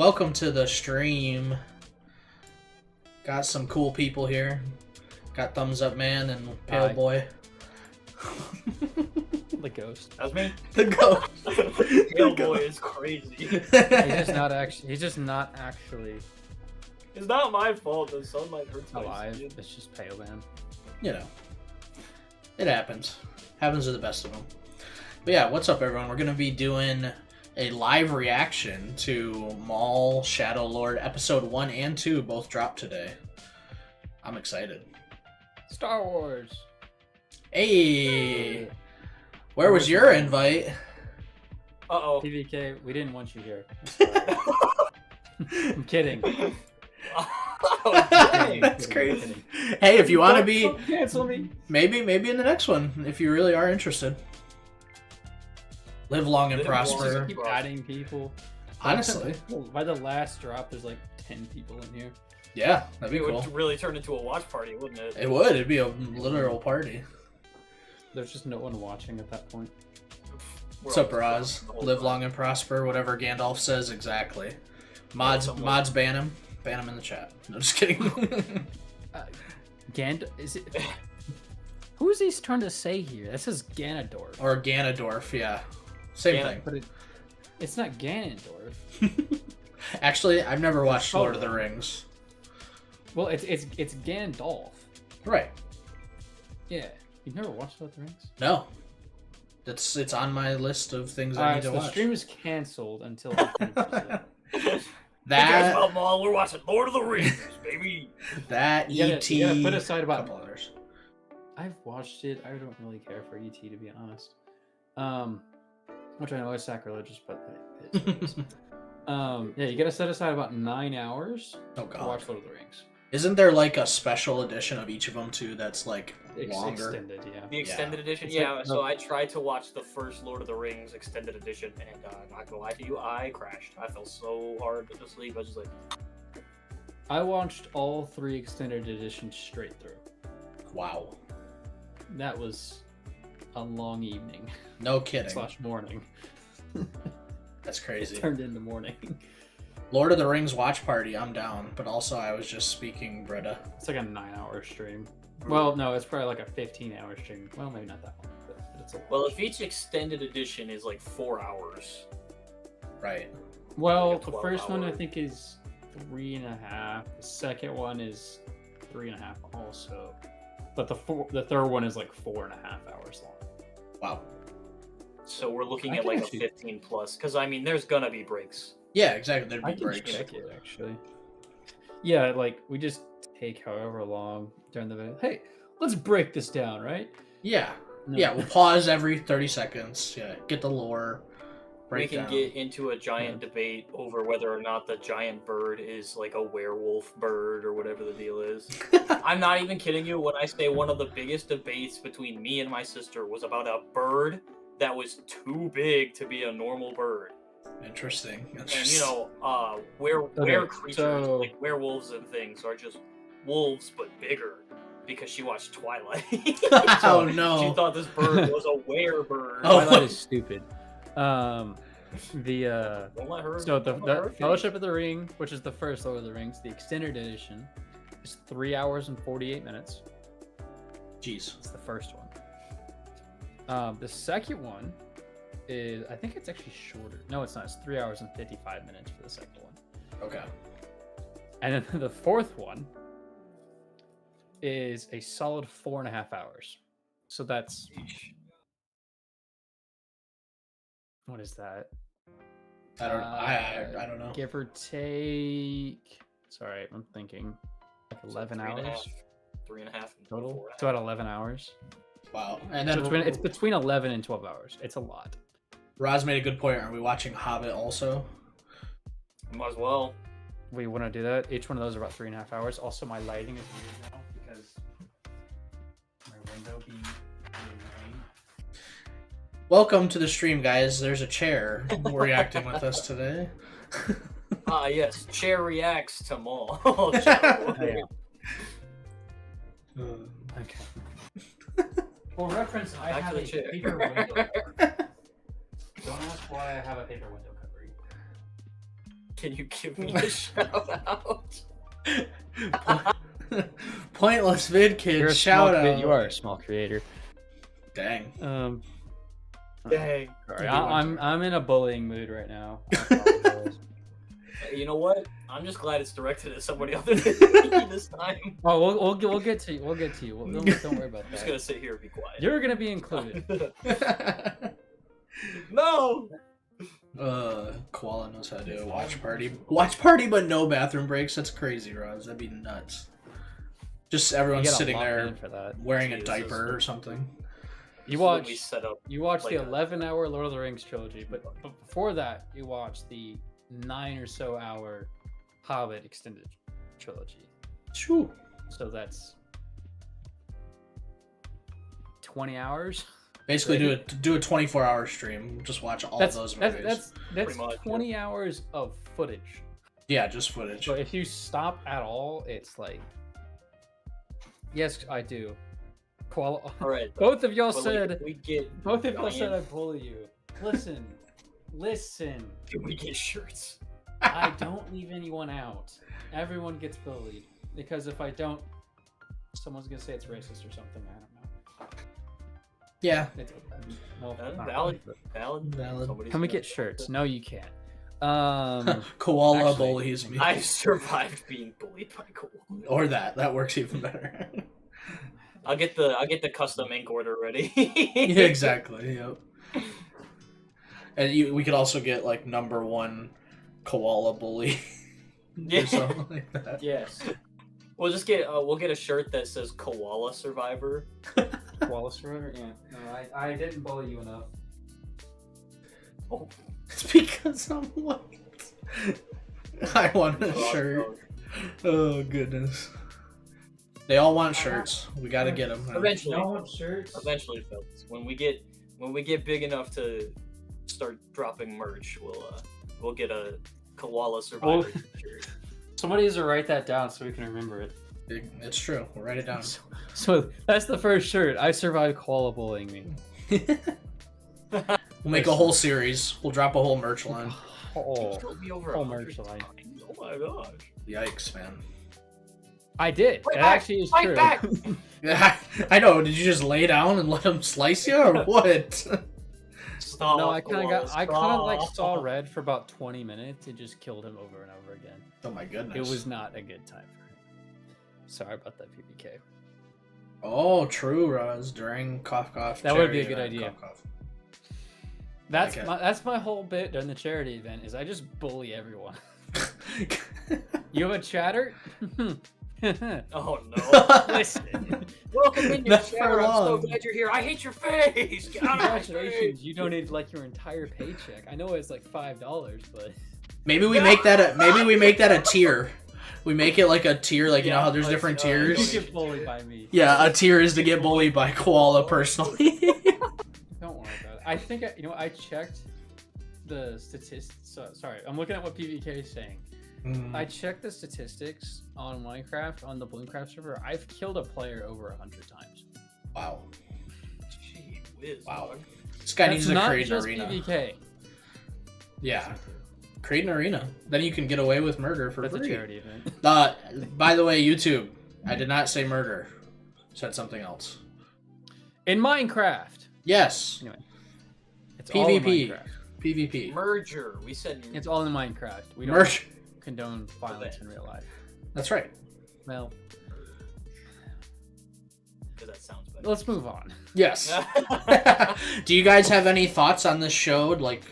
Welcome to the stream. Got some cool people here. Got Thumbs Up Man and Pale Hi. Boy. The ghost. That was me. The ghost. Pale Boy is crazy. He's just not actually It's not my fault. The sunlight hurts my alive. skin. It's just pale man. You know, it happens. Happens to the best of them. But yeah, what's up, everyone? We're gonna be doing a live reaction to Maul Shadow Lord episode 1 and 2 both dropped today. I'm excited. Star Wars. Hey, where was your invite? Uh-oh. PVK, we didn't want you here. I'm kidding. Oh, dang. That's crazy. Hey, if you want to be, Don't cancel me. maybe in the next one, if you really are interested. Live long and Live long. prosper. Keep adding people. Honestly, By the last drop, there's like 10 people in here. yeah, that'd be It cool. would really turn into a watch party, wouldn't it? It would. It'd be a literal party. There's just no one watching at that point. What's up, Roz? Live long and prosper. Whatever Gandalf says, exactly. Mods ban him. Ban him in the chat. No, just kidding. Is it? Who is he trying to say here? That says Ganondorf. Or Ganondorf, yeah. Same thing. But it's not Ganondorf. Actually, I've never watched Lord of the Rings. Well, it's Gandalf. Right. Yeah. You've never watched Lord of the Rings? No. It's on my list of things I need to so watch. the stream is canceled until he finishes it. That Well, Maul, we're watching Lord of the Rings, baby. that You ET. gotta put aside about. couple others. I've watched it. I don't really care for ET, to be honest. Which I know is sacrilegious, but it is. Yeah, you gotta set aside about 9 hours Oh to god. watch Lord of the Rings. Isn't there like a special edition of each of them too that's like longer? Extended, yeah. The extended edition? It's Yeah, like- so I tried to watch the first Lord of the Rings extended edition, and not gonna lie to you, I crashed. I fell so hard to sleep. I was just like, I watched all 3 extended editions straight through. Wow. That was a long evening No kidding. / morning. That's It crazy. turned into morning. Lord of the Rings watch party, I'm down. But also I was just speaking Brita. It's like a 9-hour stream. Well, no, it's probably like a 15-hour stream. Well, maybe not that long, but it's a lot. well, if each extended edition is like 4 hours, Right. Well, like a the first one I 12-hour. think is 3.5. The second one is 3.5 also. But the third one is like 4.5 hours long. Wow. so we're looking I at can like a actually- 15 plus. Because I mean, there's gonna be breaks. Yeah, exactly. There'd I be can breaks. check it actually. Yeah, like we just take however long during the video. Hey, let's break this down, right? Yeah. No. Yeah, we'll pause every 30 seconds. Yeah, get the lore. Break We can down. get into a giant debate over whether or not the giant bird is like a werewolf bird or whatever the deal is. I'm not even kidding you when I say one of the biggest debates between me and my sister was about a bird that was too big to be a normal bird. Interesting. And you know, were creatures so- like werewolves and things are just wolves but bigger because she watched Twilight. Oh She no. thought this bird was a werebird. Oh. Twilight is stupid. The Don't let her. so don't let her the finish. Fellowship of the Ring, which is the first Lord of the Rings, the extended edition, is 3 hours and 48 minutes. Jeez. It's the first one. The second one is, I think it's actually shorter. No, it's not. It's 3 hours and 55 minutes for the second one. Okay. And then the fourth one is a solid 4.5 hours. So that's, what is that? I don't I don't know. Give or take. Sorry, I'm thinking like 11 3.5 hours 3.5 and total. 4.5. It's about 11 hours. Wow. And So then it's between 11 and 12 hours. It's a lot. Roz made a good point. Are we watching Hobbit also? Might as well. We want to do that. Each one of those are about 3.5 hours. Also, my lighting is weird now because my window being rain. Welcome to the stream, guys. There's a chair reacting with us today. Ah, yes. Chair reacts to Maul. Yeah. Uh, Okay. For reference, I Back have to a the chair. paper window. Don't ask why I have a paper window Can you give me a shout out? Pointless vid kid. You're a Shout small out. You are a small creator. Dang. Dang. Sorry, I'm in a bullying mood right now. I apologize. You know what? I'm just glad it's directed at somebody other than me this time. Oh, we'll get to you. We'll get to you. Don't worry about I'm just that. gonna sit here and be quiet. You're gonna be included. No. Koala knows how to do a watch party. Watch party, but no bathroom breaks. That's crazy, Roz. That'd be nuts. Just everyone You gotta sitting lock there in for that. wearing a Jesus. diaper or something. This is when we set up. You watch like the a- 11-hour Lord of the Rings trilogy, but before that, you watch the 9 or so hour Hobbit extended trilogy. Shoo. So that's 20 hours. Basically, do a 24-hour stream. Just watch all of those movies. That's Pretty much, 20 hours of footage. Yeah, just footage. So if you stop at all, it's like, yes, I do. All right. Both of y'all But, said. like, we get. Both of y'all said I giant- bully you. Listen. Can we get shirts? I don't leave anyone out. Everyone gets bullied because if I don't, someone's gonna say it's racist or something. I don't know. Yeah. It's, no, not Valid. really, Valid. Somebody's but- Can we gonna- get shirts? No, you can't. Koala Actually, bullies me. I've survived being bullied by koala. Or that works even better. I'll get the custom ink order ready. Yeah, exactly. Yep. And we could also get like #1 koala bully Yeah. or something like that. Yes. We'll just get we'll get a shirt that says Koala Survivor. Wallace Forever? Yeah. No, I didn't bully you enough. Oh, It's because I'm white. I want a shirt. Oh goodness. They all want shirts. We gotta get them. Eventually, shirts. eventually, fellas. When we get big enough to start dropping merch, we'll get a Koala Survivor shirt. Somebody has to write that down so we can remember it. It's true. We'll write it down. So that's the first shirt. I survived koala bullying me. We'll make a whole series. We'll drop a whole merch line. Oh, Killed me over whole 100 merch line. times. Oh my gosh! Yikes, man. I did. Fight It back! actually is Fight true. back! Yeah, I know. Did you just lay down and let him slice you, or what? Stop, No, I kind Koala, of like stop. saw red for about 20 minutes and just killed him over and over again. Oh my goodness. It was not a good time for him. Sorry about that, PBK. Oh, true, Roz. During cough. That would be a charity good event, idea. Cough. That's Okay. that's my whole bit during the charity event is I just bully everyone. You have a chatter? Oh no! Listen. Welcome in, your Not for chatter. I'm so long. glad you're here. I hate your face. Get out of my face. Congratulations, you donated like your entire paycheck. I know it's like $5, but Maybe we make that a tier. We make it like a tier, like you know how there's like, different you tiers. get bullied by me. Yeah, a tier is to get bullied by Koala personally. Don't worry about it. I think I checked the statistics. Sorry, I'm looking at what PVK is saying. I checked the statistics on Minecraft on the Bloomcraft server. I've killed a player over 100 times. Wow. Gee whiz, Wow. dog. This guy That's needs to not create an just arena. PVK. Yeah, create an arena. Then you can get away with murder for That's a free. charity event. By the way, YouTube, I did not say murder. Said something else. In Minecraft. Yes. Anyway, it's all in PvP. Minecraft. PvP. Merger. We said It's all in Minecraft. We don't Merch. condone violence in real life. That's right. Well, because that sounds better. let's move on. Yes. Do you guys have any thoughts on this show? Like,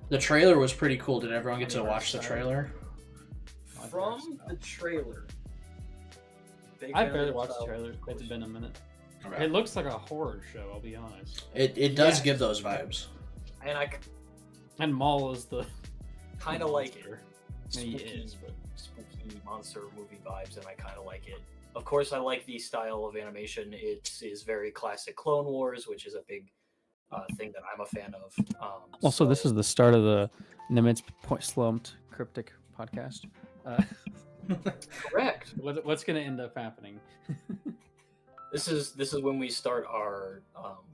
the trailer was pretty cool. Did everyone get to watch the trailer? From the trailer. Big I fan barely of watched the style. trailer. It's been a minute. Okay. It looks like a horror show, I'll be honest. It does Yeah. give those vibes. And I And Maul is the kind of like it. monster. And he Spooky, is, but spooky monster movie vibes, and I kind of like it. Of course, I like the style of animation. It is very classic Clone Wars, which is a big thing that I'm a fan of. also, this so- is the start of the Nimitz Point Slumped Cryptic podcast. correct. What's going to end up happening? This is when we start our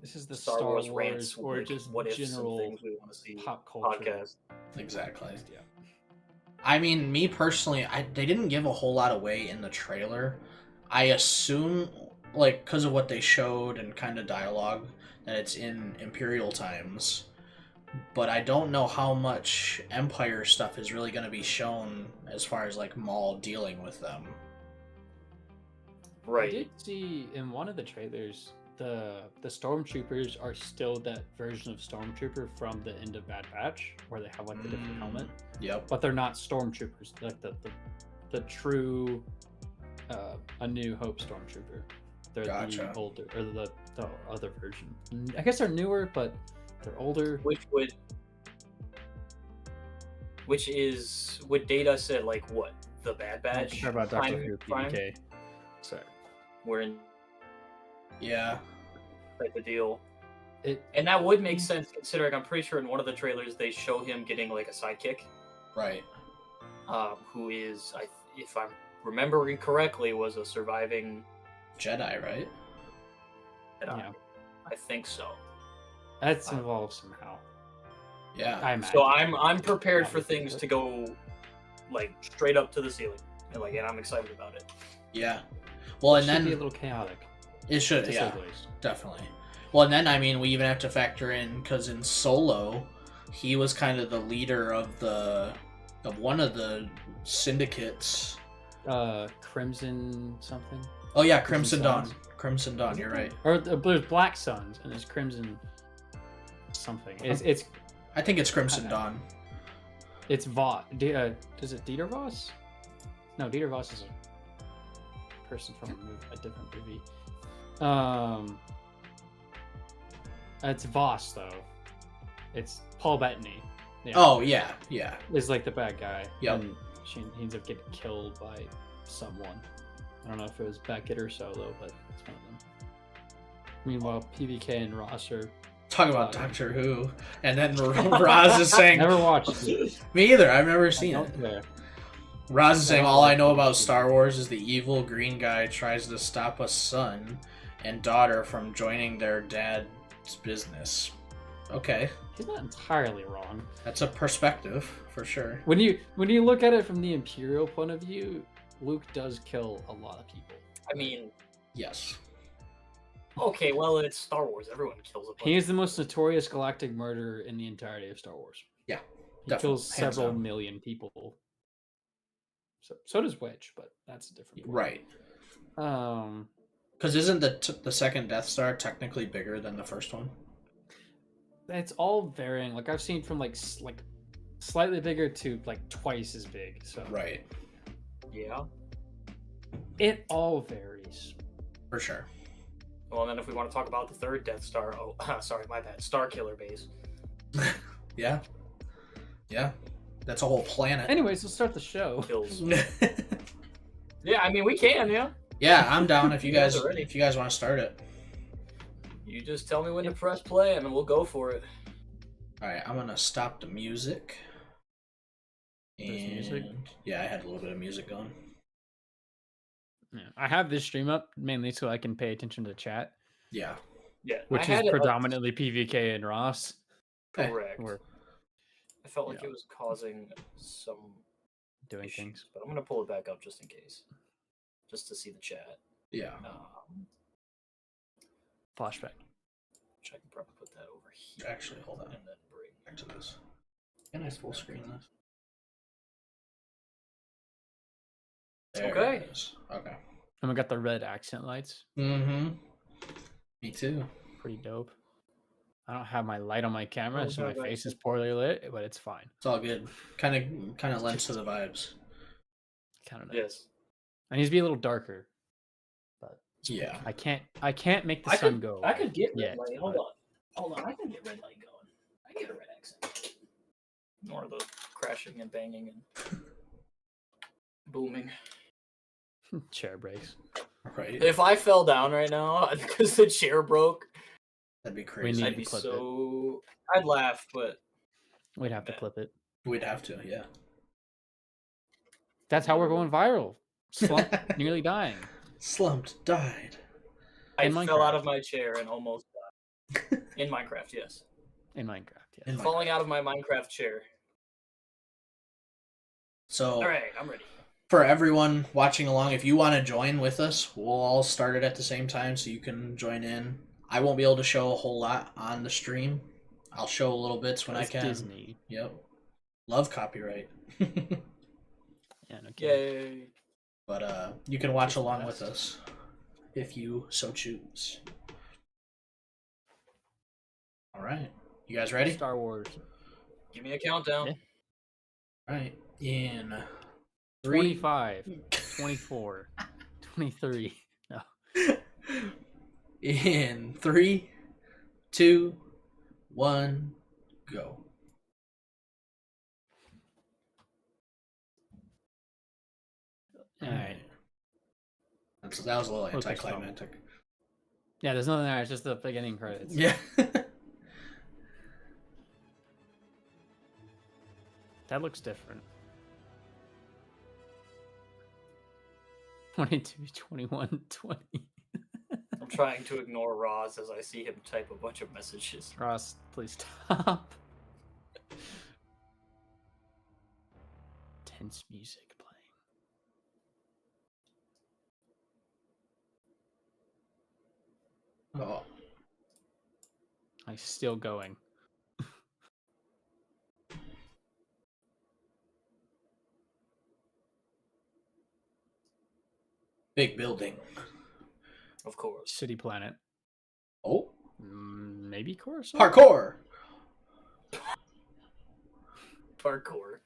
This is the Star Wars rants or like, just what ifs and general things we want to see pop culture podcast. Exactly. Yeah. I mean, me personally, they didn't give a whole lot away in the trailer. I assume, like, because of what they showed and kind of dialogue, that it's in Imperial times. But I don't know how much Empire stuff is really going to be shown as far as, like, Maul dealing with them. I did see in one of the trailers the stormtroopers are still that version of stormtrooper from the end of Bad Batch, where they have like the different helmet. Yep. But they're not stormtroopers, like the true A New Hope stormtrooper. They're the older or the other version. I guess they're newer, but they're older. Which is what Data said, like what the Bad Batch. How about Doctor Who PK? Sorry. We're in. Yeah. Type of deal. And that would make sense considering I'm pretty sure in one of the trailers they show him getting like a sidekick. Right. Who is, if I'm remembering correctly, was a surviving Jedi, right? Jedi. Yeah. I think so. That's involved somehow. Yeah. I imagine. So I'm prepared for things to go like straight up to the ceiling. And I'm excited about it. Yeah. Well, and then be a little chaotic. It should, yeah, definitely. Well, and then we even have to factor in because in Solo, he was kind of the leader of one of the syndicates. Crimson something. Oh yeah, Crimson Dawn. Crimson Dawn. You're right. Or there's Black Suns and there's Crimson something. It's. I think it's Crimson Dawn. It's Voss. Is it Dieter Voss? No, Dieter Voss is a person from a different movie. It's Voss though. It's Paul Bettany. Yeah. Oh yeah. Is like the bad guy. Yep. And he ends up getting killed by someone. I don't know if it was Beckett or Solo, but it's one of them. Meanwhile, PBK and Ross are talking about Doctor Who, and then Roz is saying, "Never watched it." Me either. I've never seen it. Roz is saying, "All I know about Star Wars is the evil green guy tries to stop a son and daughter from joining their dad's business." Okay, he's not entirely wrong. That's a perspective for sure. When you look at it from the Imperial point of view, Luke does kill a lot of people. I mean, yes. Okay, well, it's Star Wars. Everyone kills a bunch. He is the most notorious galactic murderer in the entirety of Star Wars. Yeah, he kills several million people. So does Wedge, but that's a different point. Right. Because isn't the second Death Star technically bigger than the first one? It's all varying. Like I've seen from like slightly bigger to like twice as big. So right. Yeah. It all varies. For sure. Well, and then if we want to talk about the third Death Star, sorry, my bad, Star Killer base. Yeah. That's a whole planet. Anyways, let's start the show. Kills. Yeah, I mean we can, yeah. Yeah, I'm down if you guys want to start it. You just tell me when to press play, and then we'll go for it. All right, I'm gonna stop the music. Music? Yeah, I had a little bit of music going. Yeah, I have this stream up mainly so I can pay attention to the chat. Yeah. Which is predominantly PVK and Ross. Correct. I felt like it was causing some doing issues, things, but I'm gonna pull it back up just in case, just to see the chat. Yeah. Flashback. Which I can probably put that over here. Actually, hold on. And then bring back to this. Can I full screen this? There okay. It is. Okay. And we got the red accent lights. Mm-hmm. Me too. Pretty dope. I don't have my light on my camera, so my face is poorly lit, but it's fine. It's all good. Kind of lends to the vibes. Kind of nice. Yes. I need to be a little darker. But yeah. I can't make the sun go. I could get red light. Hold on. I can get red light going. I can get a red accent. Ignore the crashing and banging and booming. Chair breaks. Right. If I fell down right now because the chair broke, that'd be crazy. I'd be so. I'd laugh, but we'd have to clip it. We'd have to, yeah. That's how we're going viral. Slumped, nearly dying. Slumped, died. I fell out of my chair and almost died. In Minecraft, yes. In Minecraft, yes. Falling out of my Minecraft chair. So, All right, I'm ready. for everyone watching along, if you want to join with us, we'll all start it at the same time so you can join in. I won't be able to show a whole lot on the stream. I'll show little bits when I can. Disney. Yep. Love copyright. Yeah, no kidding. Yay! But you can watch Just the along best. with us if you so choose. All right. You guys ready? Star Wars. Give me a countdown. Yeah. All right. In 25, 24, 23. No. In 3, 2, 1, go. All right. That was a little Focus anticlimactic. Yeah, there's nothing there. It's just the beginning credits. Yeah. That looks different. 22, 21, 20. I'm trying to ignore Roz as I see him type a bunch of messages. Ross, please stop. Tense music playing. Oh. I'm still going. Big building. Of course. City Planet. Oh. Maybe Coruscant? Parkour. Parkour.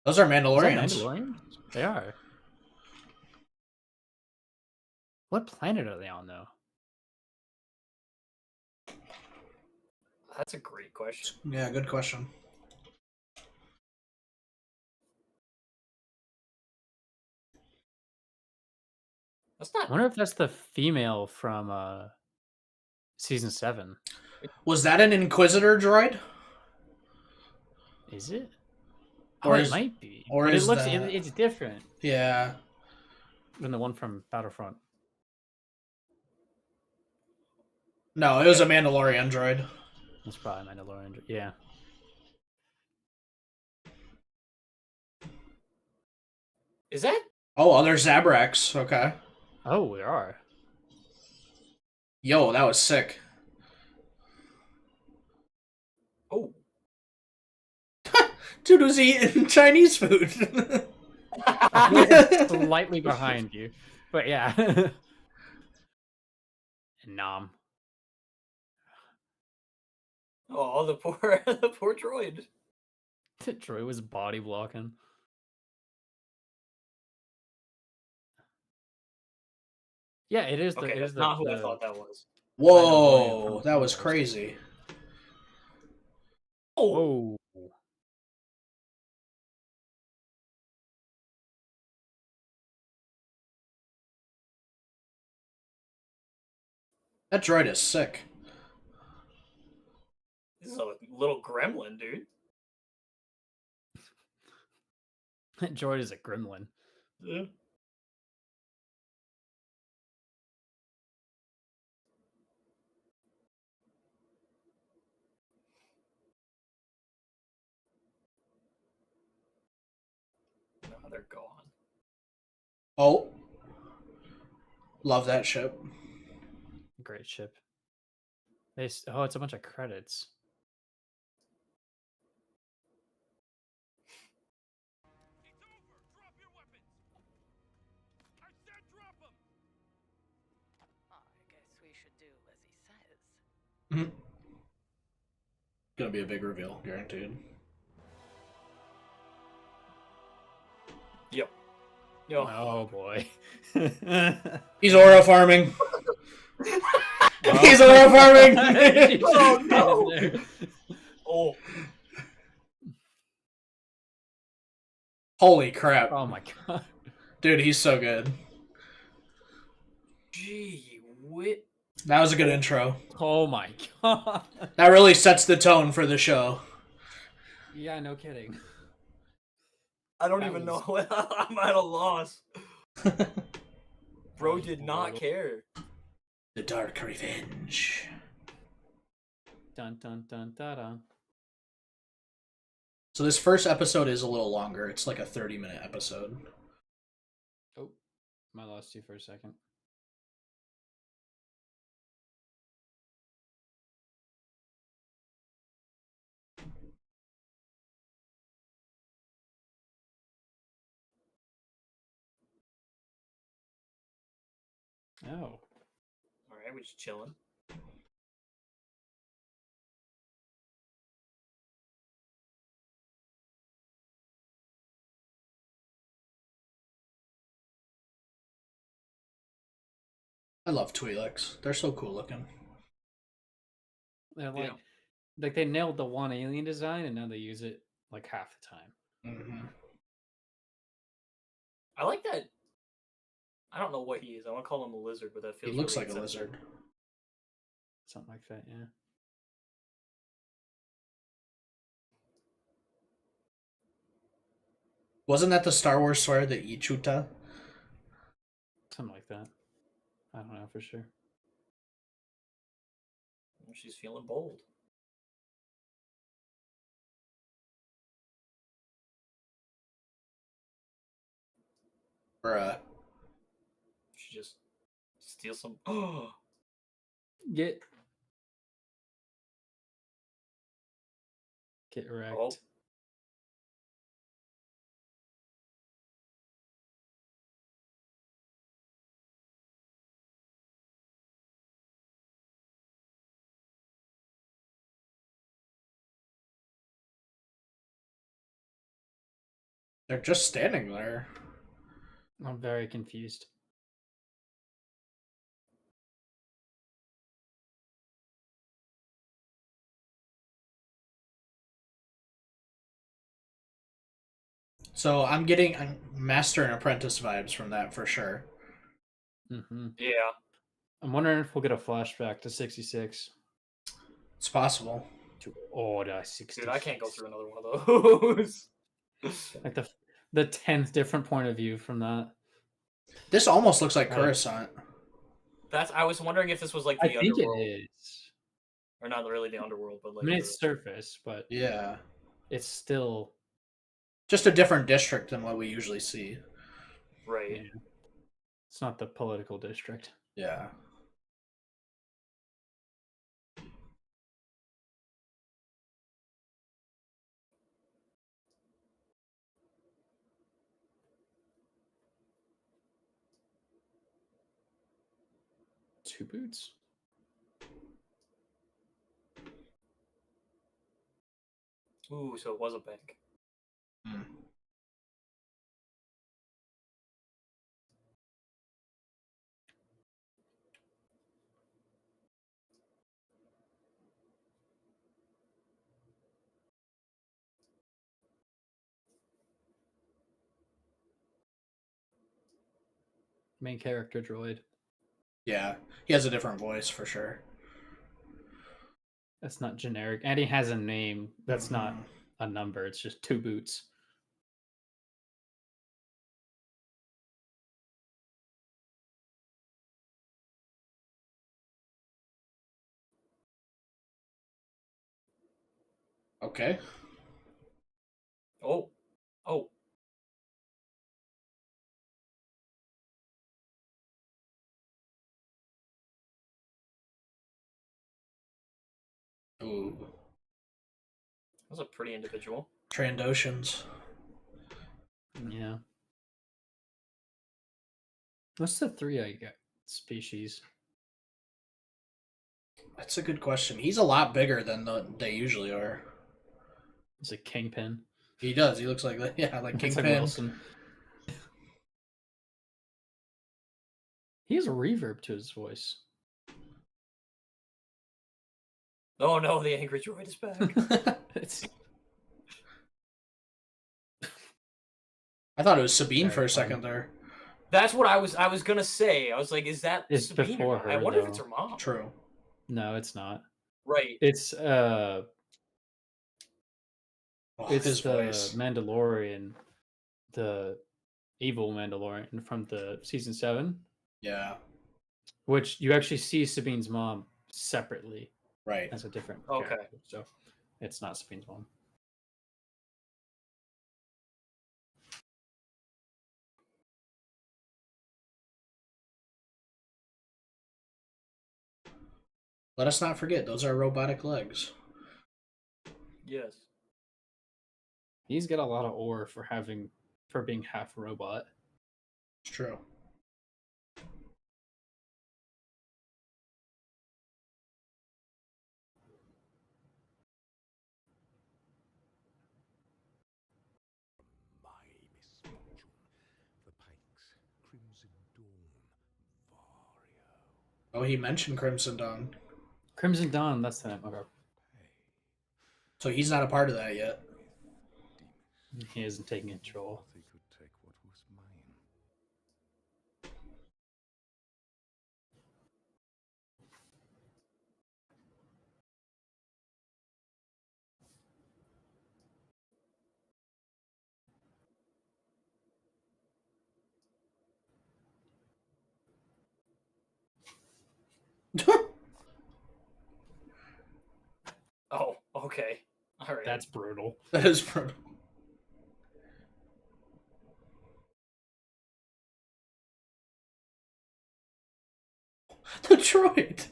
Those are Is that Mandalorians. Mandalorian? They are. What planet are they on, though? That's a great question. Yeah, good question. That's I not. wonder if that's the female from season 7. Was that an Inquisitor droid? Is it? Or Oh, is- it might be. or But is it looks that- it's different Yeah. than the one from Battlefront. No, it was a Mandalorian droid. That's probably Mandalorian. Yeah. Is that? Oh, other Zabraks. Okay. Oh, there are. Yo, that was sick. Oh. Dude was eating Chinese food. Slightly behind you. But yeah. Nom. Oh, the poor droid. Troy was body blocking. Yeah, it is. Okay, It that's is not who I thought that was. Whoa, that was crazy. Oh. Whoa. That droid is sick. This is a little gremlin, dude. That droid is a gremlin. Yeah. No, they're gone. Oh. Love that ship. Great ship. Oh, it's a bunch of credits. I guess we should do as he says. Gonna be a big reveal, guaranteed. Yep. Yo. Oh boy. He's aura farming. He's aura farming. Oh, no. Oh. Holy crap. Oh my god. Dude, he's so good. Gee whit. That was a good intro. Oh my god. That really sets the tone for the show. Yeah, no kidding. I don't That even was- know. I'm at a loss. Bro did not brutal. care. The Dark Revenge. Dun dun dun da dun. So this first episode is a little longer. It's like a 30-minute episode. Oh, I lost you for a second. Oh. All right, we're just chilling. I love Twi'leks. They're so cool looking. They're Yeah. like they nailed the one alien design, and now they use it like half the time. Mm-hmm. I like that. I don't know what he is. I want to call him a lizard, but that He feels looks really like a excessive. lizard. Something like that, yeah. Wasn't that the Star Wars swear, the Ichuta? Something like that. I don't know for sure. She's feeling bold. Bruh. She just steals some. Oh, Get wrecked. Oh. They're just standing there. I'm very confused. So I'm Master and Apprentice vibes from that for sure. Mm-hmm. Yeah. I'm wondering if we'll get a flashback to 66. It's possible. To Order 66. Dude, I can't go through another one of those. Like the 10th different point of view from that. This almost looks like Right. Coruscant. I was wondering if this was like the I think underworld, it is. or not really the underworld, but like. I mean, it's surface, but Yeah. it's still Just a different district than what we usually see. right. Yeah. It's not the political district. Yeah. Two boots. Ooh, so it was a bank. Hmm. Main character droid. Yeah. He has a different voice for sure. That's not generic. And he has a name. That's not Mhm. a number. It's just two boots. Okay. Oh. Oh. Ooh. That's a pretty individual. Trandoshans. Yeah. What's the three I got species? That's a good question. He's a lot bigger than they usually are. It's a kingpin. He does. He looks like like It's like Kingpin. Wilson. He has a reverb to his voice. Oh no, the angry droid is back. It's I thought it was Sabine Very for a funny. second there. That's what I was gonna say. I was like, is that It's Sabine or before not? I her, wonder if though. it's her mom. True. No, it's not. Right. It's Oh, it's his the voice. Mandalorian, the evil Mandalorian from the season 7, Yeah. which you actually see Sabine's mom separately Right. as a different Okay. character. So it's not Sabine's mom. Let us not forget, those are robotic legs. Yes. He's got a lot of ore for being half robot. It's true. My misfortune. The Pikes, Crimson Dawn, Vario. Oh, he mentioned Crimson Dawn. Crimson Dawn, that's the name. Okay. Pay. So he's not a part of that yet. Demas. He isn't taking control. Thought he could take what was mine. Oh, okay. All right. That's brutal. That is brutal. The droid.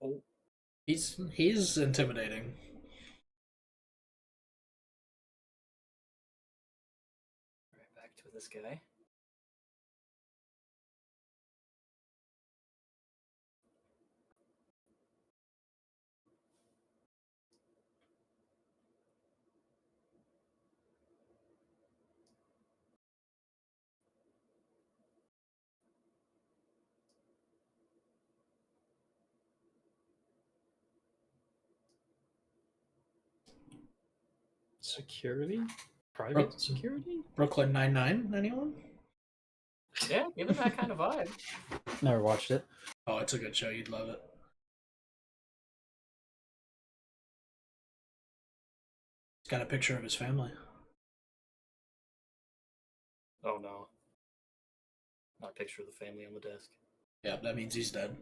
Oh, He's intimidating. right back to this guy. Security? Private Oh. security? Brooklyn Nine-Nine, anyone? Yeah, give it that kind of vibe. Never watched it. Oh, it's a good show. You'd love it. He's got a picture of his family. Oh no. Not a picture of the family on the desk. Yeah, that means he's dead.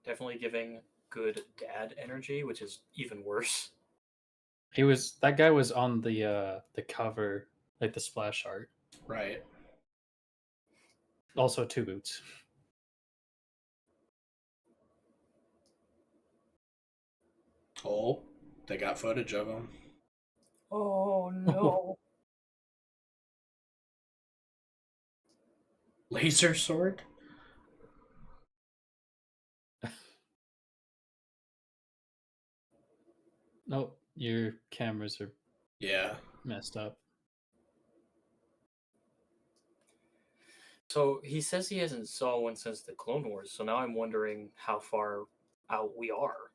Definitely giving good dad energy, which is even worse. That guy was on the cover, like the splash art. Right. Also two boots. Oh, they got footage of him. Oh no. Laser sword? Nope, your cameras are Yeah. messed up. So he says he hasn't saw one since the Clone Wars, so now I'm wondering how far out we are.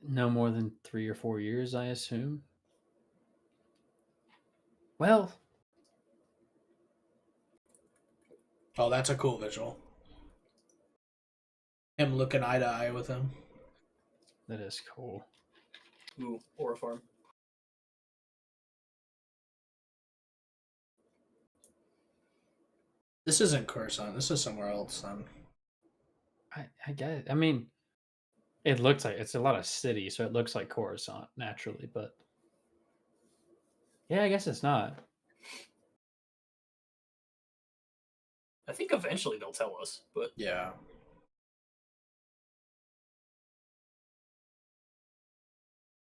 No more than 3 or 4 years, I assume. Well, Oh, that's a cool visual. Him looking eye to eye with him. that is cool. Ooh, or a farm. This isn't Coruscant. This is somewhere else, then. I get it. I mean, it looks like it's a lot of city, so it looks like Coruscant naturally, but yeah, I guess it's not. I think eventually they'll tell us, but Yeah.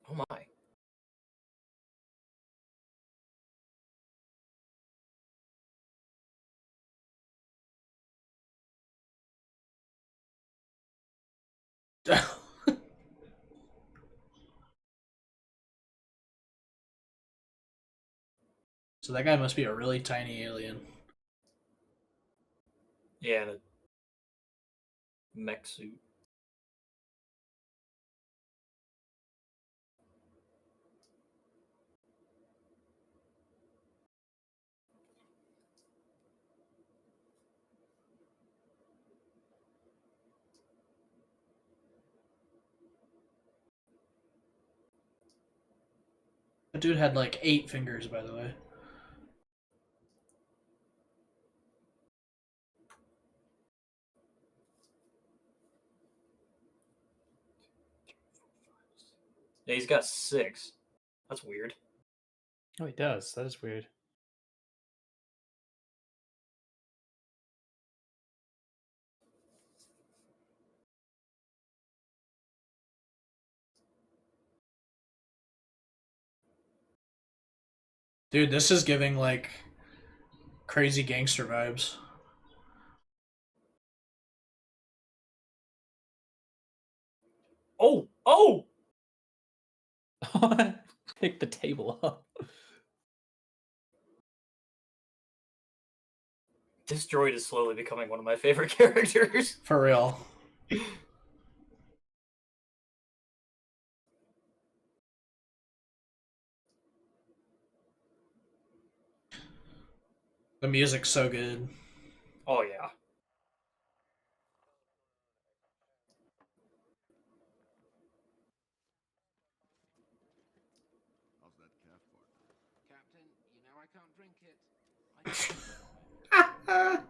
oh my. So that guy must be a really tiny alien. Yeah, and a mech suit. That dude had like 8 fingers, by the way. Yeah, he's got 6. That's weird. Oh, he does. That is weird. Dude, this is giving like crazy gangster vibes. Oh! Oh! Pick the table up. This droid is slowly becoming one of my favorite characters. For real. The music's so good. Oh, yeah. How's that calf partner? Captain, you know I can't drink it. I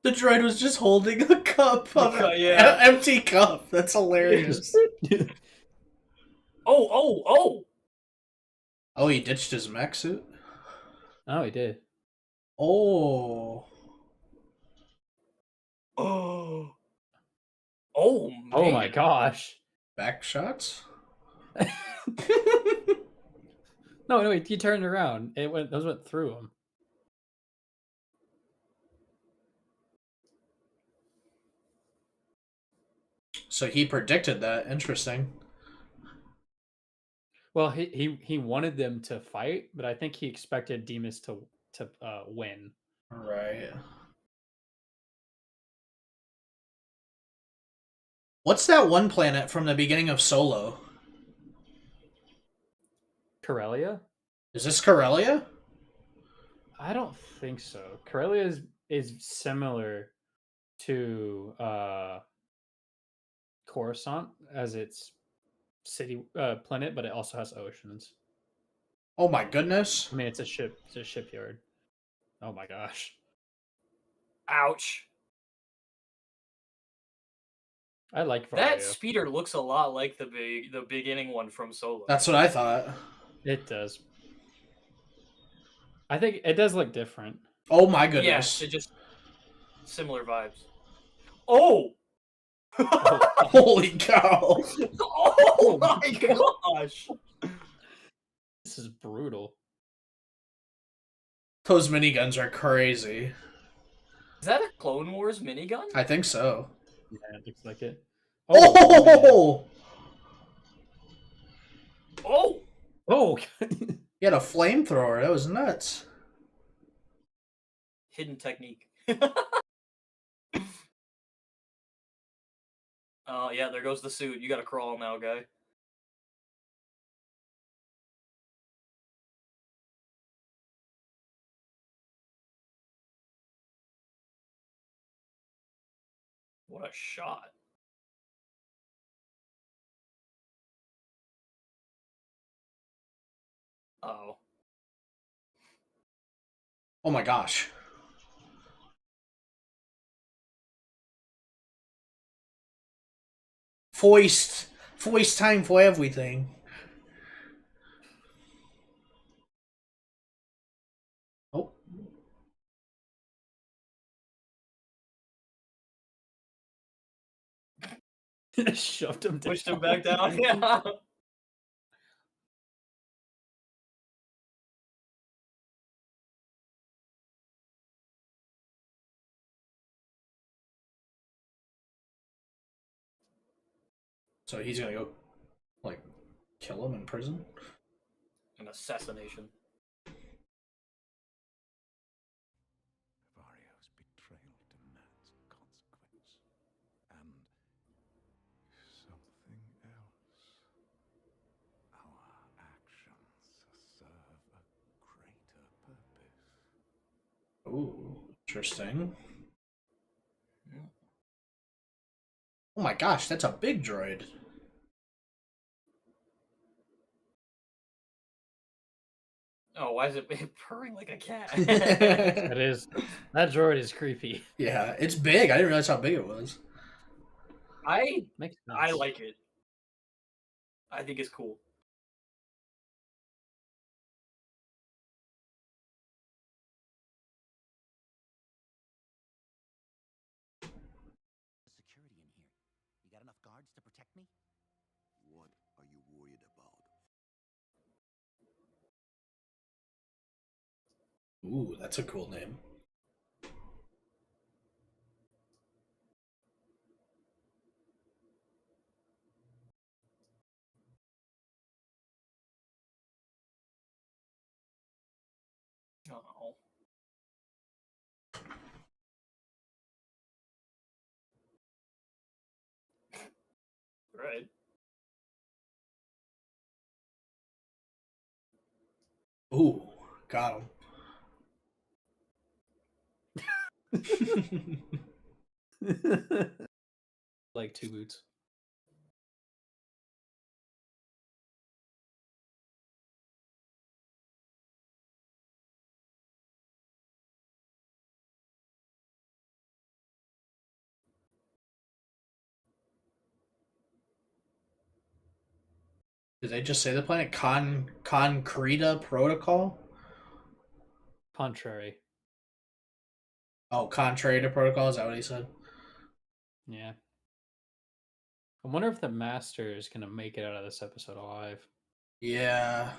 The droid was just holding a cup of Yeah. an empty cup. That's hilarious. Oh, oh, oh! Oh, he ditched his mech suit? Oh, he did. Oh. Oh. Oh, man. Oh my gosh. Back shots? No, he turned around. Those went through him. So he predicted that. Interesting. Well, he wanted them to fight, but I think he expected Demas to win. Right. What's that one planet from the beginning of Solo? Corellia? Is this Corellia? I don't think so. Corellia is similar to Coruscant as its city planet, but it also has oceans. Oh my goodness. I mean, it's a shipyard. Oh my gosh. Ouch. I like That Vario. speeder looks a lot like the beginning one from Solo. That's what I thought. It does. I think it does look different. Oh my Yes, goodness. it just similar vibes. Oh! Holy cow. Oh my gosh! This is brutal. Those miniguns are crazy. Is that a Clone Wars minigun? I think so. Yeah, it looks like it. Oh! Oh! Oh! He had a flamethrower. That was nuts. Hidden technique. Yeah, there goes the suit. You gotta crawl now, guy. What a shot. Oh. Oh my gosh. Foist. Foist time for everything. Oh. Shoved him down. Pushed him back down. Yeah. So he's gonna go. Kill him in prison? An assassination. Vario's betrayal demands a consequence. And something else. Our actions serve a greater purpose. Ooh, interesting. Oh my gosh, that's a big droid. Oh, why is it purring like a cat? That is, that droid is creepy. Yeah, it's big. I didn't realize how big it was. Makes sense. I like it. I think it's cool. Security in here. You got enough guards to protect me? What are you worried about? Ooh, that's a cool name. Oh. Right. Ooh, got him. Like 2 boots. Did they just say the planet? Concreta Protocol? Contrary. Oh, contrary to protocol, is that what he said? Yeah. I wonder if the master is gonna make it out of this episode alive. Yeah.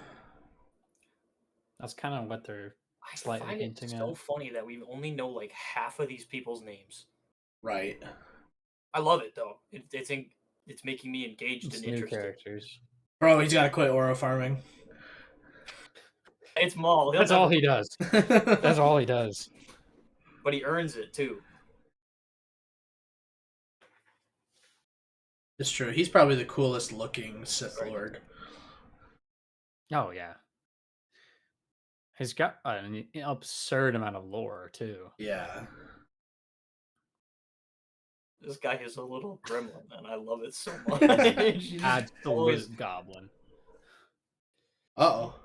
That's kind of what they're I slightly find it hinting so at. funny that we only know like half of these people's names. Right. I love it though. It's making me engaged It's and new interested. characters. Bro, he's got to quit oro farming. It's Maul. He'll That's all never- he does. That's all he does. But he earns it too. It's true. He's probably the coolest looking Sith Right. Lord. Oh yeah. He's got an absurd amount of lore too. Yeah. This guy is a little gremlin, and I love it so much. Absolute goblin. Uh-oh.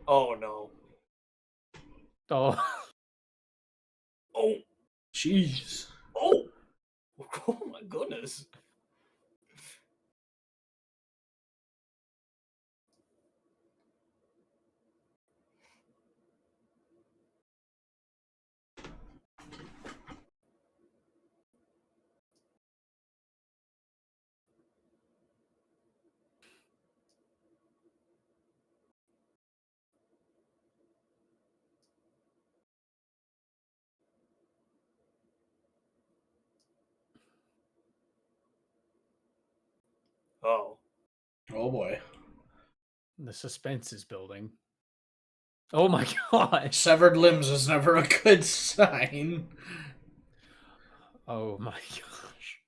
Oh no. Oh, Oh. Jeez. Oh. Oh my goodness. Oh. Oh boy. the suspense is building. Oh my gosh. Severed limbs is never a good sign. Oh my gosh.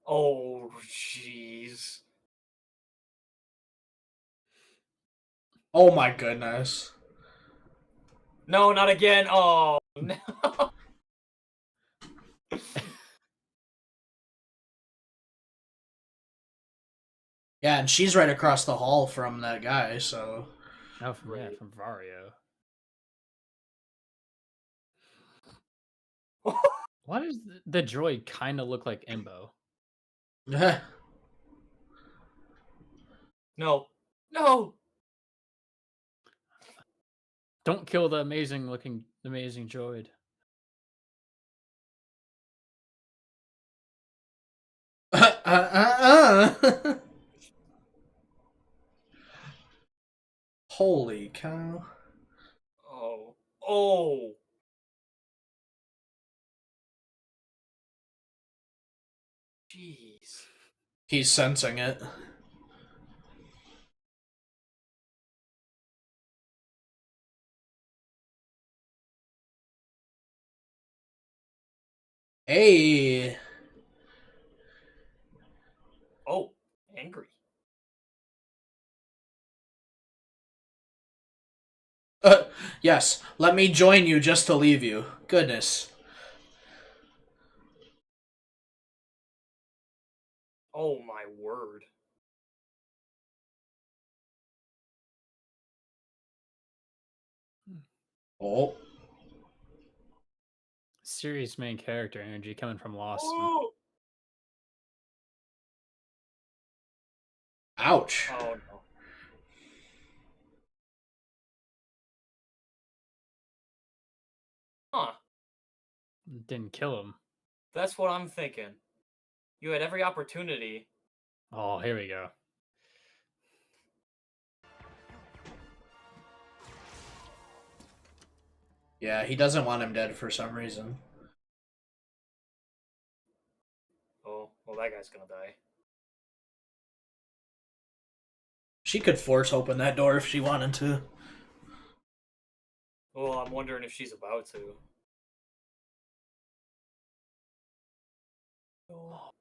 Oh jeez. Oh my goodness. No, not again. Oh no. Yeah, and she's right across the hall from that guy, so... Oh, from, yeah, Right. from Vario. Why does the droid kind of look like Embo? No. No. Don't kill the amazing droid. Holy cow. Oh. Oh. Jeez. He's sensing it. Hey. Oh, angry. Yes, let me join you just to leave you. Goodness. Oh my word. Oh. Serious main character energy coming from Lawson. Oh, Ouch. oh no. Huh. Didn't kill him. That's what I'm thinking. You had every opportunity. Oh, here we go. Yeah, he doesn't want him dead for some reason. Oh, well, that guy's gonna die. She could force open that door if she wanted to. Well, I'm wondering if she's about to. Oh.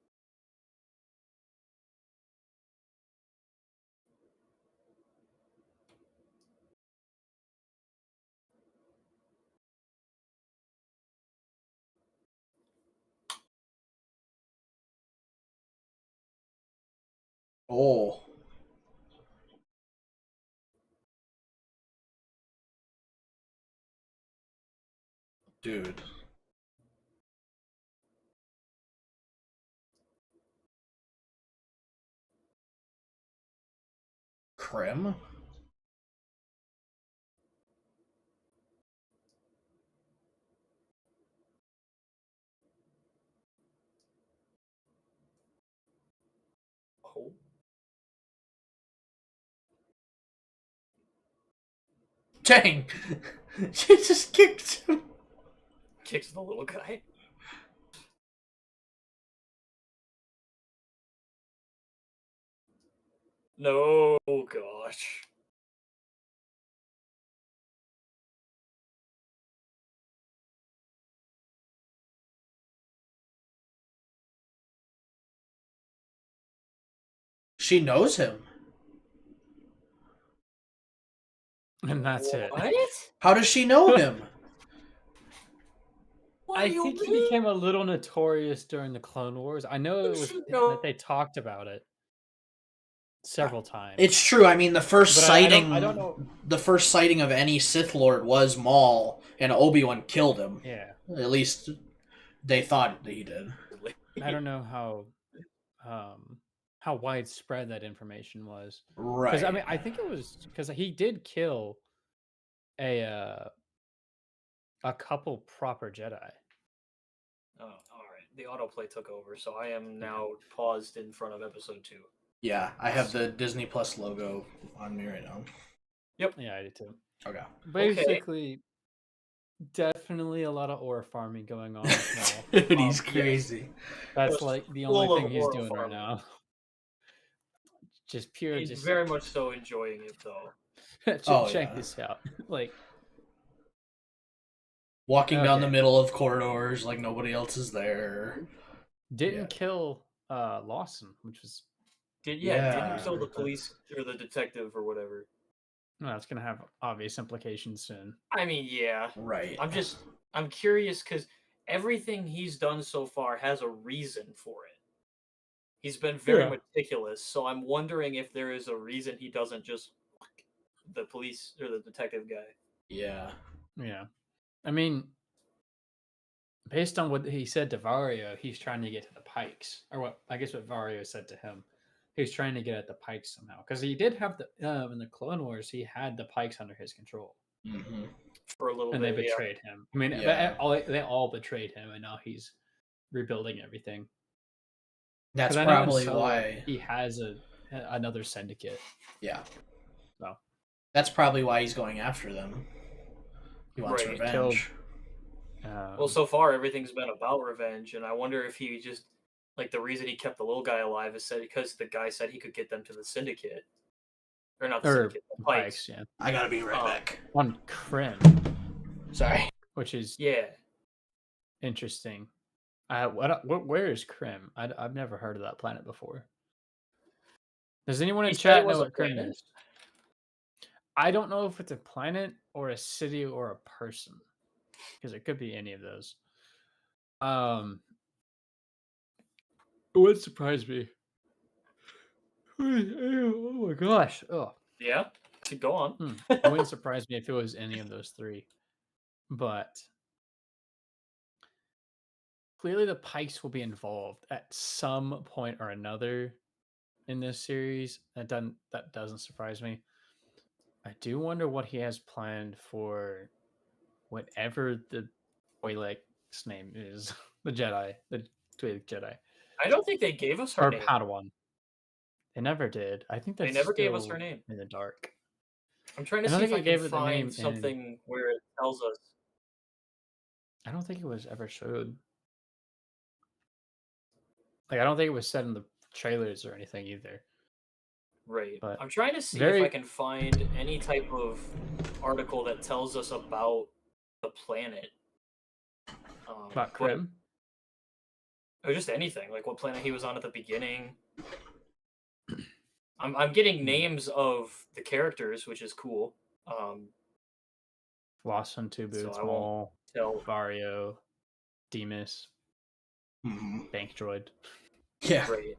Oh. Dude. Krim? Oh. Dang! She just kicked him. Kicks the little guy. No, gosh. She knows him. And that's it. What? How does she know him? What I do you think he mean? became a little notorious during the Clone Wars. I know it You was should know. that they talked about it several times. It's true. I mean, the first But sighting, I don't know. the first sighting of any Sith Lord was Maul, and Obi-Wan killed him. Yeah, At least they thought that he did. I don't know how widespread that information was. Right. Because I mean, I think it was because he did kill a couple proper Jedi. Oh, all right. The autoplay took over, so I am now paused in front of episode 2. Yeah, I have the Disney Plus logo on me right now. Yeah, I did too. Okay. Basically, definitely a lot of ore farming going on with Maul. Dude, he's Yes. crazy. That's Just like the full only of thing he's ore doing right farming. now. Just pure, He's just very much so enjoying it, though. check yeah. this out. Like Walking down the Okay. middle of corridors like nobody else is there. didn't Yeah. kill Lawson, which was Didn't Yeah. kill the police or the detective or whatever. it's gonna have obvious implications soon. I mean, yeah. Right. I'm curious because everything he's done so far has a reason for it. He's been very Yeah. meticulous, so I'm wondering if there is a reason he doesn't just the police or the detective guy. Yeah. Yeah. I mean, based on what he said to Vario, he's trying to get to the Pikes, or what I guess what Vario said to him. He's trying to get at the Pikes somehow because he did have the in the Clone Wars. He had the Pikes under his control, Mm-hmm. For a little and bit, they betrayed him. I mean, Yeah. they all betrayed him, and now he's rebuilding everything. That's Because I know in probably Solo, why. he has another syndicate. Yeah. So That's probably why he's going after them. He wants Right. revenge. Killed- Well, so far everything's been about revenge, and I wonder if he just like the reason he kept the little guy alive is said because the guy said he could get them to the syndicate, or not the Or syndicate, the Pikes, Pikes. yeah. I gotta be right back. On Krim, Sorry. which is Yeah, interesting. Where is Krim? I've never heard of that planet before. Does anyone in he said it chat know was a what Krim planet. is? I don't know if it's a planet or a city or a person, because it could be any of those. It would surprise me. Oh my gosh! Oh, Yeah, to go on. it wouldn't surprise me if it was any of those three, but clearly the Pikes will be involved at some point or another in this series. That doesn't surprise me. I do wonder what he has planned for whatever the Twi'lek's name is, the Jedi, the Twi'lek Jedi, I don't think they gave us her or name. Padawan. They never did. I think They that's never gave us still her name. in the dark. I'm trying I to don't see if think I it can gave it the name find in. something where it tells us. I don't think it was ever showed. Like, I don't think it was said in the trailers or anything either. Right. But I'm trying to see if very- I can find any type of article that tells us about the planet. About but- Krim. or just anything, like what planet he was on at the beginning. I'm getting names of the characters, which is cool. Lost on Two So Boots, I won't Maul, tell. Vario, Demus, Mm-hmm. Bank Droid. Yeah. Right.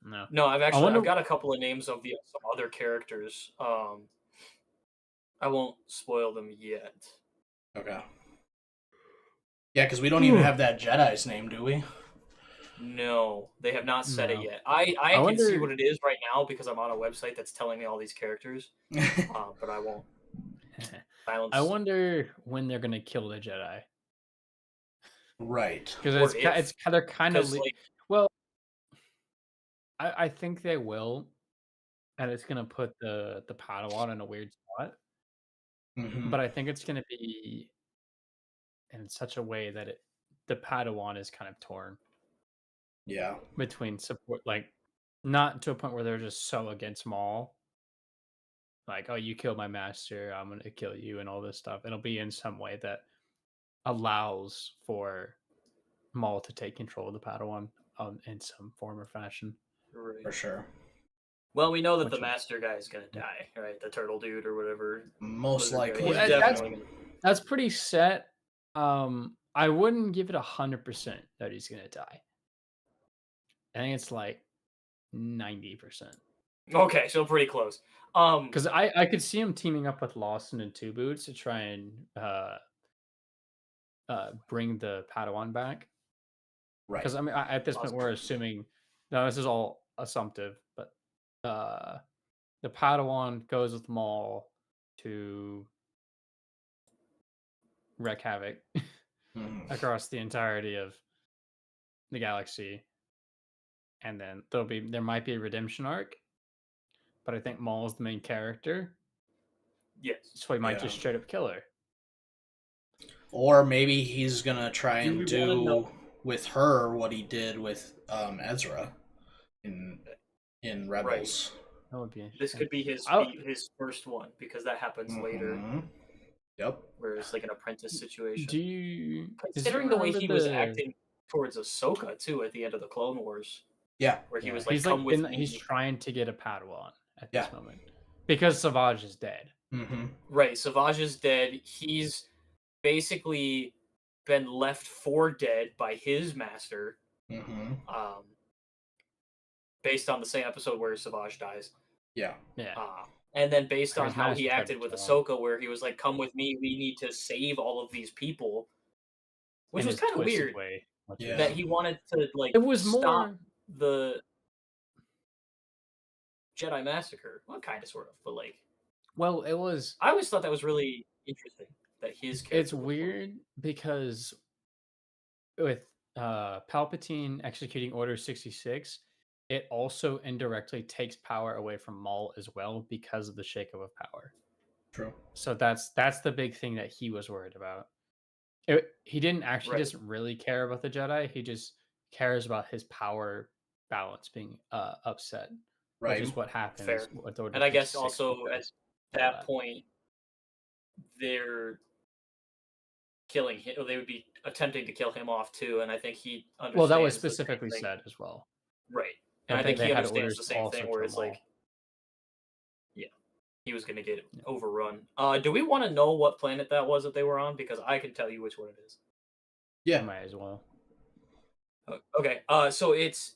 No. No, I've wonder- got a couple of names of some other characters. I won't spoil them yet. Okay. Yeah, because we don't even have that Jedi's name, do we? No, they have not said it No. yet. I can see what it is right now because I'm on a website that's telling me all these characters, but I won't. Silence. I wonder when they're gonna kill the Jedi, Right. because Or it's they're kind of like, well. I think they will, and it's gonna put the Padawan in a weird spot. Mhm. But I think it's gonna be in such a way that the Padawan is kind of torn Yeah. between support, like not to a point where they're just so against Maul, like, oh, you killed my master, I'm gonna kill you, and all this stuff. It'll be in some way that allows for Maul to take control of the Padawan in some form or fashion. right. For sure. Well, we know that Which the is- master guy is gonna die, right? The turtle dude or whatever. Most Lizard guy. likely. He's Well, definitely gonna- That's pretty set. I wouldn't give it 100% that he's gonna die. I think it's like 90%. Okay, so pretty close. Because I could see him teaming up with Lawson and Two Boots to try and bring the Padawan back. Right. Because I mean, at this point, Awesome. we're assuming. No, this is all assumptive, but the Padawan goes with Maul to wreak havoc Mhm. across the entirety of the galaxy, and then there might be a redemption arc, but I think Maul is the main character, Yes. so he might Yeah. just straight up kill her. Or maybe he's gonna try Do and we do wanna know- with her what he did with Ezra in Rebels. That would be This interesting. could be his I'll- his first one because that happens later, Mhm. Yep. where it's like an apprentice situation. Do you Considering the way he was acting? acting towards Ahsoka too at the end of the Clone Wars, Yeah. where he Yeah, was like, he's "Come with me." he's trying to get a Padawan at this Yeah. moment because Savage is dead. Mm-hmm. Right, Savage is dead. He's basically been left for dead by his master, Mm-hmm. based on the same episode where Savage dies. Yeah. Yeah, And then based Or on his how master he tried to acted with kill him. Ahsoka, where he was like, "Come with me, we need to save all of these people," which in was his kind of twisted weird. way. which Yeah. is- That he wanted to like It was stop more. the Jedi massacre. Well, kind of, sort of, but like, Well, it was. I always thought that was really interesting. That his character. It's was weird because with Palpatine executing Order 66, it also indirectly takes power away from Maul as well because of the shakeup of power. True. So that's the big thing that he was worried about. He didn't actually Right. just really care about the Jedi. He just cares about his power balance being upset, Right. which is what happens. Fair. With Order And I guess 66 also because at all that point, they're killing him. They would be attempting to kill him off too, and I think he understands. Well, that was the same specifically thing. said as well. Right, and But I think they he had understands orders the to same also thing where kill it's like, Maul. yeah, he was going to get overrun. Do we want to know what planet that was that they were on? Because I can tell you which one it is. Yeah. Might as well. Okay. So it's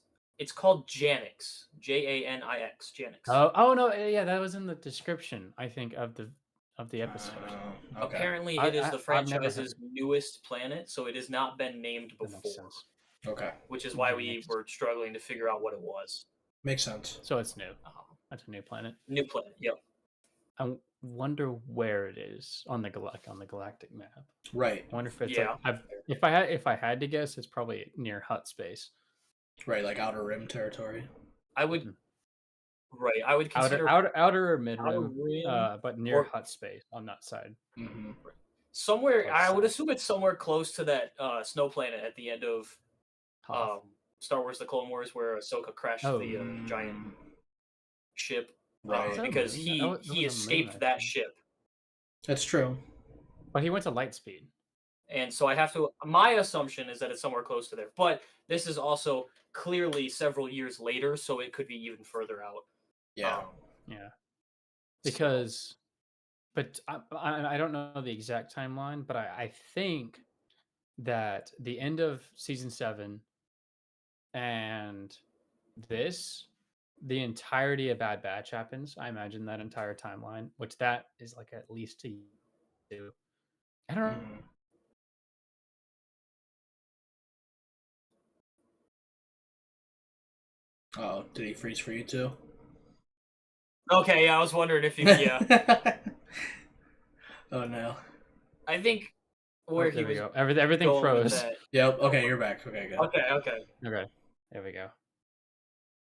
called Janix. Janix. Janix. Oh no, yeah, that was in the description, I think, of the episode. Okay. Apparently, I- it is the I've never franchise's newest planet, so it has not been named That makes before, sense. Okay. which is why we Janix. were struggling to figure out what it was. Makes sense. So it's new. Um, That's a new planet. New planet. Yep. I wonder where it is on the galactic map. Right. I wonder if it's Yeah. like if I had to guess, it's probably near Hut space. Right, like Outer Rim territory. I would. Mhm. Right. I would consider Outer or mid Outer rim, Rim but near or- Hut space on that side. Mm-hmm. somewhere. Close I would south. assume it's somewhere close to that snow planet at the end of Hoth. Star Wars: The Clone Wars, where Ahsoka crashed Oh. the giant ship. Right. Is that a Because moon? he That was a moon, escaped I that think. ship. That's true. But he went to light speed. And so I have to. My assumption is that it's somewhere close to there, but this is also clearly several years later, so it could be even further out. Yeah. Yeah. So- Because, but I don't know the exact timeline, but I think that the end of season 7 and the entirety of Bad Batch happens. I imagine that entire timeline, which that is like at least a year. I don't know. Mhm. Oh, did he freeze for you too? Okay, yeah, I was wondering if you. Yeah, Oh no. I think where he There we was. go. Everything going with froze. that- Yep. Okay, you're back. Okay, good. Okay. Okay, there we go.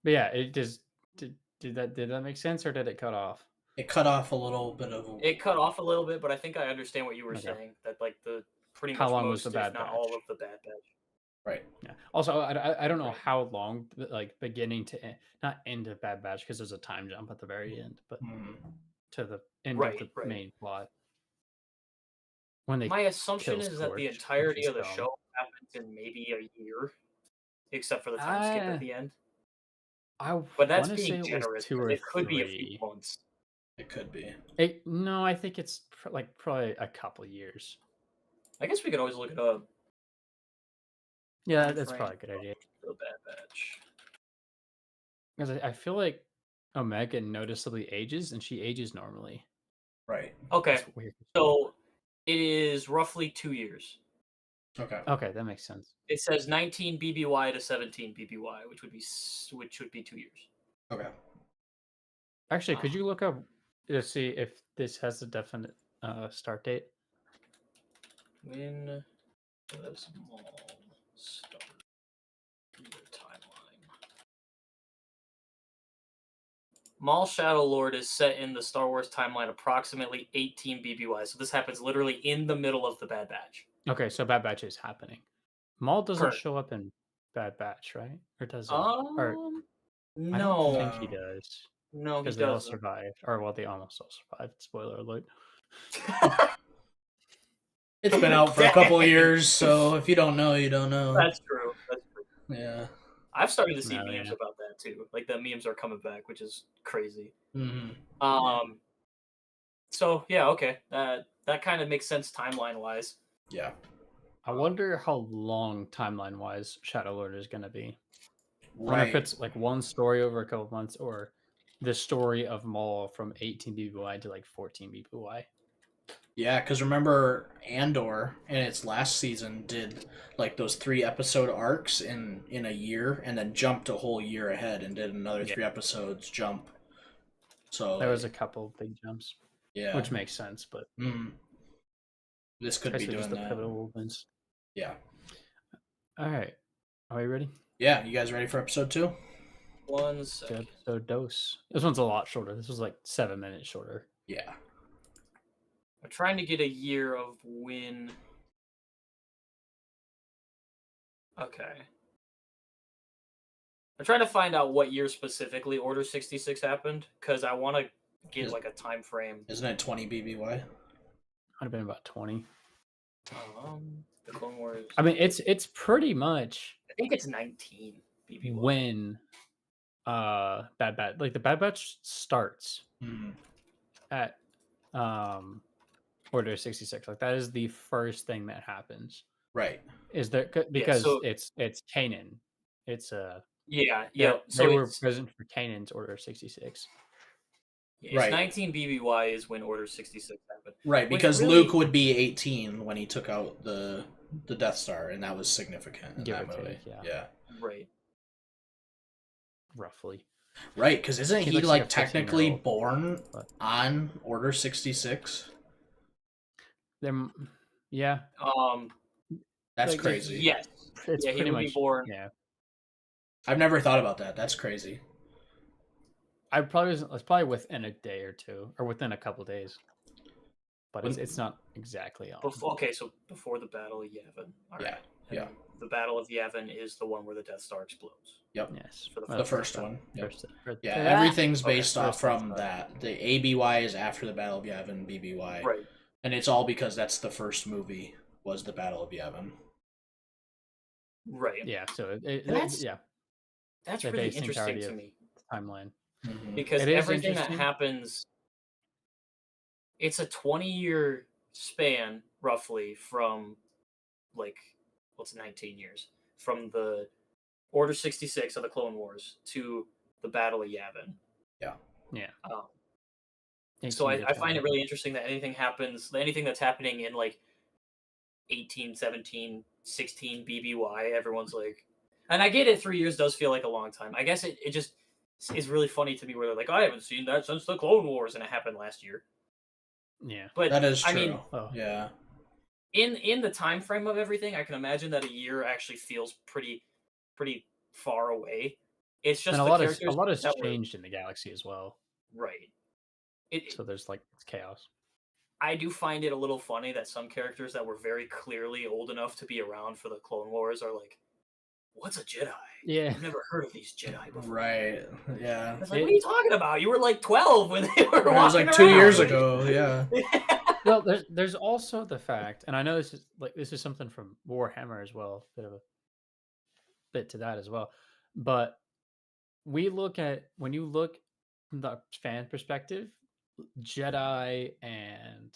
But yeah, it just did that make sense or did it cut off? It cut off a little bit of. It cut off a little bit, but I think I understand what you were Okay. saying. That like the pretty How much long was most, the Bad if not Batch? all of the Bad Batch. Right. Yeah. Also, I don't know Right. how long, like beginning to end, not end of Bad Batch because there's a time jump at the very end, but Mhm. to the end Right, of the right. main plot. When they My assumption kills is that the Torch, which entirety is of the dumb. show happens in maybe a year, except for the time skip Ah. at the end. I But that's want to say being it was generous. 2 'Cause or it could be a few 3. months. It could be. No, I think it's like probably a couple years. I guess we could always look it up. Yeah, Time that's frame probably a good idea. for the Bad Batch. Because I feel like Omega noticeably ages, and she ages normally. Right. Okay, That's weird. so it is roughly 2 years. Okay. Okay, that makes sense. It says 19 BBY to 17 BBY, which would be 2 years. Okay. Actually, could you look up to see if this has a definite start date? When does Maul start the timeline? Maul Shadow Lord is set in the Star Wars timeline approximately 18 BBY, so this happens literally in the middle of the Bad Batch. Okay, so Bad Batch is happening. Maul doesn't Correct. show up in Bad Batch, right? Or does he? Or I don't No, think he does. no, he Because they all doesn't. survived. Or, well, they almost all survived. Spoiler alert. It's been out for a couple Dang. years, so if you don't know, you don't know. That's true. That's true. Yeah. I've started to see No, memes yeah. about that too. Like the memes are coming back, which is crazy. Mm-hmm. So yeah, okay. That kind of makes sense timeline wise. Yeah. I wonder how long timeline wise Shadow Lord is going to be. I wonder Right. if it's like one story over a couple of months or the story of Maul from 18 BBY to like 14 BBY. Yeah, because remember Andor in its last season did like those 3-episode arcs in a year, and then jumped a whole year ahead and did another Yeah. 3 episodes jump. So There was a couple big jumps, yeah, which makes sense, but Mhm. This could be especially doing just the that. pivotal ones. Yeah, All right, are we ready? yeah. You guys ready for episode 2? 1 To second. episode dose. This one's a lot shorter. This was like 7 minutes shorter. Yeah. I'm trying to get a year of when. Okay. I'm trying to find out what year specifically Order 66 happened because I want to get Is- like a time frame. Isn't it 20 BBY? Might have been about 20. The Clone Wars. I mean, it's pretty much I think it's 19 BBY. when Bad Batch, like the Bad Batch starts Mhm. at Order 66. Like that is the first thing that happens. Right. Is there because so- it's Kanan. It's Yeah. they So were it's, present for Kanan's Order 66. it's Right. 19 BBY is when Order 66 happened. Right, Which because really- Luke would be 18 when he took out the Death Star, and that was significant in Give that or movie. take, yeah. Yeah. Right. Roughly. Right, because isn't He he looks like like a technically 15-year-old, born but- on Order 66? Then yeah, That's Like, crazy. Yes. it's Yeah, he pretty would be much born. Yeah. I've never thought about that. That's crazy. I probably was it's probably within a day or two, or within a couple days. But When- it's not exactly on. Okay, so before the Battle of Yavin. All right. Yeah, And yeah. The Battle of Yavin is the one where the Death Star explodes. Yep. Yes. For the The first one. Yep. First- Yeah, everything's Okay, based off first from Death Star. that. The ABY is after the Battle of Yavin, BBY. Right. And it's all because that's the first movie, was the Battle of Yavin. Right. Yeah. So That's- yeah, That's the really base interesting entirety to of me timeline. Mhm. because It is everything that interesting. happens, it's a 20-year span roughly from like what's 19 years from the Order 66 of the Clone Wars to the Battle of Yavin. Yeah. So 18 to I find 20. it really interesting that anything that's happening in like 18, 17, 16 BBY, everyone's like, and I get it, 3 years does feel like a long time. I guess it just is really funny to me where they're like, I haven't seen that since the Clone Wars, and it happened last year. Yeah. But That is true. I mean, Oh. Yeah. in the time frame of everything, I can imagine that a year actually feels pretty far away. It's just And the a characters lot has that were- changed in the galaxy as well. right. So there's like it's chaos. I do find it a little funny that some characters that were very clearly old enough to be around for the Clone Wars are like, "What's a Jedi? Yeah. I've never heard of these Jedi before." Right. Yeah. It's like, what are you talking about? You were like 12 when they were That was walking like 2 years around. ago. Yeah. Well, there's also the fact, and I know this is something from Warhammer as well, bit to that as well. But when you look from the fan perspective, Jedi and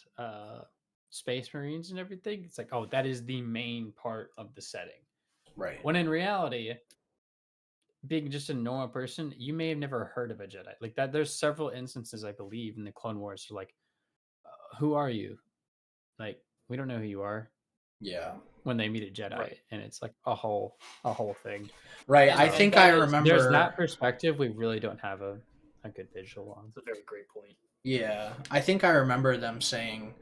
Space Marines and everything, it's like, oh, that is the main part of the setting. Right. When in reality, being just a normal person, you may have never heard of a Jedi like that. There's several instances, I believe, in the Clone Wars, like, who are you? Like, we don't know who you are. Yeah. When they meet a Jedi, Right. and it's like a whole thing. Right. And- I and think that I is- remember. There's that perspective we really don't have a good visual on. That's a very great point. Yeah, I think I remember them saying,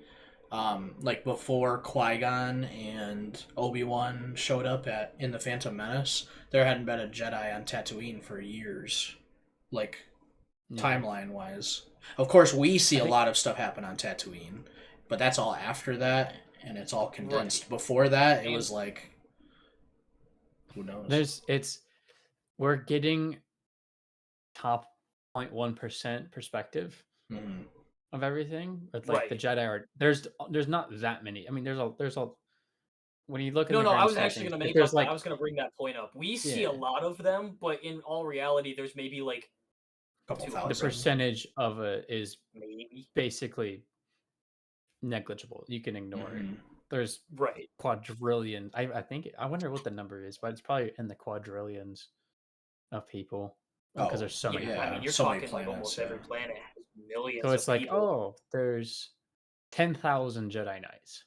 like before Qui-Gon and Obi-Wan showed up in the Phantom Menace, there hadn't been a Jedi on Tatooine for years, like Yeah. timeline wise. Of course, we see a think- lot of stuff happen on Tatooine, but that's all after that, and it's all condensed. Before that, it was like, who knows? We're getting top 0.1% perspective Mhm. of everything. But like the Right. Jedi are there's not that many. I mean, there's a when you look at No, the I grand was scheme of actually things, going to if make there's up. like I was going to bring that point up. We see Yeah. a lot of them, but in all reality, there's maybe like Couple the the thousand. percentage of it is maybe basically negligible. You can ignore it. Mhm. There's right. quadrillion. I wonder what the number is, but it's probably in the quadrillions of people because Oh, there's so many Yeah, I mean, planets. you're so many talking like planets, almost every yeah. planet has millions. So it's of like, people. oh, there's 10,000 Jedi Knights.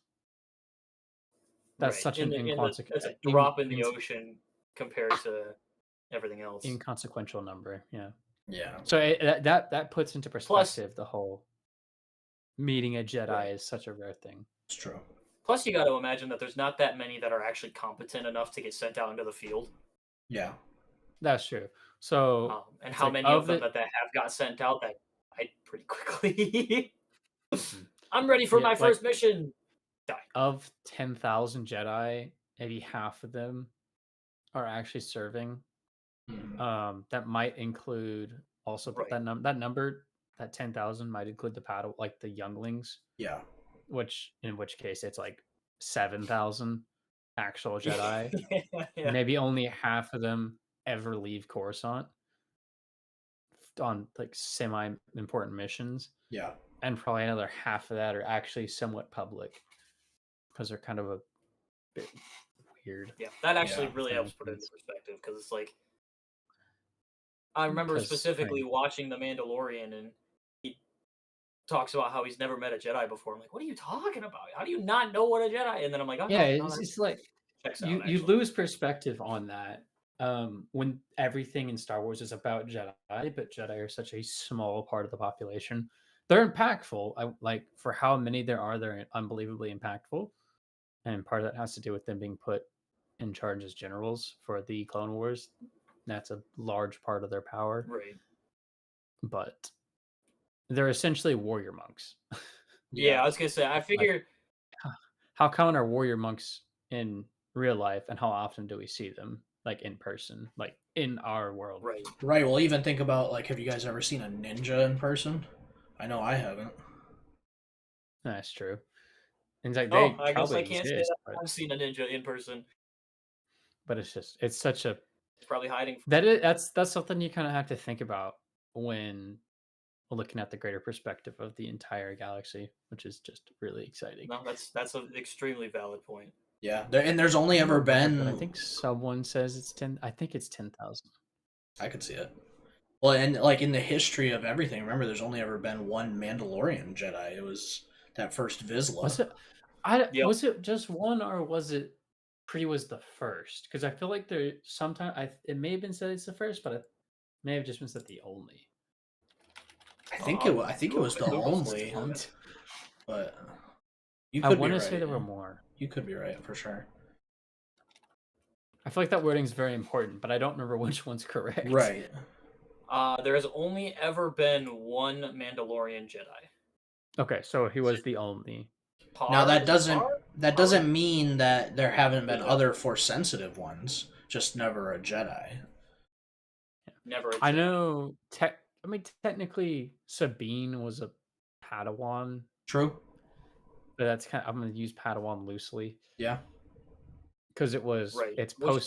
That's Right. such an That's a inconsequential drop in the ocean compared to everything else. inconsequential number. Yeah. Yeah. So that puts into perspective the whole meeting a Jedi Right. is such a rare thing. It's true. Plus, you got to imagine that there's not that many that are actually competent enough to get sent out into the field. Yeah. That's true. So And it's how like, many of of them the- that have got sent out that died pretty quickly. Mhm. I'm ready for Yeah, my like- first mission. Die. of 10,000 Jedi, maybe half of them are actually serving That might include also Right. that number, that 10,000 might include the paddle, like the younglings, Yeah. in which case it's like 7,000 actual Jedi. Yeah. Maybe only half of them ever leave Coruscant on like semi important missions, Yeah. and probably another half of that are actually somewhat public because they're kind of a bit weird. Yeah, that actually Yeah. really That helps makes put it into sense. perspective because it's like I remember Because I specifically mean, watching The Mandalorian, and he talks about how he's never met a Jedi before. I'm like, what are you talking about? How do you not know what a Jedi? And then I'm like, yeah, okay, no, it's that just like checks out you actually. lose perspective on that when everything in Star Wars is about Jedi, but Jedi are such a small part of the population. They're impactful. Like for how many there are, they're unbelievably impactful, and part of that has to do with them being put in charge as generals for the Clone Wars. That's a large part of their power, Right. but they're essentially warrior monks. Yeah, Yeah. I was gonna say. I Like, figure. how common are warrior monks in real life, and how often do we see them, like in person, like in our world? Right. Right. Well, even think about like, have you guys ever seen a ninja in person? I know I haven't. That's true. And it's like Oh, they I guess probably I can't say exist, that I've seen a ninja in person. but it's such a It's probably hiding. that's something you kind of have to think about when looking at the greater perspective of the entire galaxy, which is just really exciting. No, that's an extremely valid point. Yeah. And there's only I'm ever aware, but I been. think someone says it's 10. I think it's 10,000. I could see it. Well, and like in the history of everything, remember, there's only ever been one Mandalorian Jedi. It was that first Was Vizsla. it? I Yep. was it just one, or was it Pre was the first? Because I feel like there sometimes it may have been said it's the first, but it may have just been said the only. I think it Do a was quick the Google search only, for it. but you I could be want to say right. there were more. You could be right for sure. I feel like that wording is very important, but I don't remember which one's correct. Right. There has only ever been one Mandalorian Jedi. Okay, so he was the only. Now Par is Par? that Par? doesn't mean that there haven't been There's other Force sensitive ones. Just never a Jedi. never a I Jedi. know. I mean, technically, Sabine was a Padawan, True. but that's kind. I'm going to use Padawan loosely Yeah. because Right. it's Which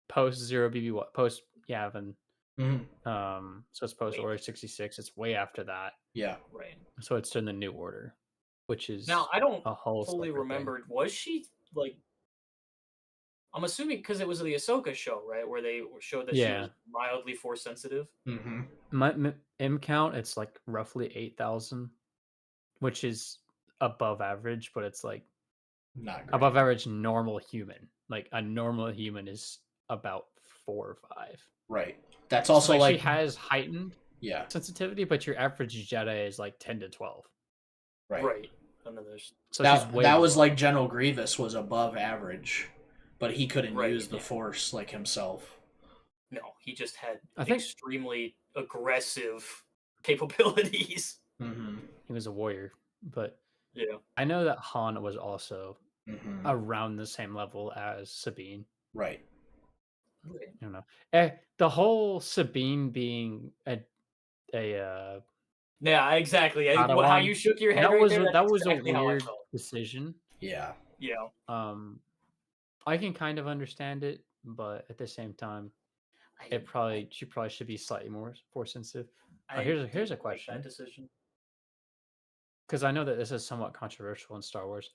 post zero BB post Yavin. Hmm. So it's post Wait. Order 66. It's way after that. Yeah. right. So it's in the New Order, which is Now I don't a whole fully separate thing. remember. Was she like? I'm assuming because it was the Ahsoka show, right, where they showed that she Yeah. was mildly force sensitive. Hmm. My M count, it's like roughly 8,000, which is above average, but it's like Not great. above average normal human. Like a normal human is about 4 or 5. Right. That's So also like she like has heightened yeah. sensitivity, but your average Jedi is like 10 to 12. Right. Right. And then there's So she's way That was below. like General Grievous was above average, but he couldn't Right, use the yeah. Force like himself. no. He just had I think extremely aggressive capabilities. Hmm. he was a warrior, but Yeah. I know that Han was also Hmm. around the same level as Sabine. Right. Right. You know, the whole Sabine being a Yeah. Exactly. How Padawan, you shook your head right there? That's that was a exactly how I weird felt. decision. Yeah. Yeah. I can kind of understand it, but at the same time, she probably should be slightly more force sensitive. Here's a didn't like question, that decision. because I know that this is somewhat controversial in Star Wars.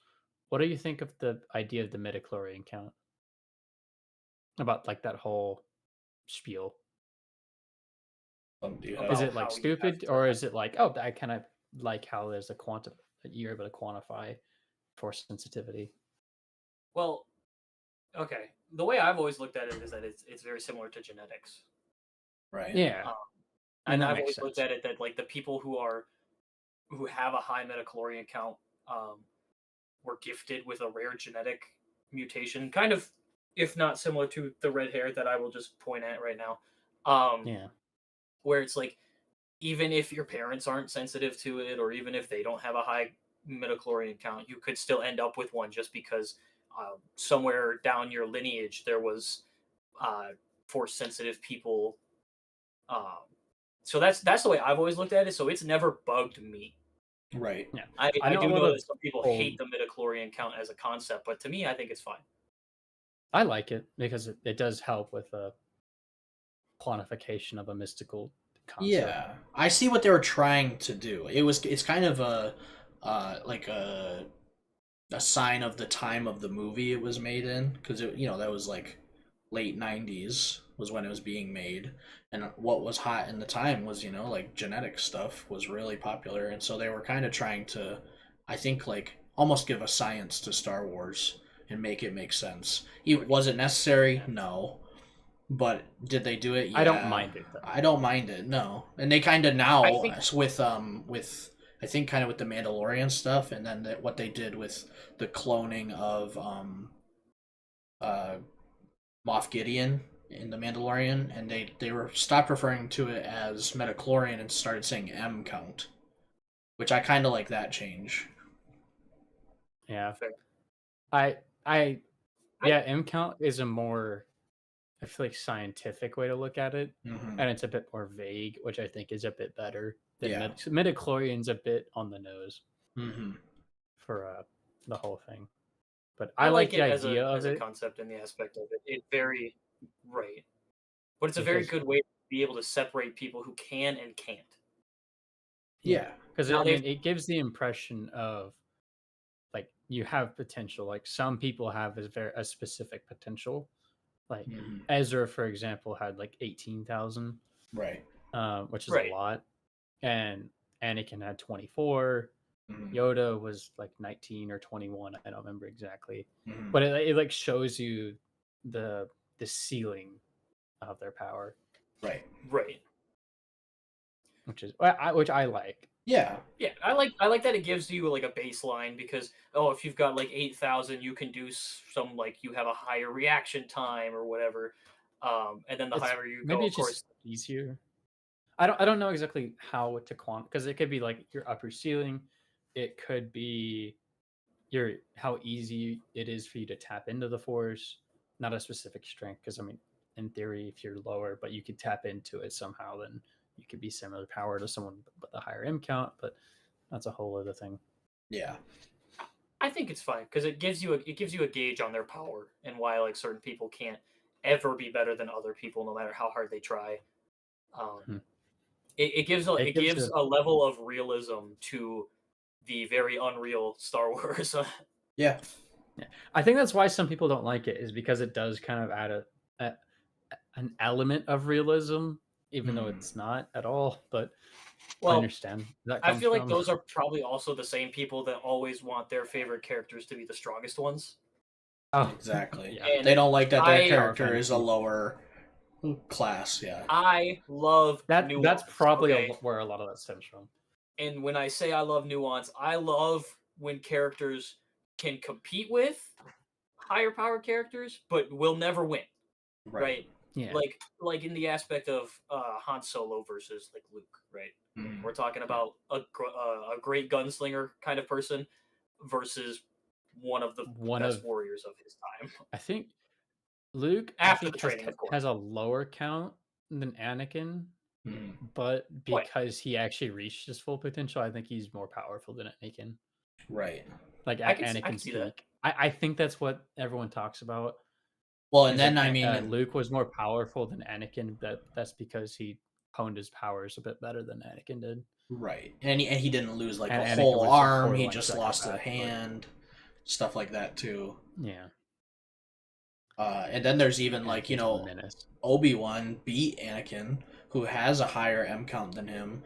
What do you think of the idea of the midichlorian count? About like that whole spiel. Do you About have? Is it like how you have stupid, to or have- is it like, oh, I kind of like how there's a quantum that you're able to quantify force sensitivity? Well, okay. The way I've always looked at it is that it's very similar to genetics. Right. Yeah, Um, and and that I've makes always looked sense. at it that like the people who have a high metachlorian count were gifted with a rare genetic mutation, kind of, if not similar to the red hair that I will just point at right now. Yeah, Where it's like even if your parents aren't sensitive to it, or even if they don't have a high metachlorian count, you could still end up with one just because somewhere down your lineage there was force sensitive people. So that's the way I've always looked at it. So it's never bugged me. Right. Yeah, I know do a lot know of that some people old- hate the midichlorian count as a concept, but to me, I think it's fine. I like it because it does help with a quantification of a mystical concept. Yeah, I see what they were trying to do. It's kind of a like a sign of the time of the movie it was made in, because that was like late 90s was when it was being made, and what was hot in the time was like genetic stuff was really popular, and so they were kind of trying to, I think, like almost give a science to Star Wars and make it make sense. Was it necessary? No. But did they do it? Yeah. I don't mind it though. I don't mind it. No. And they kind of now I think- with I think kind of with the Mandalorian stuff, and then what they did with the cloning of Moff Gideon in the Mandalorian, and they were stopped referring to it as metachlorian and started saying M count, which I kind of like that change. Yeah, Fair. Yeah, M count is a more, I feel like, scientific way to look at it, Mm-hmm. and it's a bit more vague, which I think is a bit better than Yeah. midichlorian's a bit on the nose Mm-hmm. for the whole thing. But I like the it as idea a of it. concept and the aspect of it. It's very right, but it's a very Because- good way to be able to separate people who can and can't. Yeah. Because Now I mean, it gives the impression of like you have potential. Like some people have a specific potential. Like Mm-hmm. Ezra, for example, had like 18,000, Right. which is Right. a lot, and Anakin had 24. Mm-hmm. Yoda was like 19 or 21. I don't remember exactly, Mm-hmm. but it like shows you the ceiling of their power, Right. Right. which I like. Yeah. Yeah, I like that it gives you like a baseline because if you've got like 8,000, you can do some like you have a higher reaction time or whatever, and then the higher you Maybe go, of it's course. just easier. I don't know exactly how to quant because it could be like your upper ceiling, it could be how easy it is for you to tap into the force, not a specific strength. Because I mean, in theory, if you're lower, but you could tap into it somehow, then you could be similar power to someone with the higher M count. But that's a whole other thing. Yeah. I think it's fine because it gives you a gauge on their power and why like certain people can't ever be better than other people no matter how hard they try. It gives a level of realism to the very unreal Star Wars. Yeah. I think that's why some people don't like it is because it does kind of add an element of realism, even though it's not at all. But I understand that. I feel like those are probably also the same people that always want their favorite characters to be the strongest ones. Oh, exactly. Yeah. They don't like that their character is a lower class. Yeah. I love that. nuance, That's probably okay? where a lot of that stems from. And when I say I love nuance, I love when characters can compete with higher power characters, but will never win. Right? Yeah. Like in the aspect of Han Solo versus like Luke, right? Mm. We're talking about a great gunslinger kind of person versus one of the best warriors of his time. I think Luke After the training, of course, has a lower count than Anakin, Mm. but because he actually reached his full potential, I think he's more powerful than Anakin. Right. Like I can Anakin's see that. peak. I think that's what everyone talks about. Well, and then I mean, Luke was more powerful than Anakin. That's because he honed his powers a bit better than Anakin did. Right, and he didn't lose like And a Anakin whole was arm. He borderline just lost a psychopath, but- hand, stuff like that too. Yeah. And then there's even like Anakin's a menace. Obi-Wan beat Anakin, who has a higher M count than him,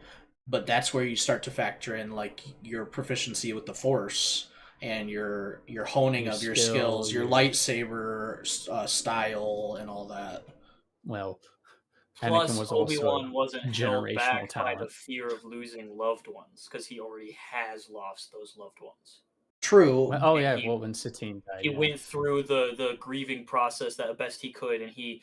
but that's where you start to factor in like your proficiency with the Force and your honing of your skills, your lightsaber style, and all that. Well, Plus, Anakin was Obi-Wan wasn't held generational back by talent. the fear of losing loved ones because he already has lost those loved ones. True. Well, oh And yeah, he- well when Satine died, He yeah. went through the grieving process that best he could, and he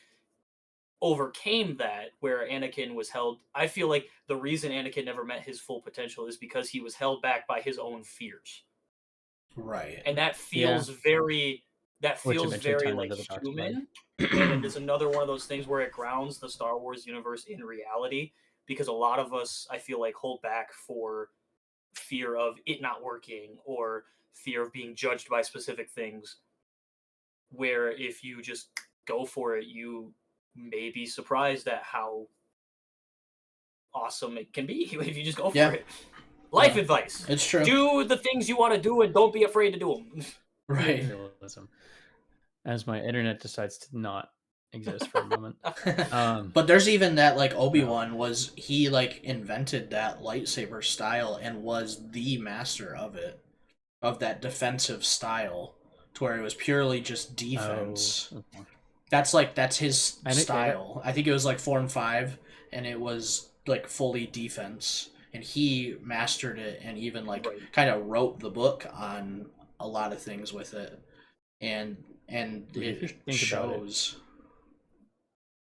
overcame that. Where Anakin was held, I feel like the reason Anakin never met his full potential is because he was held back by his own fears, Right. and that feels very that Which feels eventually very turned like into the dark side. human, and it is another one of those things where it grounds the Star Wars universe in reality, because a lot of us, I feel like, hold back for fear of it not working or fear of being judged by specific things, where if you just go for it, you may be surprised at how awesome it can be if you just go for Yeah. it. Life Yeah. advice: It's true. do the things you want to do and don't be afraid to do them. Right. Realism. As my internet decides to not exist for a moment. But there's even that, like, Obi-Wan was, he like invented that lightsaber style and was the master of it, of that defensive style, to where it was purely just defense. Oh, okay. That's his I think style. I think it was like Form 5, and it was like fully defense, and he mastered it, and even like Right. kind of wrote the book on a lot of things with it, and Dude, if you it think about it, shows.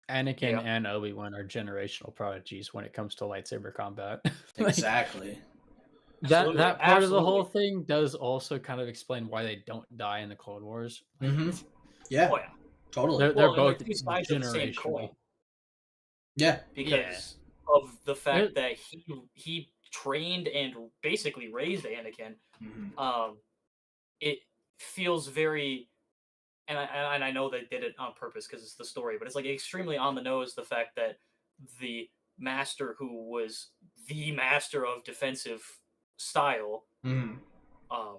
Anakin Yeah. and Obi-Wan are generational prodigies when it comes to lightsaber combat. Like, Exactly. Absolutely. that part of the Absolutely. whole thing does also kind of explain why they don't die in the Clone Wars. Mm-hmm. Yeah, Oh yeah. totally. They're Well, and both they're two sides of the same coin, generational. Yeah. because of the fact They're- that he trained and basically raised Anakin. Mm-hmm. It feels very, and I know they did it on purpose because it's the story, but it's like extremely on the nose, the fact that the master who was the master of defensive style Mm-hmm. um,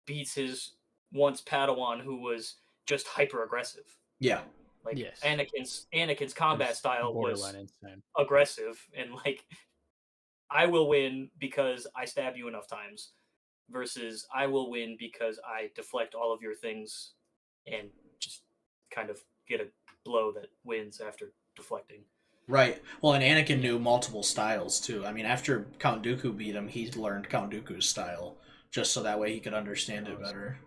beats his once Padawan who was just hyper aggressive. Yeah. Like Yes. Anakin's combat It's style borderline was insane. aggressive and like, I will win because I stab you enough times, versus I will win because I deflect all of your things and just kind of get a blow that wins after deflecting. Right. Well, and Anakin Yeah. knew multiple styles too. I mean, after Count Dooku beat him, he learned Count Dooku's style just so that way he could understand it better.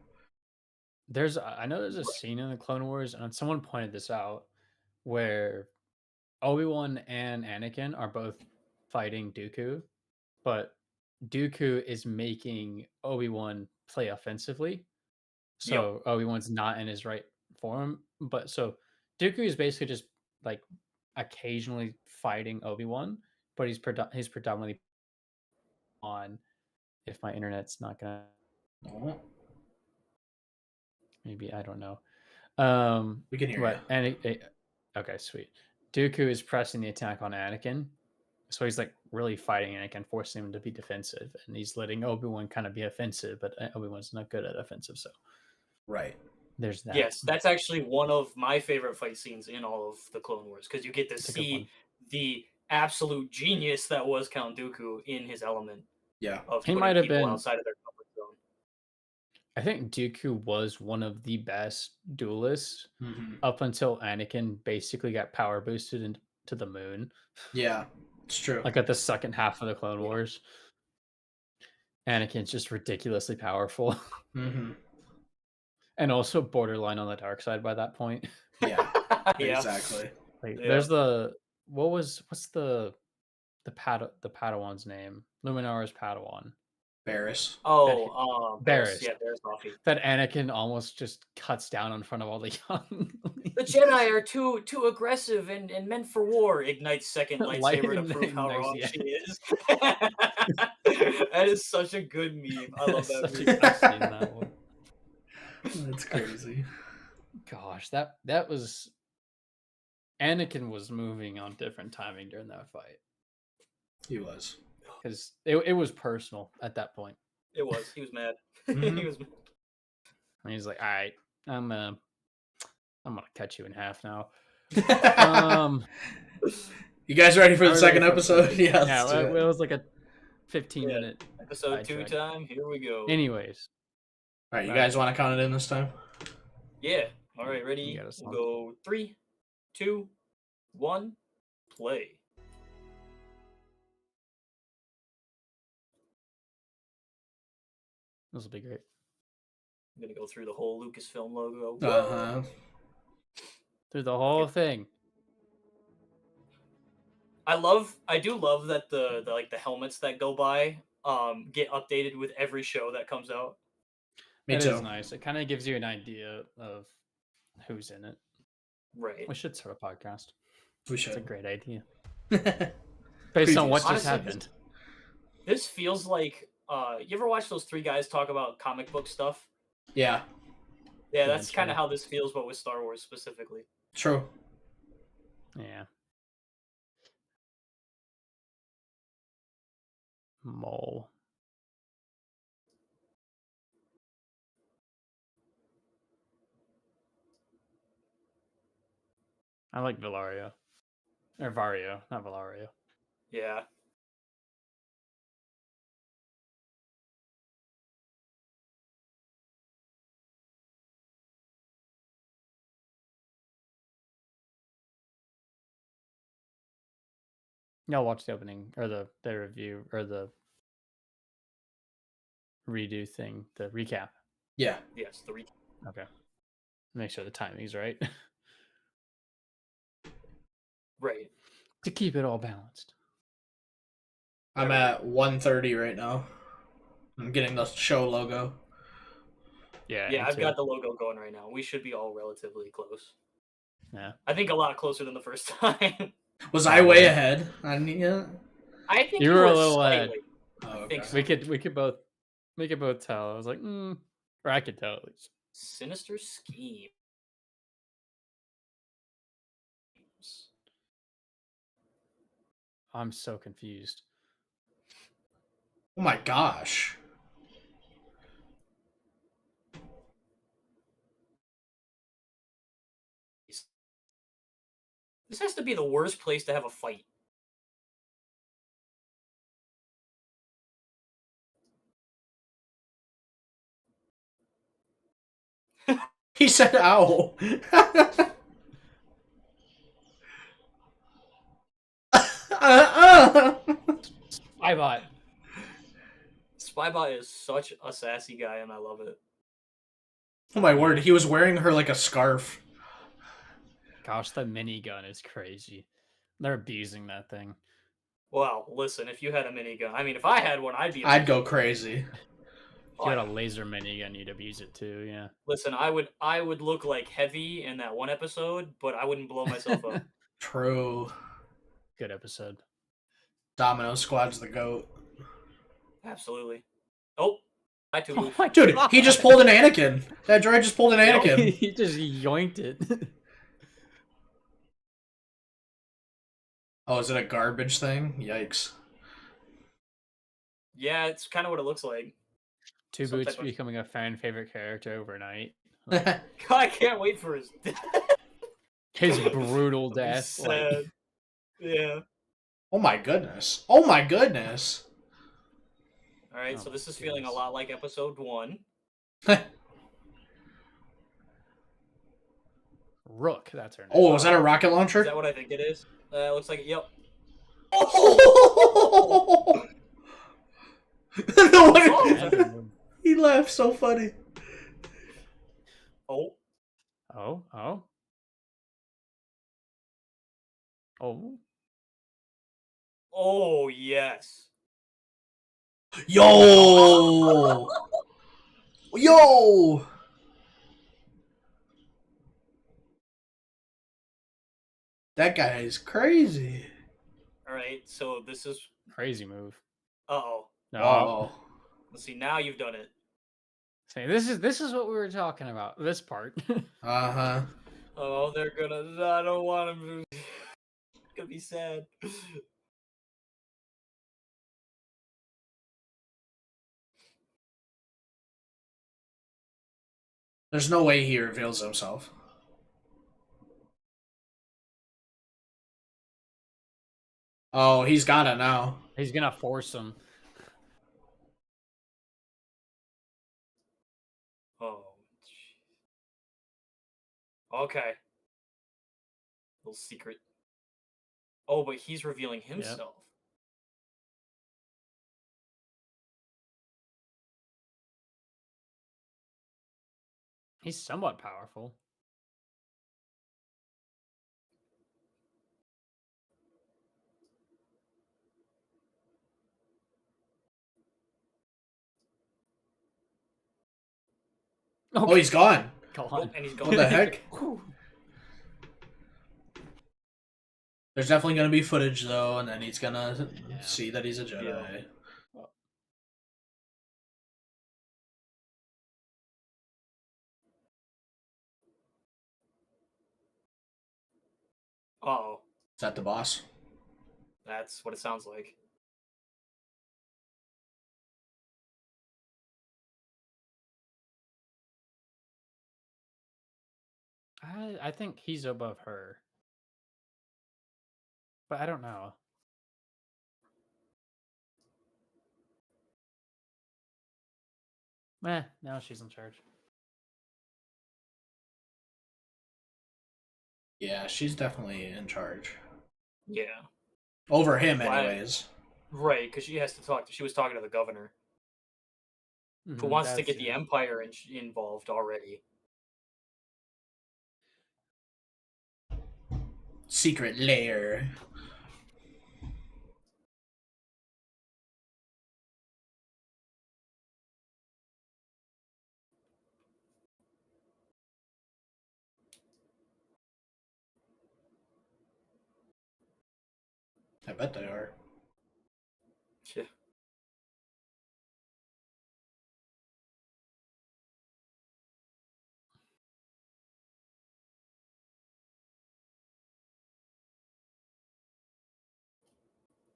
I know there's a scene in the Clone Wars, and someone pointed this out, where Obi-Wan and Anakin are both fighting Dooku, but Dooku is making Obi-Wan play offensively. So Obi-Wan's not in his right form, but so Dooku is basically just like occasionally fighting Obi-Wan, but he's predominantly on. If my internet's not gonna, Oh, maybe I don't know. we can hear But okay, sweet. Dooku is pressing the attack on Anakin, so he's like really fighting Anakin, forcing him to be defensive, and he's letting Obi-Wan kind of be offensive, but Obi-Wan's not good at offensive, so you. Right. there's that. Yes, that's actually one of my favorite fight scenes in all of the Clone Wars, because you get to It's a good see one. the absolute genius that was Count Dooku in his element Yeah. of He putting might have people been. outside of their comfort zone. I think Dooku was one of the best duelists Mm-hmm. up until Anakin basically got power boosted into the moon. Yeah, it's true. Like at the second half of the Clone Wars, Anakin's just ridiculously powerful. Mm-hmm. And also borderline on the dark side by that point. Yeah. Yeah. Exactly. Like, Yeah. there's what's the Padawan's name? Luminara's Padawan. Barris. Oh, Barris. Yeah, Barris Coffee. That Anakin almost just cuts down in front of all the young. The Jedi are too aggressive and meant for war. Ignites second lightsaber to prove how Nice, wrong yeah. she is. That is such a good meme. I love that Such a meme. good scene, that one. That's crazy. Gosh, that was Anakin was moving on different timing during that fight, He was. because it was personal at that point. It was. He was mad. Mhm. He was. And he's like, "All right, I'm gonna cut you in half now." You guys ready for Are the we second ready for episode? Yeah, let's do it it. was like a 15-minute Episode 2 sidetrack. time. Here we go. Anyways, All right, you guys want to count it in this time? Yeah. All right. You Ready? got us We'll on. go 3, 2, 1. Play. this will be great. I'm gonna go through the whole Lucasfilm logo. Uh-huh. Through the whole thing. I do love that the like the helmets that go by get updated with every show that comes out. Me It too. is nice. It kind of gives you an idea of who's in it. Right. We should start a podcast. We It's a should. great idea. Based on what Previews. just Honestly, happened. This feels like you ever watch those three guys talk about comic book stuff? Yeah, Yeah, that's true. kind of how this feels, but with Star Wars specifically. true. Yeah. Maul. I like Valario. Or Vario, not Valario. Yeah. Y'all watch the opening or the review or the redo thing, the recap. Yeah. Yes, the Okay. Make sure the timing's right. right. To keep it all balanced. I'm at 130 right now. I'm getting the show logo. Yeah. Yeah, me I've too. got the logo going right now. We should be all relatively close. Yeah. I think a lot closer than the first time. Was I way ahead? Yeah. I think You you were a were little ahead. slightly. Oh, I okay. think so. We could both tell. I was like, or I could tell at least. Sinister Schemes. I'm so confused. Oh my gosh. This has to be the worst place to have a fight. He said ow. Spybot. Spybot is such a sassy guy, and I love it. Oh my word, he was wearing her like a scarf. Gosh, the minigun is crazy. They're abusing that thing. Well, listen, if you had a minigun, I mean, if I had one, I'd go crazy. If you had a laser minigun, you'd abuse it too, yeah. Listen, I would look like Heavy in that one episode, but I wouldn't blow myself up. True. Good episode. Domino Squad's the GOAT. Absolutely. Oh, I too move. Dude, he just pulled an Anakin. That droid just pulled an Anakin. He just yoinked it. Oh, is it a garbage thing? Yikes. Yeah, it's kind of what it looks like. Two Some Boots type of- becoming a fan favorite character overnight. God, I can't wait for his death. His brutal That'd be death. sad. Yeah. Oh my goodness. Oh my goodness. All right, Oh so my this is feeling a goodness. lot like episode 1. Rook, that's her name. Oh, was that a rocket Is launcher? that what I think it is? Looks like it. Yep. Oh! No way. Oh. He laughed so funny. Oh. Oh, oh. Oh. Oh, yes. Yo! Yo! That guy is crazy. All right, so this is. Crazy move. Uh-oh. No. Oh. Let's see, now you've done it. See, this is what we were talking about. This part. Uh-huh. Oh, they're gonna. I don't want him to. It's gonna be sad. There's no way he reveals himself. Oh, he's got it now. He's gonna force him. Oh. Jeez. Okay. Little secret. Oh, but he's revealing himself. He's somewhat powerful. Oh, he's gone. Go Oh, on. and he's gone. What the heck? There's definitely going to be footage, though, and then he's going to see that he's a Jedi. Yeah. Oh, Is that the boss? that's what it sounds like. I think he's above her, but I don't know. Now she's in charge. Yeah, she's definitely in charge. Yeah. Over him, Why- anyways. Right, because she has to talk. She was talking to the governor, who wants to get the Empire involved already. Secret lair. I bet they are. Yeah.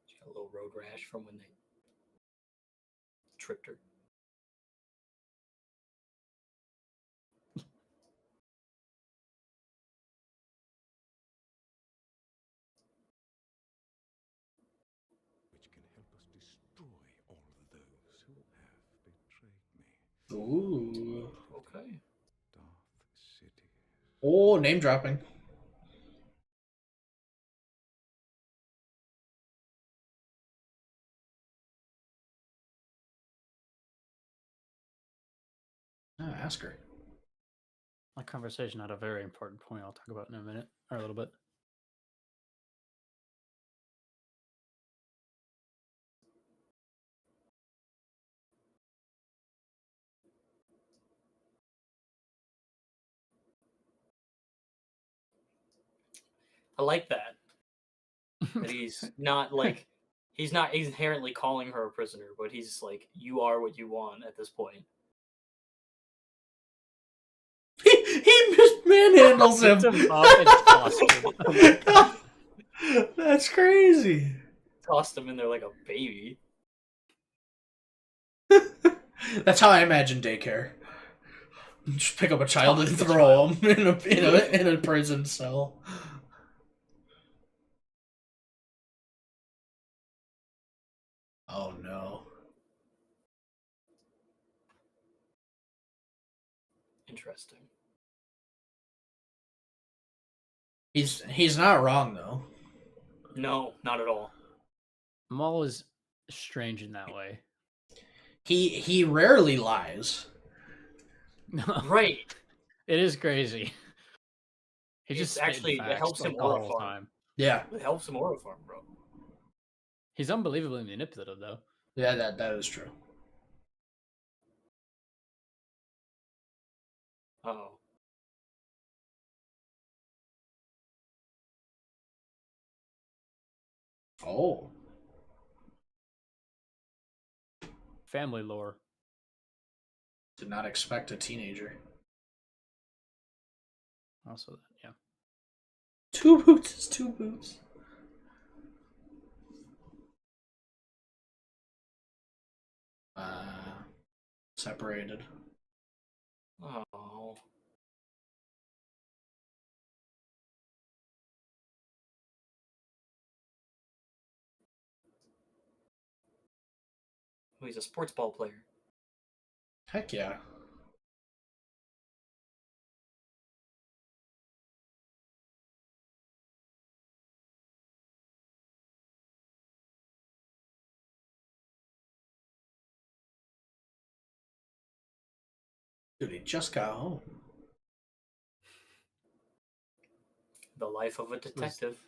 She got a little road rash from when they tripped her. Which can help us destroy all of those who have betrayed me. Ooh. Okay. Darth Sidious. Oh, name dropping. Ask her. A conversation at a very important point I'll talk about in a minute, or a little bit. I like that. That he's not like he's not inherently calling her a prisoner, but he's like, you are what you want at this point. He just manhandles Picked him. him up and tossed him. Oh my God. That's crazy. Tossed him in there like a baby. That's how I imagine daycare. Just pick up a child Toss and the throw him in a prison cell. Oh no. Interesting. He's not wrong though. No, not at all. Maul is strange in that way. He rarely lies. Right. It is crazy. He It's just spitting actually- it facts, helps him like, the whole horrify. time. Yeah. It helps him horror farm, bro. He's unbelievably manipulative, though. Yeah, that is true. Oh. Oh. Family lore. Did not expect a teenager. Also, yeah. 2 boots is 2 boots. Separated. Oh. Oh, he's a sports ball player. Heck yeah. Dude, he just got home. The life of a detective.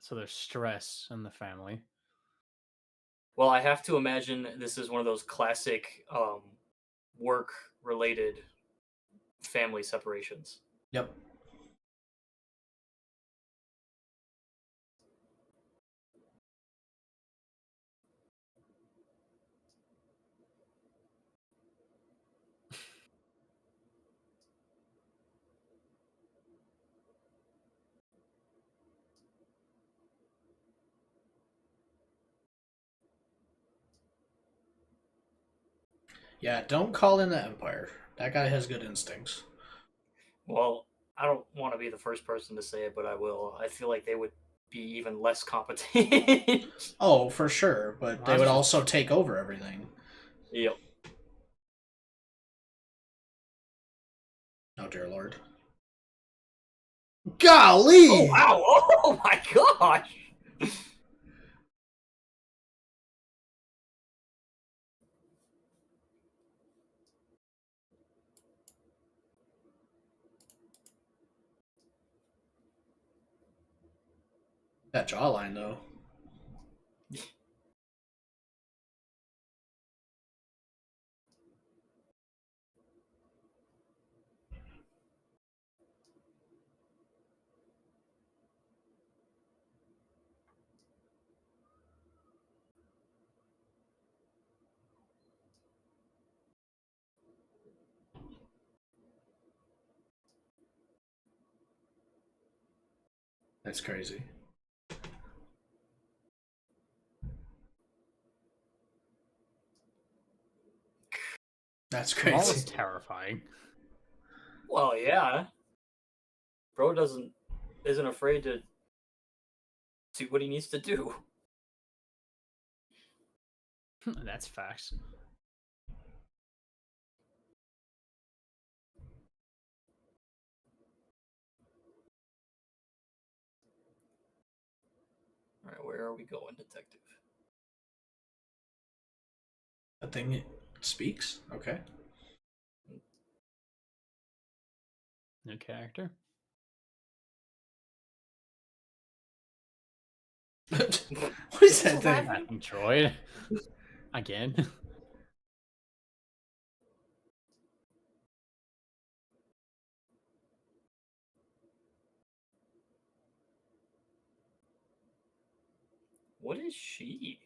So there's stress in the family. Well, I have to imagine this is one of those classic work-related family separations. Yep. Yeah, don't call in the Empire. That guy has good instincts. Well, I don't want to be the first person to say it, but I will. I feel like they would be even less competent. Oh, for sure, but they Well, would that's also take over everything. Yep. Oh, dear lord. Golly! Oh wow! Oh my gosh! That jawline, though. That's crazy. That's Maul is crazy. terrifying. Well, yeah. Bro isn't afraid to do what he needs to do. That's facts. All right, where are we going, detective? That thing speaks? Okay. New character. What is that thing? Acting droid. Again. What is she?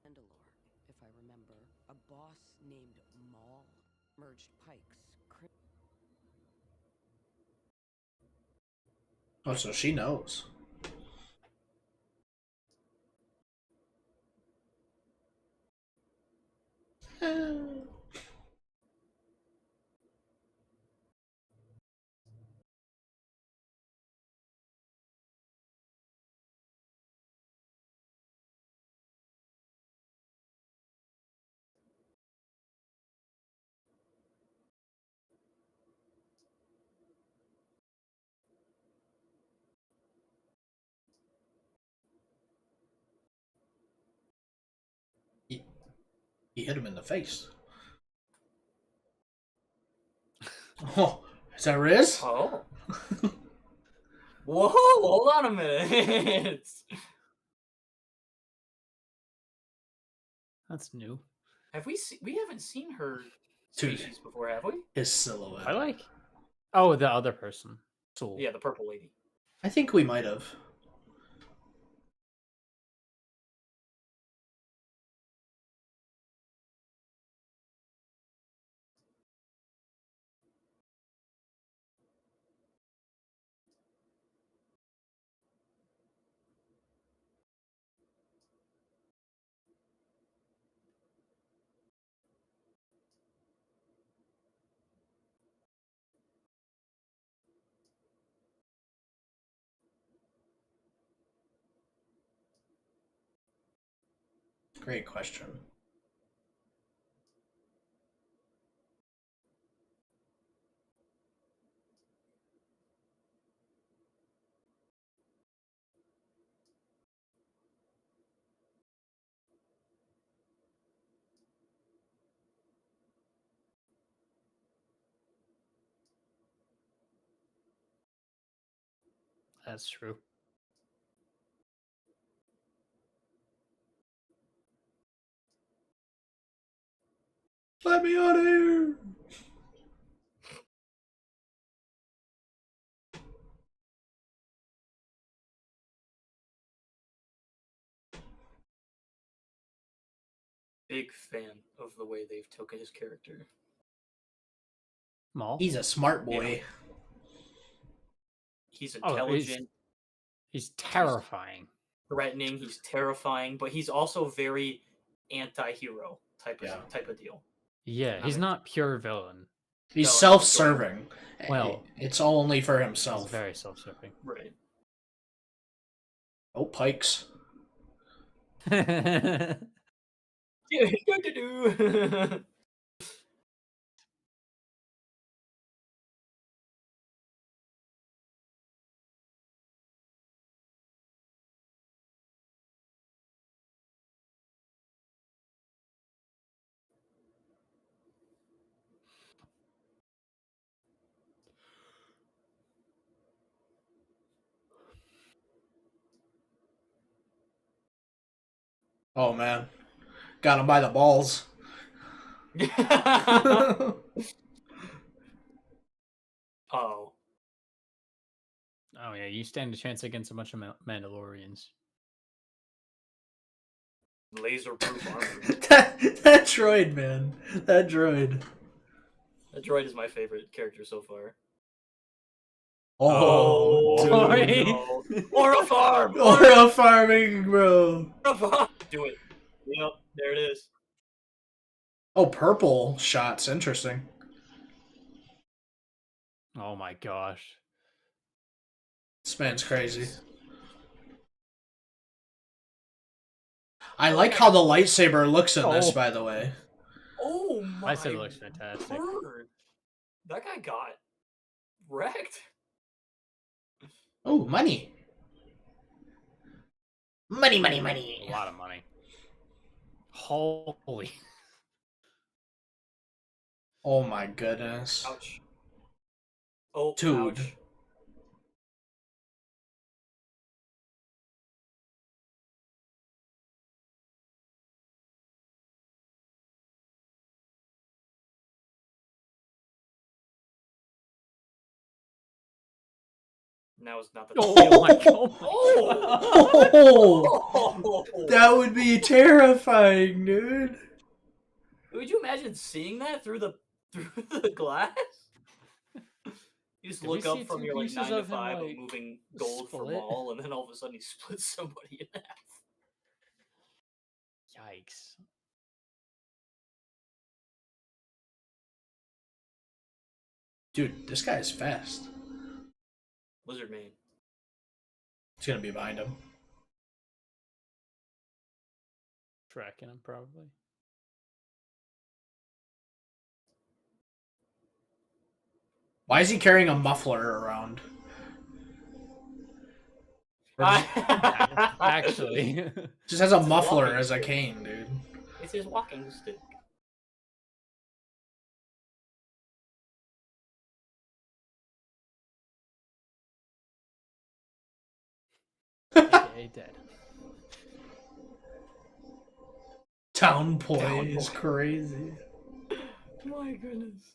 Mandalore, if I remember, a boss named Maul merged Pike's Oh, so she knows. He hit him in the face. Oh, is that Riz? Oh. Whoa! Hold on a minute. That's new. We haven't seen her Dude. species before, have we? His silhouette. I like. Oh, the other person. Tool. Yeah, the purple lady. I think we might have. Great question. That's true. Let me out of here. Big fan of the way they've taken his character. Maul. He's a smart boy. Yeah. He's Oh, intelligent. he's terrifying. Threatening. He's terrifying, but he's also very anti-hero type of deal. Yeah, he's not pure villain. He's No, self-serving. Well, it's all only for He's himself. very self-serving. Right. Oh, Pikes. Oh man, got him by the balls. Oh. Oh yeah, you stand a chance against a bunch of Mandalorians. Laser-proof armor. that droid, man. That droid. That droid is my favorite character so far. Oh, no. Or a farm! Or a farming, bro. Do it. Yep, there it is. Oh, purple shots. Interesting. Oh my gosh. This man's crazy. I like how the lightsaber looks in this, by the way. Oh my Lightsaber looks fantastic. word. That guy got wrecked. Oh, money. Money, money, money. A lot of money. Holy. Oh my goodness. Ouch. Oh, Dude. ouch. Now is not the time. Oh my god. Oh, that would be terrifying, dude. Would you imagine seeing that through the glass? You just Did we look up see from two your like pieces 9 to of him, 5 of like, moving gold for split? Maul, and then all of a sudden he splits somebody in half. Yikes. Dude, this guy is fast. Lizard man. He's gonna be behind him. Tracking him, probably. Why is he carrying a muffler around? Actually. Just has a It's his muffler walking as a stick. cane, dude. It's his walking stick. AKA dead. Town boy Town is boy. crazy. My goodness.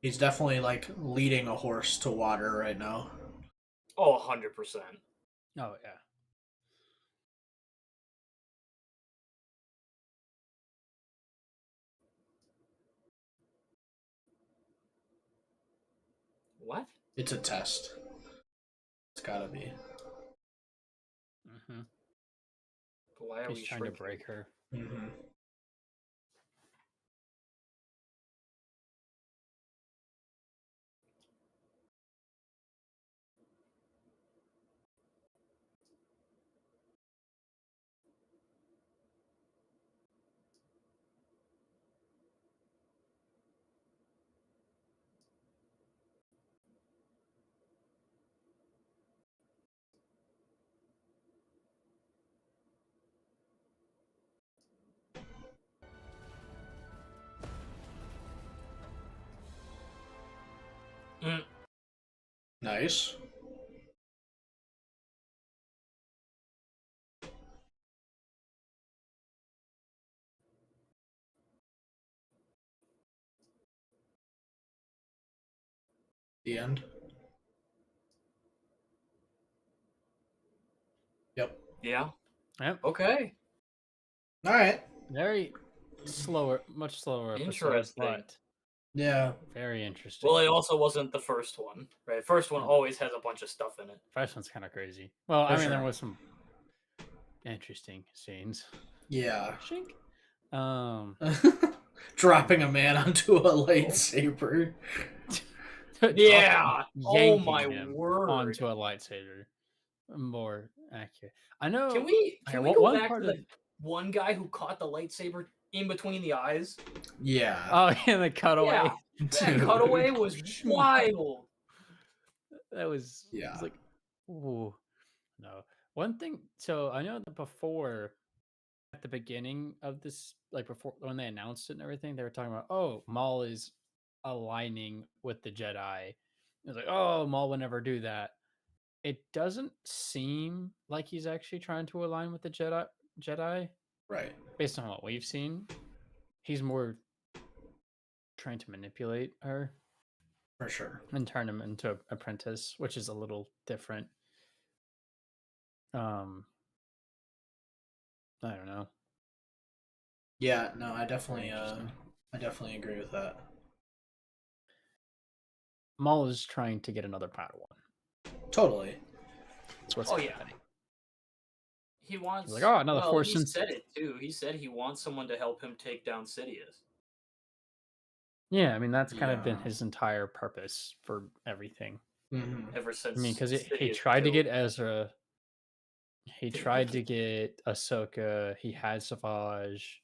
He's definitely like leading a horse to water right now. Oh, 100%. Oh yeah. What? It's a test. It's gotta be. Mm-hmm. Why are He's we trying to shrinking? break her. Mm-hmm. Nice. The end. Yep. Yeah. Yep. Okay. All right. Very slower, much slower episode, Interesting. but Yeah. very interesting. Well, it also wasn't the first one, right? First one always has a bunch of stuff in it. First one's kind of crazy. Well, For I mean, there sure. was some interesting scenes. Yeah. Shink. Dropping a man onto a lightsaber. Yeah. Oh Yanking my him word. onto a lightsaber. More accurate. I know. Can we Okay, go one back part to of- the one guy who caught the lightsaber in between the eyes? Yeah. Oh, yeah, the cutaway. Yeah. That cutaway was wild. That was. Yeah. It was like, ooh, no. One thing. So I know that before, at the beginning of this, like before when they announced it and everything, they were talking about, oh, Maul is aligning with the Jedi. It was like, oh, Maul would never do that. It doesn't seem like he's actually trying to align with the Jedi. Right. Based on what we've seen, he's more trying to manipulate her For sure. and turn him into an apprentice, which is a little different. I don't know. Yeah. No, I definitely agree with that. Maul is trying to get another Padawan. Totally. That's what's Oh, yeah. happening. He wants He's like, oh, another Force he sensitive. said it too. He said he wants someone to help him take down Sidious. Yeah, I mean that's kind of been Yeah. his entire purpose for everything. Mm-hmm. Ever since I mean, because he Sidious tried to killed- get Ezra, he tried to get Ahsoka, he had Savage.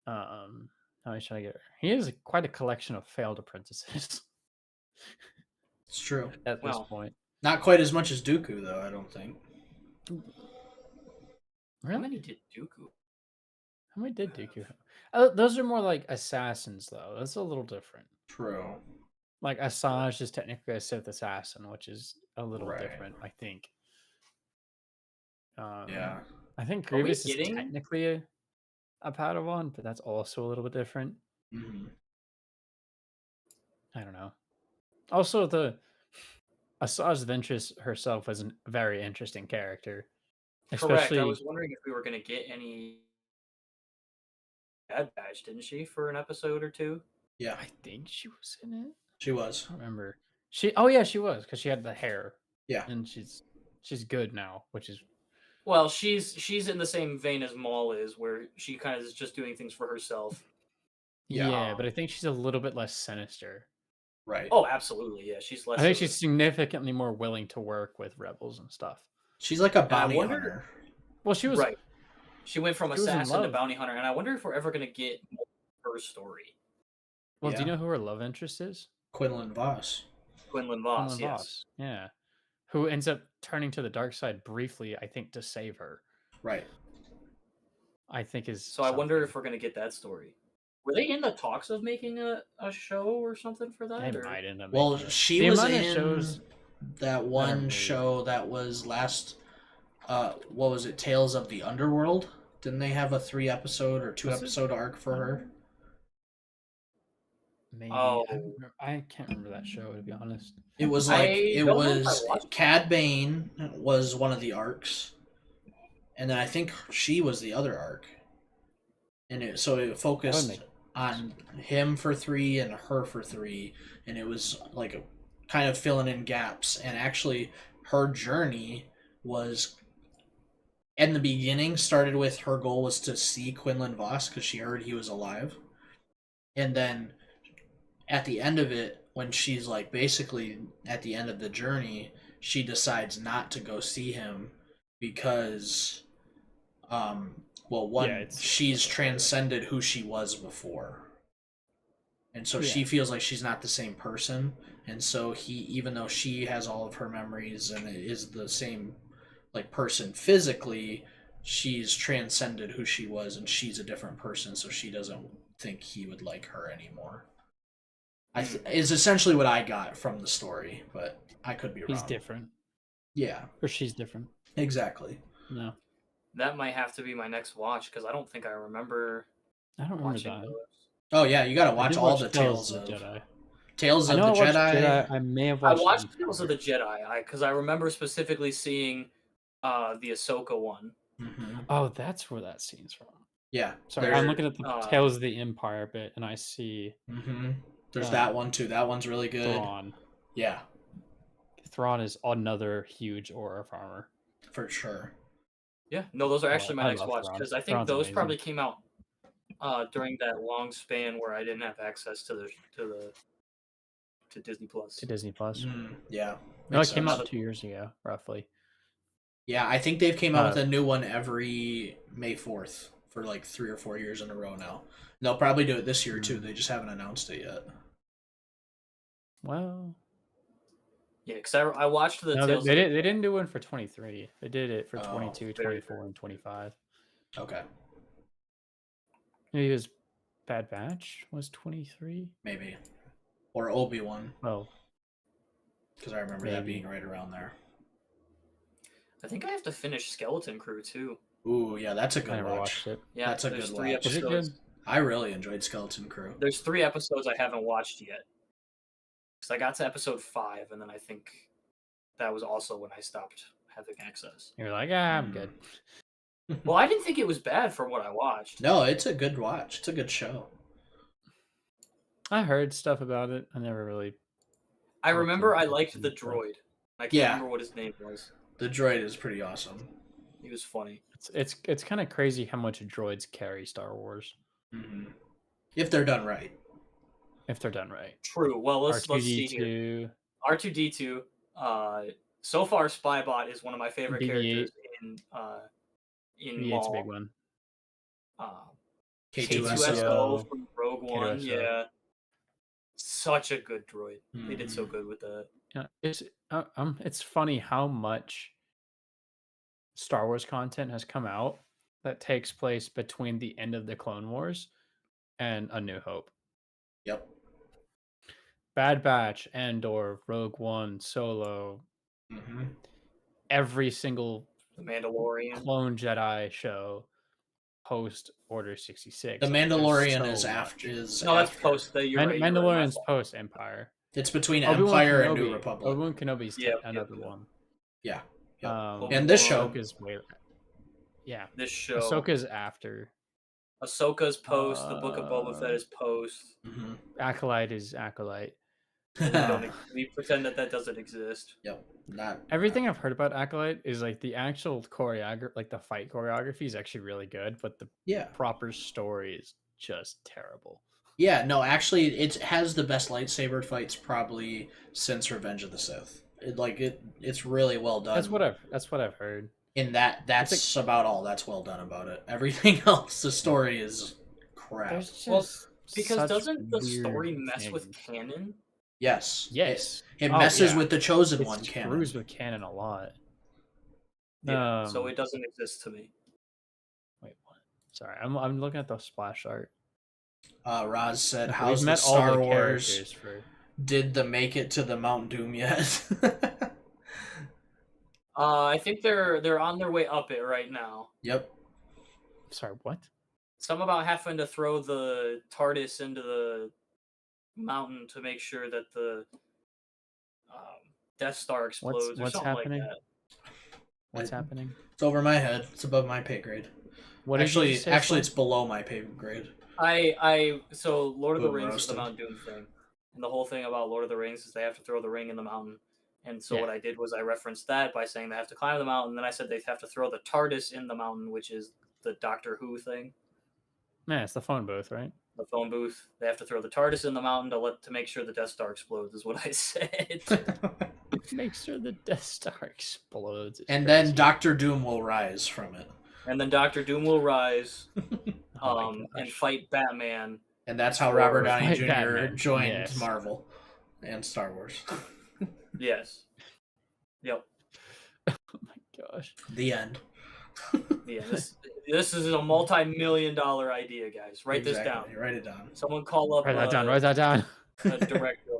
Now he's trying to get her. He has quite a collection of failed apprentices It's true. at this Well, point. Not quite as much as Dooku, though. I don't think. How Really? many did Dooku? How many did Dooku have? Those are more like assassins, though. That's a little different. True. Like Asajj is technically a Sith assassin, which is a little Right. different, I think. Yeah. I think Are we Grievous is getting- technically a Padawan, but that's also a little bit different. Mm-hmm. I don't know. Also, the Asajj Ventress herself was a very interesting character. Correct. Especially, I was wondering if we were going to get any Bad Batch, didn't she, for an episode or two? Yeah. I think she was in it. She was. I don't remember. Oh yeah, she was because she had the hair. Yeah. And she's good now, which is Well, she's in the same vein as Maul is, where she kind of is just doing things for herself. yeah, but I think she's a little bit less sinister. Right. Oh, absolutely, yeah. She's less. I think of a- she's significantly more willing to work with rebels and stuff. She's like a I bounty wonder- hunter. Well, she was right. She went from she was in assassin to love. bounty hunter, and I wonder if we're ever going to get more of her story. Well, do you Yeah. know who her love interest is? Quinlan Voss. Quinlan Voss, Quinlan yes. Voss. Yeah. Who ends up turning to the dark side briefly, I think, to save her. Right. I think is So I wonder something. if we're going to get that story. Were they in the talks of making a show or something for that? They or- might end up. Well, making it. she The was amount of in shows- that one really- show that was last. What was it? Tales of the Underworld. Didn't they have a 3-episode or 2-episode arc for her? Maybe. Oh. I can't remember that show, to be honest. It was I like it don't know if I was watched it. Cad Bane was one of the arcs, and then I think she was the other arc, and it focused make- on him for 3 and her for 3, and it was like a kind of filling in gaps. And actually, her journey was in the beginning started with her goal was to see Quinlan Voss because she heard he was alive, and then at the end of it, when she's like basically at the end of the journey, she decides not to go see him because she's transcended who she was before, and so she Yeah. feels like she's not the same person. And so even though she has all of her memories and is the same like person physically, she's transcended who she was and she's a different person, so she doesn't think he would like her anymore. Is essentially what I got from the story, but I could be wrong. He's different. Yeah, Or she's different. exactly. No. That might have to be my next watch because I don't think I remember I don't remember watching that. those. Oh yeah, you got to I watch did all watch the Tales Tales of of the Jedi. Tales I of know the I watched Jedi. I may have I watched watched Empire. Tales of the Jedi because I remember specifically seeing the Ahsoka one. Mhm. Oh, that's where that scene's from. Yeah, Sorry, I'm looking at the Tales of the Empire bit, and I see There's that one too. That one's really good. Thrawn. Yeah, Thrawn is another huge aura farmer. for sure. Yeah, no, those are actually my I next love watch Thrawn. because I think Thrawn's those amazing. probably came out during that long span where I didn't have access to Disney Plus. To Disney Plus. Yeah, No, it makes came sense. out 2 years ago, roughly. Yeah, I think they've came out with a new one every May 4th for like 3 or 4 years in a row now. And they'll probably do it this year too. They just haven't announced it yet. Well, Yeah, because I watched the no, Tales. they didn't do one for 23. They did it for Oh, 22, very 24, and 25. Okay, Maybe it was Bad Batch was 23. maybe. Or Obi-Wan, Oh, because I remember that maybe. being right around there. I think I have to finish Skeleton Crew too. Ooh, yeah, that's a I good never watch. watched it. Yeah, That's a there's good 3 watch. Is it episodes. good? I really enjoyed Skeleton Crew. There's 3 episodes I haven't watched yet. Because I got to episode 5, and then I think that was also when I stopped having access. You're like, I'm good. Well, I didn't think it was bad for what I watched. No, it's a good watch. It's a good show. I heard stuff about it. I never really. I remember I into liked the it, but droid. I can't Yeah. remember what his name was. The droid is pretty awesome. He was funny. It's kind of crazy how much droids carry Star Wars If they're done right. if they're done right. True. Well, let's see here. R2D2, R2D2. So far, Spybot is one of my favorite BB-8. characters in BB-8's Maul. a big one. K2SO. K2SO from Rogue One. K2SO. Yeah. Such a good droid. They did so good with that. Yeah, it's funny how much Star Wars content has come out that takes place between the end of the Clone Wars and A New Hope. Yep. Bad Batch, Andor, Rogue One, Solo, every single The Mandalorian. Clone Jedi show post Order 66. The Like, there's Mandalorian so is much. after. No, that's post. You're right, you're right, my Mandalorian's fault. post Empire. It's between Obi-Wan Empire and Kenobi- New Republic. Obi-Wan Kenobi's another yeah. one. Yeah. Yep. Um, And this show. Ahsoka's way. Yeah, This show. Ahsoka's after. Ahsoka's post. The Book of Boba Fett is post. Acolyte is Acolyte. We pretend that doesn't exist. Yep. Not Everything I've heard about Acolyte is like the actual choreography, like the fight choreography is actually really good, but the proper story is just terrible. Yeah, no, actually, it has the best lightsaber fights probably since Revenge of the Sith. It's really well done. That's what I've heard. In that's about all that's well done about it. Everything else, the story is crap. There's just Well, because such doesn't the weird story mess with things. canon? Yes. Yes. It Oh, messes yeah. with the Chosen It One canon. screws with canon a lot. Yeah, so it doesn't exist to me. Wait, what? Sorry, I'm looking at the splash art. Roz said, We've "How's the met all Star the Wars? characters for- Did the make it to the Mount Doom yet?" I think they're on their way up it right now. Yep. Sorry, what? Some about having to throw the TARDIS into the mountain to make sure that the Death Star explodes or what's something happening? like that. What's happening? It's over my head. It's above my pay grade. What did you actually, say, actually, Slim? it's below my pay grade. So Lord of the Boom, Rings is the roasted. Mount Doom thing, and the whole thing about Lord of the Rings is they have to throw the ring in the mountain. And so Yeah. what I did was I referenced that by saying they have to climb the mountain. Then I said they have to throw the TARDIS in the mountain, which is the Doctor Who thing, Yeah, it's the phone booth, right? the phone booth. They have to throw the TARDIS in the mountain to make sure the Death Star explodes. Is what I said. Make sure the Death Star explodes. It's And then crazy. Doctor Doom will rise from it. And then Doctor Doom will rise Oh my and gosh. fight Batman. And that's how Robert Or Downey fight Jr. Batman, joined yes. Marvel and Star Wars. Yes. Yep. Oh my gosh. The end. Yeah. This is a multi-million-dollar idea, guys. Write this down. Write it down. Someone call up. Write that down. Write that down. director.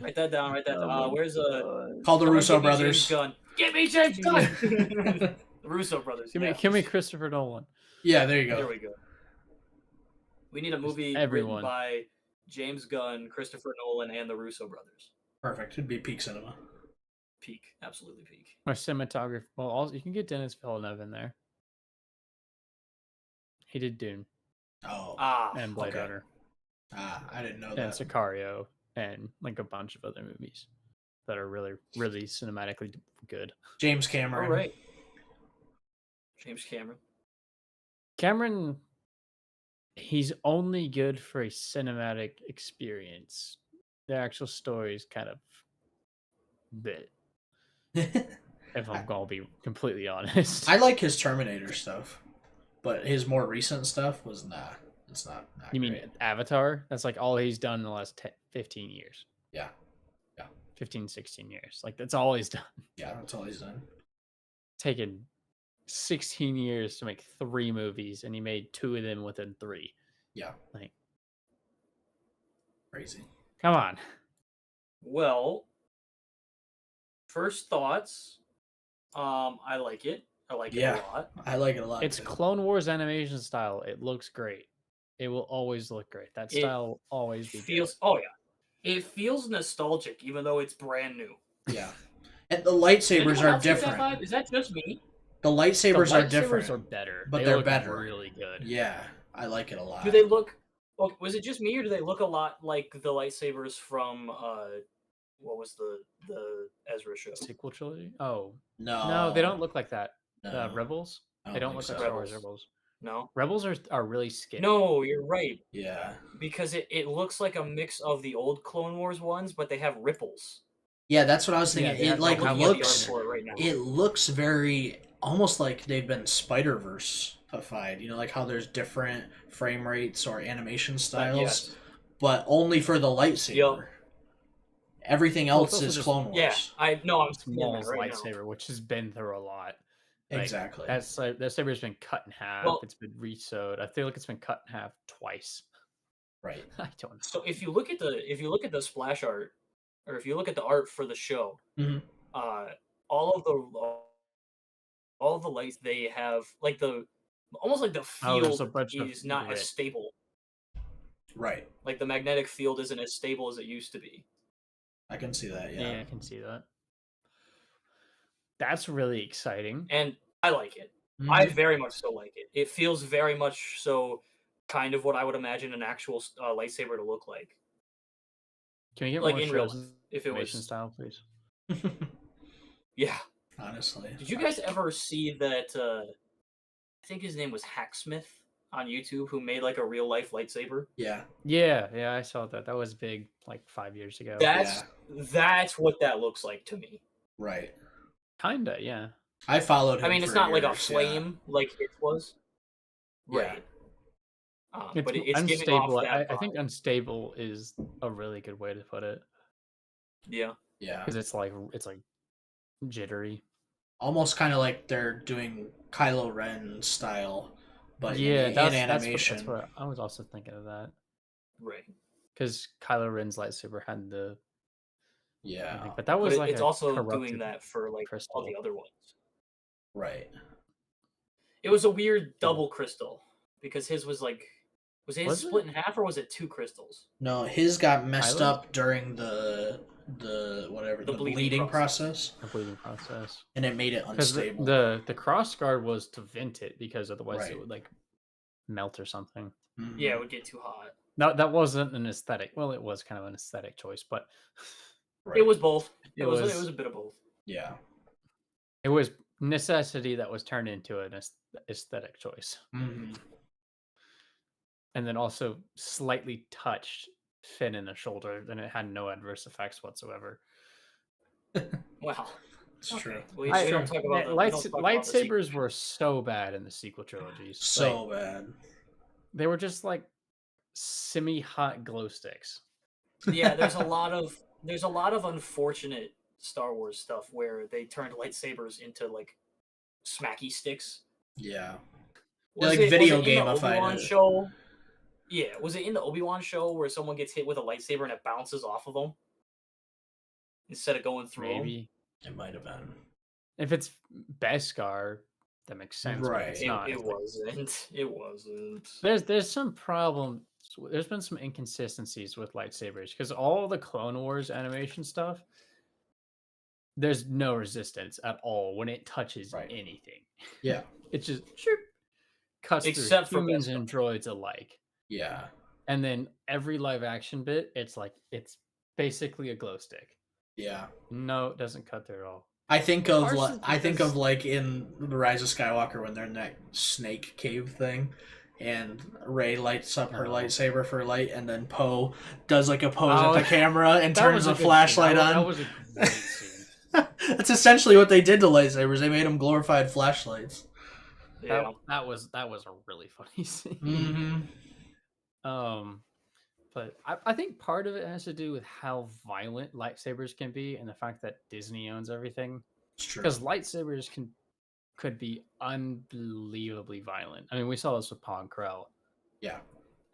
Write that down. Write that down. Where's Call the someone Russo give me brothers. James Gunn. Get me James Gunn. The Russo brothers. Give me Christopher Nolan. Yeah, there you go. There we go. We need a movie everyone. written by James Gunn, Christopher Nolan, and the Russo brothers. Perfect. It'd be peak cinema. Peak, absolutely peak. My cinematographer. Well, also, you can get Dennis Villeneuve in there. He did Dune Oh. and Blade okay. Runner I didn't know and that. Sicario and like a bunch of other movies that are really, really cinematically good. James Cameron. All right. James Cameron. Cameron, he's only good for a cinematic experience. The actual story is kind of bit. If I'm gonna be completely honest, I like his Terminator stuff, but his more recent stuff was it's not you great. mean Avatar? That's like all he's done in the last 15 years. Yeah. 15, 16 years. Like that's all he's done. Yeah, that's all he's done. Taken 16 years to make 3 movies, and he made 2 of them within 3. Yeah. Like, crazy. come on. Well, first thoughts. I like it. I like it a lot. I like it a lot. It's too. Clone Wars animation style. It looks great. It will always look great. That style will always be feels. good. Oh yeah, it feels nostalgic, even though it's brand new. Yeah, and the lightsabers are different. Is that just me? The lightsabers are different. Are better, but they they're look better. Really good. Yeah, I like it a lot. Do they look? Was it just me, or do they look a lot like the lightsabers from what was the Ezra show? Sequel trilogy? Oh no, they don't look like that. No. Rebels? They don't look like Star Wars Rebels. No, Rebels are really skinny. No, you're right. Yeah, because it looks like a mix of the old Clone Wars ones, but they have ripples. Yeah, that's what I was thinking. Yeah, it like I'm looking at the art looks. for it right now. It looks very almost like they've been Spider-Verse-ified. You know, like how there's different frame rates or animation styles, yes. but only for the lightsaber. Yep. Everything Well, else it's also is just- Clone Wars. Yeah, I know. I'm It's seeing that Maul's right lightsaber, now. which has been through a lot. Like, Exactly. that saber's been cut in half. Well- It's been resewed. I feel like it's been cut in half twice. Right. I don't know. So if you look at the splash art, or if you look at the art for the show, Mhm. all of the lights they have like almost like the there's a field bunch of is not grit. as stable. Right. Like the magnetic field isn't as stable as it used to be. I can see that. Yeah, Yeah. I can see that. That's really exciting. And I like it. Mhm. I very much so like it. It feels very much so kind of what I would imagine an actual lightsaber to look like. Can we get Like more in real shows life, if it animation was style, please? Yeah. Honestly. Did you guys ever see that I think his name was Hacksmith on YouTube who made like a real life lightsaber? Yeah. Yeah, I saw that. That was big like 5 years ago. That's what that looks like to me. Right. Kinda, yeah. I followed him. I mean, it's for not like a years, flame like it was. Yeah. Right. It's, but it's giving unstable. off that I think vibe. unstable is a really good way to put it Yeah. Yeah. because it's like jittery. Almost kind of like they're doing Kylo Ren style, but Yeah, in animation. That's what I was also thinking of that Right. because Kylo Ren's lightsaber had the Yeah. but that was But like it's a also corrupted doing that for like crystal. all the other ones. Right. It was a weird double crystal because his was like was his Was it? split in half or was it 2 crystals? No, his got messed Kylo's? up during the whatever The the bleeding bleeding process, The bleeding process. and it made it Because unstable. the cross guard was to vent it because otherwise Right. it would like melt or something. Mhm. Yeah, it would get too hot. No, that wasn't an aesthetic. Well, it was kind of an aesthetic choice, but Right. It was both. It It was was- a bit of both. Yeah. it was necessity that was turned into an aesthetic choice. hmm And then also slightly touched Finn in the shoulder, then it had no adverse effects whatsoever. Wow. It's Okay. true. We I- don't talk about lights- we don't talk about the sequel. lightsabers were so bad in the sequel trilogies. So Like, bad. they were just like semi-hot glow sticks. Yeah, there's a lot of unfortunate Star Wars stuff where they turned lightsabers into like smacky sticks. Yeah. Was like it- video was it in the gamified Obi-Wan it. show? Yeah, was it in the Obi-Wan show where someone gets hit with a lightsaber and it bounces off of them instead of going through them? Maybe It might have been. if it's Beskar, that makes sense. But if it's Right. not, It it's like, wasn't. It wasn't. there's some problem. There's been some inconsistencies with lightsabers because all the Clone Wars animation stuff, there's no resistance at all when it touches Right. anything. Yeah. It just shoop, cuts Except through for humans Beskar. and droids alike. Yeah. And then every live action bit, it's like it's basically a glow stick. Yeah. No, it doesn't cut through at all. I think of Partially I think because- of like in the Rise of Skywalker when they're in that snake cave thing, and Rey lights up her Oh. lightsaber for light, and then Poe does like a pose at Oh, the camera and that turns was the a good flashlight scene. on. That was a great scene. That's essentially what they did to lightsabers. They made them glorified flashlights. Yeah. That was a really funny scene. Mm-hmm. But I think part of it has to do with how violent lightsabers can be and the fact that Disney owns everything. It's true. Because lightsabers could be unbelievably violent. I mean, we saw this with Pong Krell. Yeah.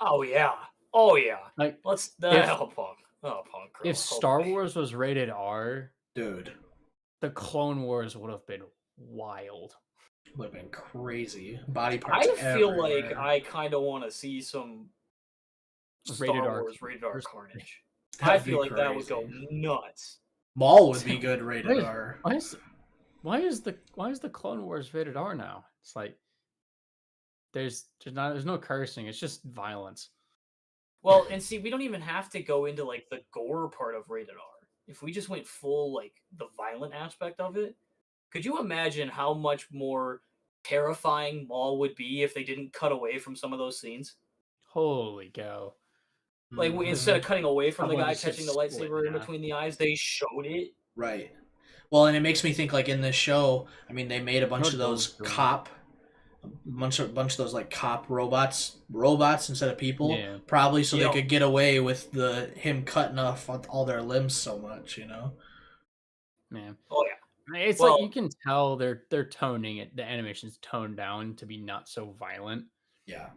Oh yeah. Oh yeah. Like, Let's if- Punk. Oh, Punk. if Star Wars was rated R, Dude. the Clone Wars would have been wild. Would have been crazy. Body parts. I feel like everywhere. I kind of want to see some Rated Star R Wars rated R Wars. carnage. That'd I feel be like that would go crazy. nuts. Maul would be good rated Wait. R. Why is the Clone Wars rated R now? It's like there's no cursing. It's just violence. Well, and see, we don't even have to go into like the gore part of rated R. If we just went full like the violent aspect of it, could you imagine how much more terrifying Maul would be if they didn't cut away from some of those scenes? Holy cow! Like Mhm. instead of cutting away from the Someone guy just gets catching the split lightsaber in in half. between the eyes, they showed it. Right. Well, and it makes me think like in this show, I mean, they made a bunch What of those those doing? bunch of those like cop robots instead of people, Yeah. probably so Yeah. they could get away with him cutting off all their limbs so much, you know. Man, Oh yeah. I mean, it's Well- like you can tell they're toning it. The animation's toned down to be not so violent, Yeah.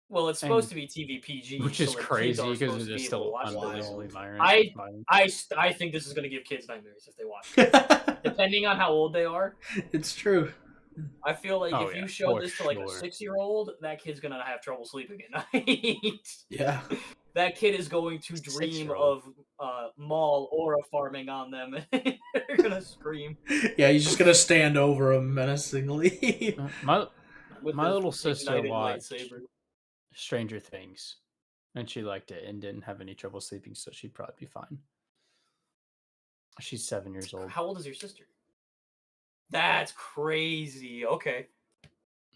Well, it's supposed And- to be TV-PG, which so, is like, kids crazy are because supposed it to be is able to still watch this. unbelievably violent. I think this is going to give kids nightmares if they watch it. Depending on how old they are, It's true. I feel like Oh, if yeah, you show for this to like a sure. 6-year-old, that kid's going to have trouble sleeping at night. Yeah. That kid is going to dream of 6-year-old. Maul aura farming on them, and they're going to scream. Yeah, he's just gonna stand over him menacingly. My With My his little sister ignited watched lightsaber. Stranger Things, and she liked it and didn't have any trouble sleeping, so she'd probably be fine. She's 7 years old. How old is your sister? That's crazy. Okay.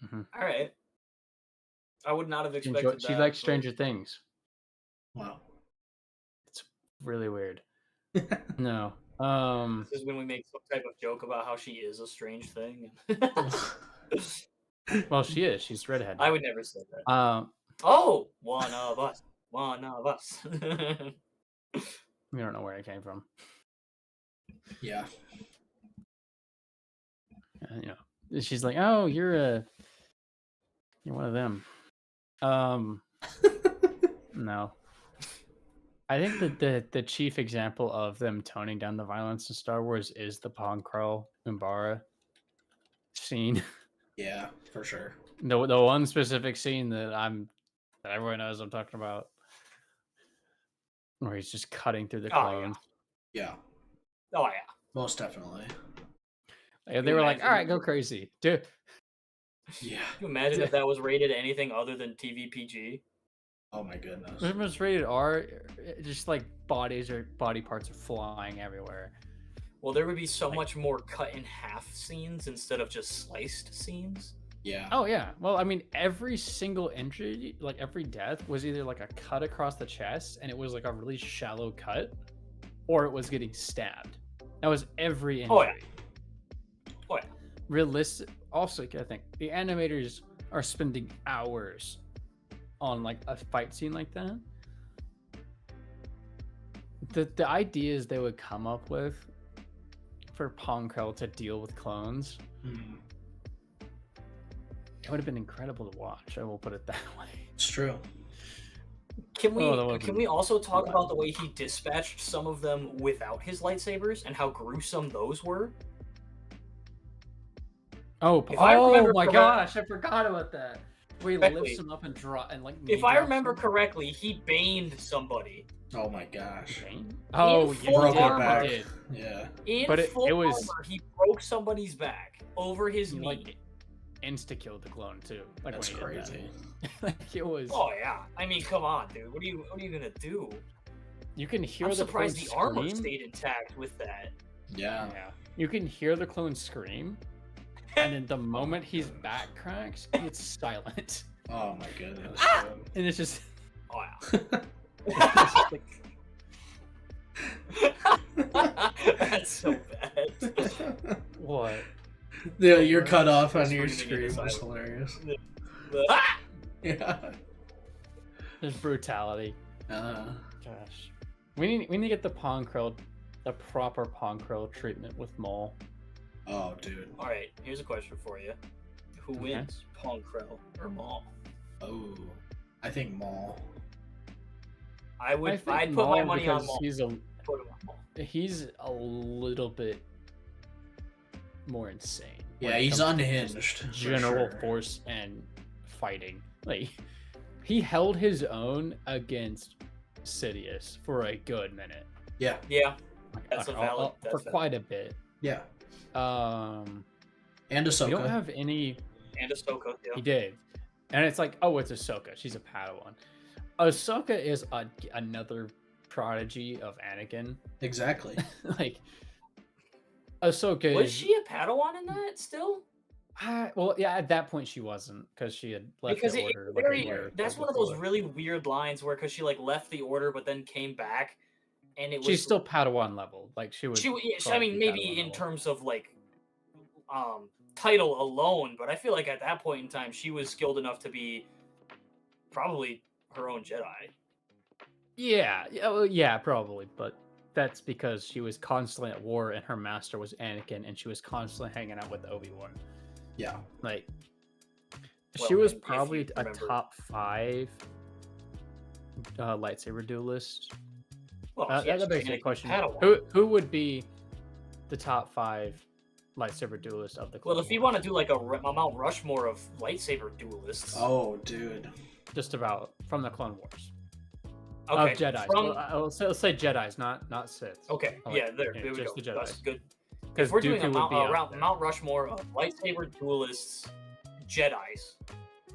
Mhm. All right. I would not have expected that. She likes but- Stranger Things. Wow. It's really weird. No. This is when we make some type of joke about how she is a strange thing. Well, she is. She's redhead. I would never say that. Oh, One of us. One of us. we don't know where it came from. Yeah. You know, she's like, "Oh, you're one of them." No. I think that the chief example of them toning down the violence in Star Wars is the Pong Krell Umbara scene. Yeah, for sure. The one specific scene that everyone knows I'm talking about, where he's just cutting through the Oh, yeah. clones. Yeah, Oh yeah. most definitely. Like, they were like, imagine? "All right, go crazy, dude." Yeah. Can you imagine if that was rated anything other than TV PG? Oh my goodness. If it was rated R, just like body parts are flying everywhere. Well, there would be so much more cut in half scenes instead of just sliced scenes. Yeah. Oh yeah. Well, I mean, every single injury, like every death, was either like a cut across the chest, and it was like a really shallow cut, or it was getting stabbed. That was every injury. Oh yeah. Oh yeah. Realistic. Also, I think the animators are spending hours on like a fight scene like that. The ideas they would come up with for Pong Krell to deal with clones, Mhm. it would have been incredible to watch. I will put it that way. It's true. Can we Oh, that would've can been we also talk wild. about the way he dispatched some of them without his lightsabers and how gruesome those were? Oh, If I remember my correct- gosh, I forgot about that. Where he Correctly. lifts him up and drop and like. If knee I drops remember him. correctly, he baned somebody. Oh my gosh. Bane? Oh, full yeah, Broke he her armor. back. did. Yeah. In But it full was- armor, he broke somebody's back over his He knee. like insta killed the clone too. Like That's when he did crazy. that. Like it was. Oh yeah. I mean, come on, dude. What are you gonna do? You can hear I'm the surprised clone the armor scream. stayed intact with that. Yeah. Yeah. You can hear the clone scream, and then the moment his back cracks, it's silent, Oh my goodness. and it's just. Oh it's yeah. That's so bad. dude. what? Yeah, you're cut off on your Screaming screen. in That's silence. hilarious. Ah! Yeah. There's brutality. Gosh, we need to get the proper Ponkrell treatment with Maul. Oh, dude. All right. Here's a question for you: Who Okay. wins, Ponkrell or Maul? Oh, I think Maul. I'd think put my Maul money on because Maul. Put him on Maul. he's a little bit more insane. when Yeah, it he's comes to unhinged. just for General sure. force and fighting. Like he held his own against Sidious for a good minute. Yeah, Yeah. That's a Like, valid- that's for valid. quite a bit. yeah. Um, And we Ahsoka. don't have any. And Ahsoka. He Yeah. did, and it's like, oh, it's Ahsoka. She's a Padawan. Ahsoka is another prodigy of Anakin. Exactly. Like Ahsoka Was is. she a Padawan in that still? Well, yeah, at that point she wasn't because she had left Because the it, order. it's like a very, year that's one of before. those really weird lines where because she like left the order but then came back, and it was She's still Padawan level. Like she would. she. Yeah, I probably mean, be maybe Padawan in level. terms of like title alone, but I feel like at that point in time she was skilled enough to be probably her own Jedi. Yeah, well, yeah, probably, but that's because she was constantly at war and her master was Anakin, and she was constantly hanging out with Obi-Wan. Yeah. Like, Well, she was and if probably you a remember- top 5 lightsaber duelist. Well, That yes, begs the Anakin question: Padawan. who would be the top 5 lightsaber duelist of the? Well, Clone if you Wars? want to do like a Mount Rushmore of lightsaber duelists, Oh, dude. Just about from the Clone Wars okay, of Jedi. from- Let's say Jedi's, not Sith. okay, Like, yeah, there we just go. the Jedi. That's good. Because If we're doing a Dooku would be up there. Mount Rushmore of lightsaber duelists, Jedi's.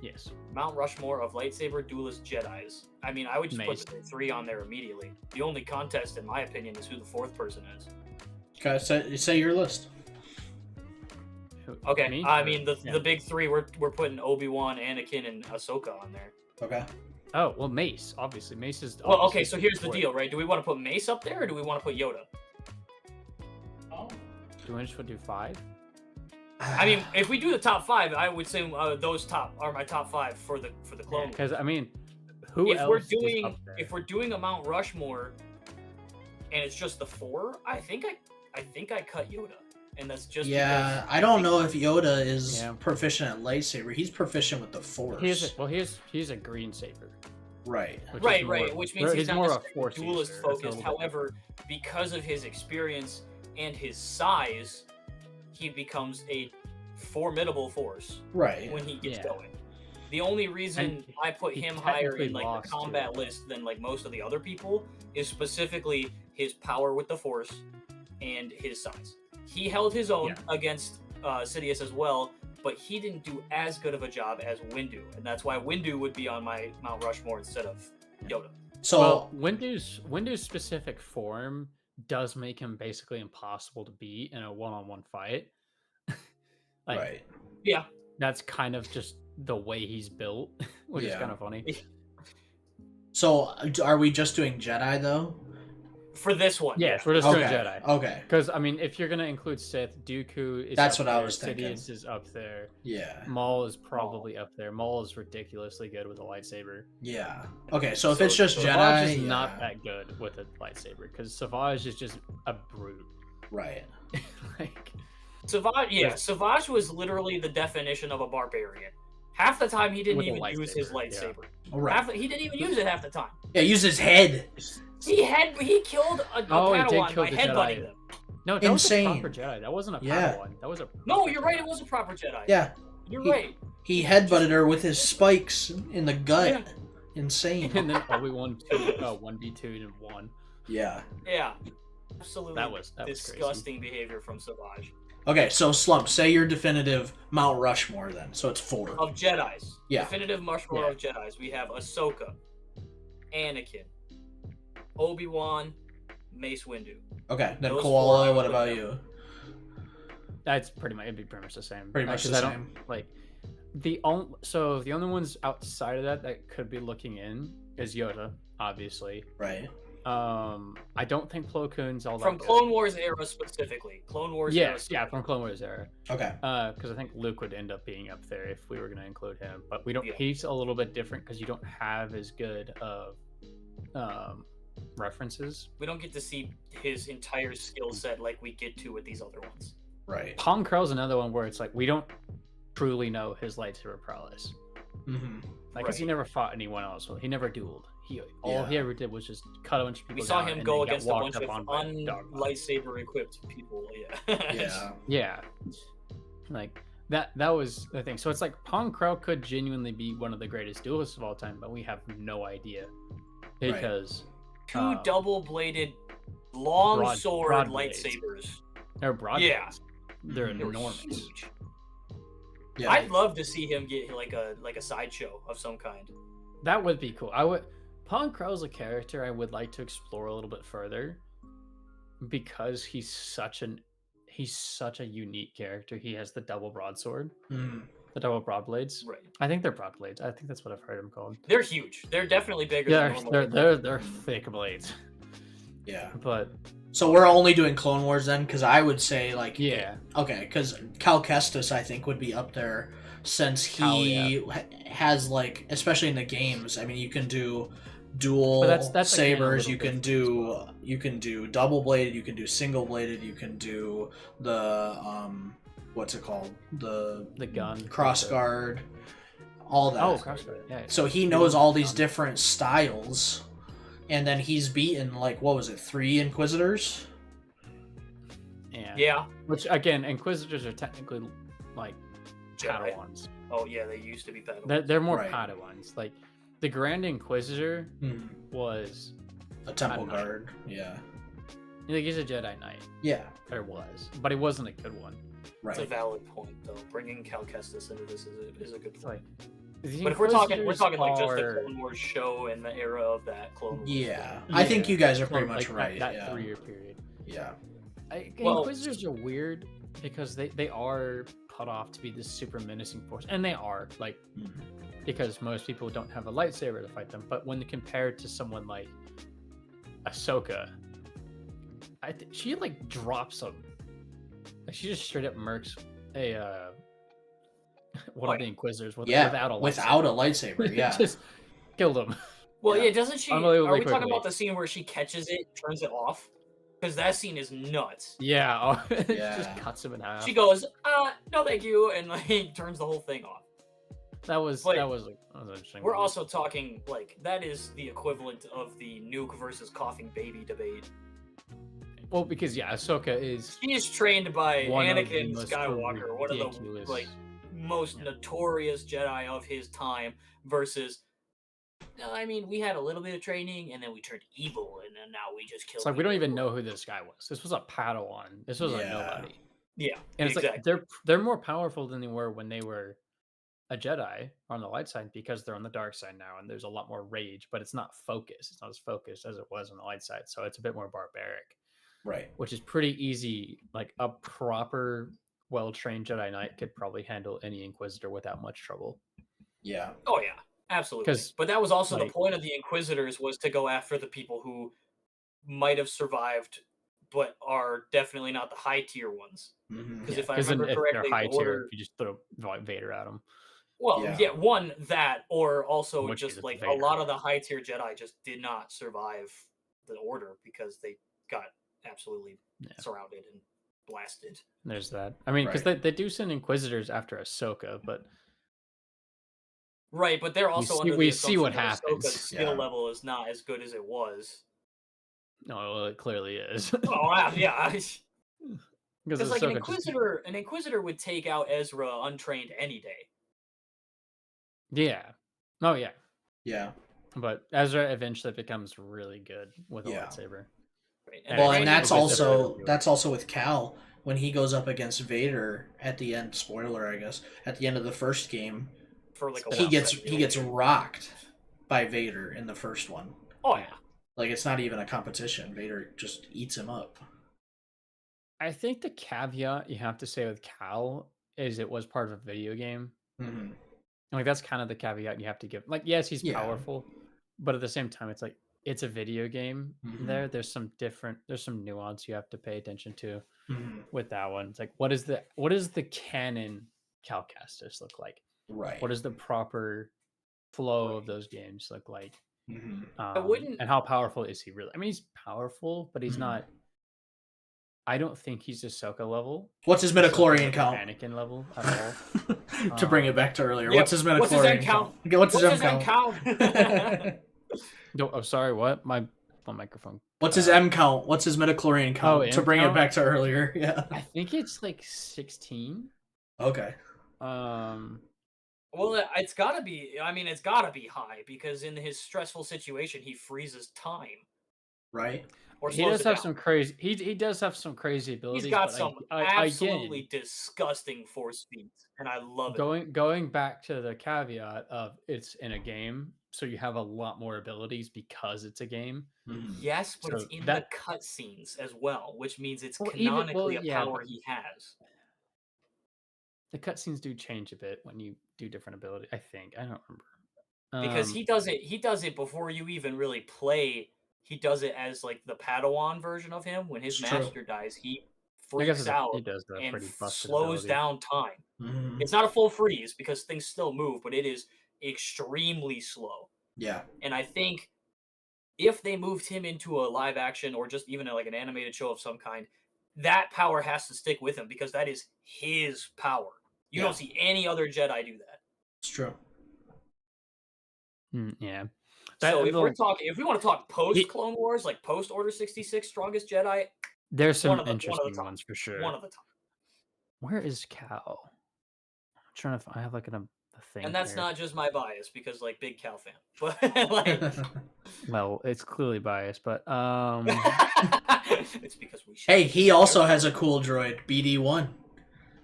Yes. Mount Rushmore of lightsaber duelist Jedi's. I mean, I would just Mace. put the 3 on there immediately. The only contest, in my opinion, is who the 4th person is. Okay, say your list. Okay, Me? I Or- mean the yeah. the big 3. We're putting Obi-Wan, Anakin, and Ahsoka on there. Okay. Oh well, Mace. Obviously, Mace is. Well, okay, obviously so here's the important. deal, right? Do we want to put Mace up there, or do we want to put Yoda? Do we just do 5? I mean, if we do the top 5, I would say those top are my top 5 for the Clone Wars. Because I mean, who if else we're is doing up there? if we're doing a Mount Rushmore, and it's just the 4, I think I cut Yoda, and that's just Yeah, because I don't know if Yoda is Yeah. proficient at lightsaber. He's proficient with the Force. He's a green saber. Right. Which is Right, more- right, which means he's not more a necessarily force duelist user. That's a focused. little bit However, because of his experience and his size, he becomes a formidable force Right. when he gets Yeah. going. The only reason And I put he him higher technically in like lost the to- combat list than like most of the other people is specifically his power with the Force and his size. He held his own Yeah. against Sidious as well, but he didn't do as good of a job as Windu, and that's why Windu would be on my Mount Rushmore instead of Yoda. So Well, Windu's specific form does make him basically impossible to beat in a one-on-one fight. Like, right. Yeah, That's kind of just the way he's built, which is Yeah. kind of funny. So are we just doing Jedi though? for this one. Yes, yeah. we're just Okay. doing Jedi. Okay. Because I mean, if you're gonna include Sith, Dooku is. That's up what I there, was thinking. Sidious is up there. Yeah. Maul is probably up there. Maul is ridiculously good with a lightsaber. Yeah. Okay. So if So- it's just so Jedi, Savage is yeah. not that good with a lightsaber because Savage is just a brute. Right. Like, Savage, yeah, Yes. Savage was literally the definition of a barbarian. Half the time he didn't With a even use his lightsaber, yeah. lightsaber. All right. He didn't even use it half the time. Yeah, use his head. He killed a He did Padawan kill by the headbutting Jedi. them. No, that was a Insane. proper Jedi. That wasn't a Yeah. Padawan. That was a No, proper you're right. Jedi. It was a proper Jedi. Yeah. You're He- right. He headbutted her with his spikes in the gut. Yeah. Insane. And then Obi-Wan 1v2 and 1. Yeah. Yeah. Absolutely That was disgusting behavior from Savage. Okay, so Slump, say your definitive Mount Rushmore then. So it's 4. Of Jedis. Yeah. Definitive Rushmore of Jedis. We have Ahsoka, Anakin, Obi-Wan, Mace Windu. Okay, then Those Koala, four what I about would you? It'd be pretty much the same. Pretty much the 'cause same. Like the only ones outside of that could be looking in is Yoda, obviously. Right. I don't think Plo Koon's all that From good. Clone Wars era specifically. Clone Wars era. From Clone Wars era. Okay. Because I think Luke would end up being up there if we were going to include him, but we don't. Yeah. He's a little bit different because you don't have as good of references. We don't get to see his entire skill set like we get to with these other ones. Right. Pong Krell's another one where it's like we don't truly know his lightsaber prowess. Mm-hmm. Like, because he Right. never fought anyone else. He never dueled. All Yeah. he ever did was just cut a bunch of people. We saw down him and go then got against a walked bunch of up on by a dog body. lightsaber equipped people. Yeah. Yeah. Yeah, like that was the thing. So it's like Pong Krell could genuinely be one of the greatest duelists of all time, but we have no idea because Two double-bladed, long sword broad blades. lightsabers. they're broad. Yeah. blades. They're They were enormous. huge. Yeah. I'd love to see him get like a sideshow of some kind. That would be cool. I would. Pong Krell's a character I would like to explore a little bit further because he's such a unique character. He has the double broadsword, Mm. the double broad blades. Right. I think they're broad blades. I think that's what I've heard them called. They're huge. They're definitely bigger Yeah, than normal. they're thick blades. Yeah. But So we're only doing Clone Wars then, because I would say like yeah, okay, because Cal Kestis I think would be up there since he has like, especially in the games. I mean, you can do dual But that's sabers. again a You can little do double bladed. You can do single bladed. You can do the what's it called, the gun cross guard, all that. Oh, cross guard. Yeah. So he knows all these different styles, and then he's beaten like, what was it, 3 Inquisitors? Yeah. Yeah. Which again, Inquisitors are technically like Jedi. Padawans. Oh yeah, they used to be better. They're more Right. Padawans. Like the Grand Inquisitor Hmm. was A Temple Jedi Knight. Guard. Yeah. like he's a Jedi Knight. Yeah. There was, but he wasn't a good one. Right. It's a valid point though. Bringing Cal Kestis into this is a good It's point. like, the But if we're talking Inquisitors like just the are- Clone Wars show and the era of that Clone Wars. Yeah. thing. I think Yeah. you guys are pretty like much right. That yeah. 3-year period. Yeah. Well- Inquisitors are weird because they are put off to be this super menacing force, and they are like Mhm. because most people don't have a lightsaber to fight them. But when compared to someone like Ahsoka, she like drops them. Like she just straight up murks a one Oh, of the Inquisitors Yeah. without a Without a lightsaber. Yeah. just killed them. Well, Yeah. yeah, doesn't she? Are we Unbelievably talking quickly. about the scene where she catches it, turns it off? Because that scene is nuts. Yeah, it Yeah. just cuts him in half. She goes, no, thank you, and like turns the whole thing off. that was But interesting. We're also talking like that is the equivalent of the nuke versus coughing baby debate. well because Ahsoka is She is trained by one of the Anakin most Skywalker, one of the ridiculous- like most notorious Jedi of his time, versus. I mean, we had a little bit of training, and then we turned evil, and then now we just killed. It's like we don't people. even know who this guy was. This was a Padawan. This was a Yeah. nobody. Yeah, And it's exactly. like they're more powerful than they were when they were a Jedi on the light side because they're on the dark side now, and there's a lot more rage, but it's not focused. It's not as focused as it was on the light side, so it's a bit more barbaric, Right. which is pretty easy. Like a proper, well-trained Jedi Knight could probably handle any Inquisitor without much trouble. Yeah. Oh yeah, absolutely. 'Cause, But that was also like- the point of the Inquisitors was to go after the people who might have survived, but are definitely not the high tier ones. Mm-hmm. Because Yeah. if I Because remember if correctly, they're high the order, tier, you just throw Vader at them. well, Yeah. yeah, one that, or also Which just is like a Vader. lot of the high tier Jedi just did not survive the order because they got absolutely Yeah. surrounded and blasted. There's that. I mean, because Right. they do send Inquisitors after Ahsoka, but Right, but they're also see- under we the see assumption what that happens. Ahsoka's skill Yeah. level is not as good as it was. No, well, it clearly is. Oh yeah, Because because like an Ahsoka just inquisitor would take out Ezra untrained any day. yeah. Oh yeah. Yeah. But Ezra eventually becomes really good with a Yeah. lightsaber. Right? And Well, it's and like- that's it's just a also better that's also with Cal when he goes up against Vader at the end. Spoiler, I guess, at the end of the first game, For like a he one gets second he gets duration. rocked by Vader in the first one. Oh yeah. Like it's not even a competition. Vader just eats him up. I think the caveat you have to say with Cal is it was part of a video game. Mm-hmm. Like that's kind of the caveat you have to give. Like, yes, he's Yeah. powerful, but at the same time, it's like it's a video game. Mhm. There's some nuance you have to pay attention to Mm-hmm. with that one. It's like what does the canon Cal Kestis look like? Right. What does the proper flow of those games look like? Mm-hmm. wouldn't- And how powerful is he really? I mean, he's powerful, but he's Mhm. not. I don't think he's Ahsoka level. What's his Ahsoka midichlorian level, count? Anakin level at all. To bring it back to earlier, Yeah, what's his midichlorian what's his M count? count? What's his M M count? count? No, oh, sorry. What? My microphone. What's his M count? What's his midichlorian count? To M bring it count? back to earlier, yeah. I think it's like 16. Okay. Well, it's gotta be. I mean, it's gotta be high because in his stressful situation, he freezes time Right. or He slows does it have down. some crazy. He does have some crazy abilities. He's got but some I absolutely again, disgusting force speeds, and I love it. going back to the caveat of it's in a game, so you have a lot more abilities because it's a game. Mhm. Yes, but it's So in that- the cutscenes as well, which means it's Well, canonically a yeah, power but- he has. The cutscenes do change a bit when you do different ability. I think I don't remember Because he does it before you even really play. He does it as like the Padawan version of him. When his It's true. master dies, he I guess freaks out he does that and pretty busted slows ability. down time. Mhm. It's not a full freeze because things still move, but it is extremely slow. Yeah. And I think if they moved him into a live action or just even like an animated show of some kind, that power has to stick with him because that is his power. You Yeah. don't see any other Jedi do that. It's true. Yeah. So if the- if we want to talk post Clone Wars, like post Order 66, strongest Jedi, There's some one of the interesting top. ones for sure. One of the top. Where is Cal? I'm trying to. I have like a thing. And that's here. not just my bias because like big Cal fan. But like Well, it's clearly biased, but it's because we Hey, he also has a cool droid, BD1.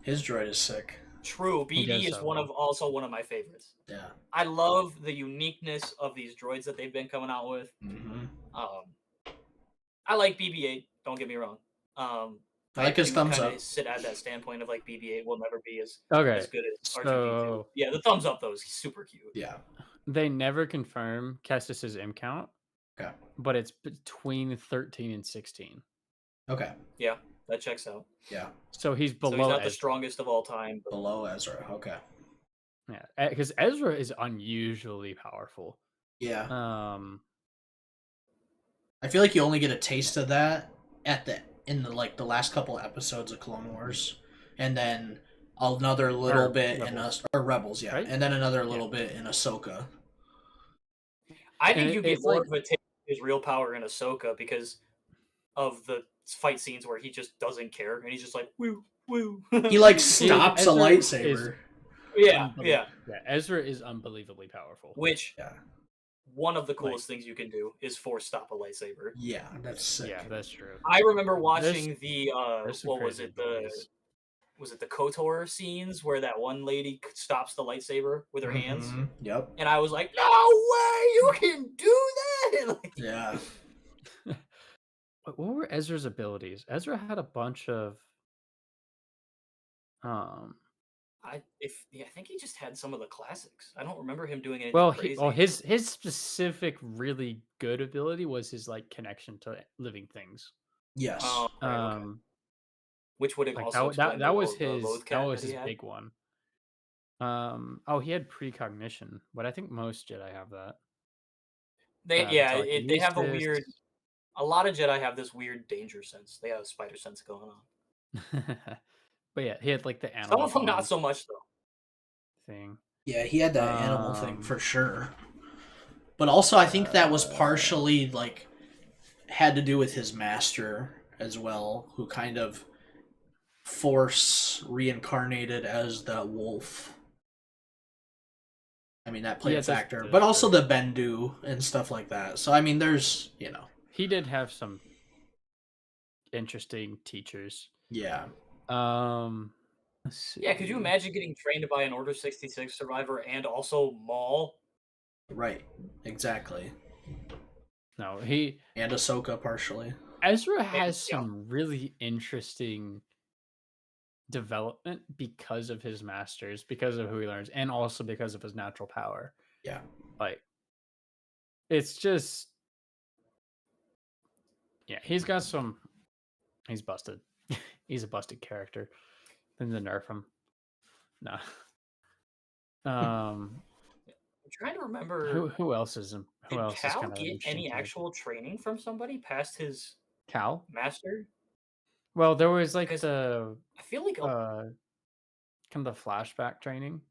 His droid is sick. True, He BD does is have one one. of also one of my favorites. Yeah. I love the uniqueness of these droids that they've been coming out with. Mm-hmm. I like BB-8. Don't get me wrong. I like his do thumbs kinda up. Sit at that standpoint of like BB-8 will never be as okay. good as R2D2. So Yeah, the thumbs up though is super cute. Yeah. they never confirm Kestis's M count, Okay. but it's between 13 and 16. Okay. Yeah, that checks out. Yeah. So he's So below he's not the Ezra. strongest of all time. But Below Ezra. Okay. Yeah, because Ezra is unusually powerful. Yeah. I feel like you only get a taste of that in the last couple episodes of Clone Wars, and then another little bit Rebels. in Rebels, yeah, Right? and then another little bit in Ahsoka. I think And you get it's more like- of a taste of his real power in Ahsoka because of the fight scenes where he just doesn't care and he's just like woo woo. He like stops a Ezra lightsaber. yeah. Yeah, Ezra is unbelievably powerful. Which Yeah. one of the coolest things you can do is force stop a lightsaber. Yeah, that's sick. Yeah, that's true. I remember watching the There's some what was crazy it, the abilities. was it the KOTOR scenes where that one lady stops the lightsaber with her hands, Mhm. Yep. and I was like, no way, you can do that. Like, Yeah. What were Ezra's abilities? Ezra had a bunch of I think he just had some of the classics. I don't remember him doing anything well, crazy. his specific really good ability was his like connection to living things. Yes. Right, okay. Which would Like also explain that was the his Lothcat that he was his had. big one. He had precognition, but I think most Jedi have that. They to, yeah, like, they use have a this. weird. A lot of Jedi have this weird danger sense. They have a spider sense going on. But yeah, he had like the Some animal of them not form so much though. thing. Yeah, he had that animal thing for sure. But also, I think that was partially like had to do with his master as well, who kind of force reincarnated as that wolf. I mean, that played Yeah, a factor, that's but also true. the Bendu and stuff like that. So I mean, there's He did have some interesting teachers. yeah, Let's see. Yeah, could you imagine getting trained by an Order 66 survivor and also Maul? right, exactly. No, And Ahsoka partially. Ezra has Yeah. some really interesting development because of his masters, because of who he learns, and also because of his natural power. Yeah, Like, it's just, yeah, he's got some. He's busted. He's a busted character. Then to nerf him. No. I'm trying to remember. Who else is him? Who Did else is Cal kind of an get interesting any character? actual training from somebody past his Cal? master? Well, there was like 'Cause the I feel like a kind of the flashback training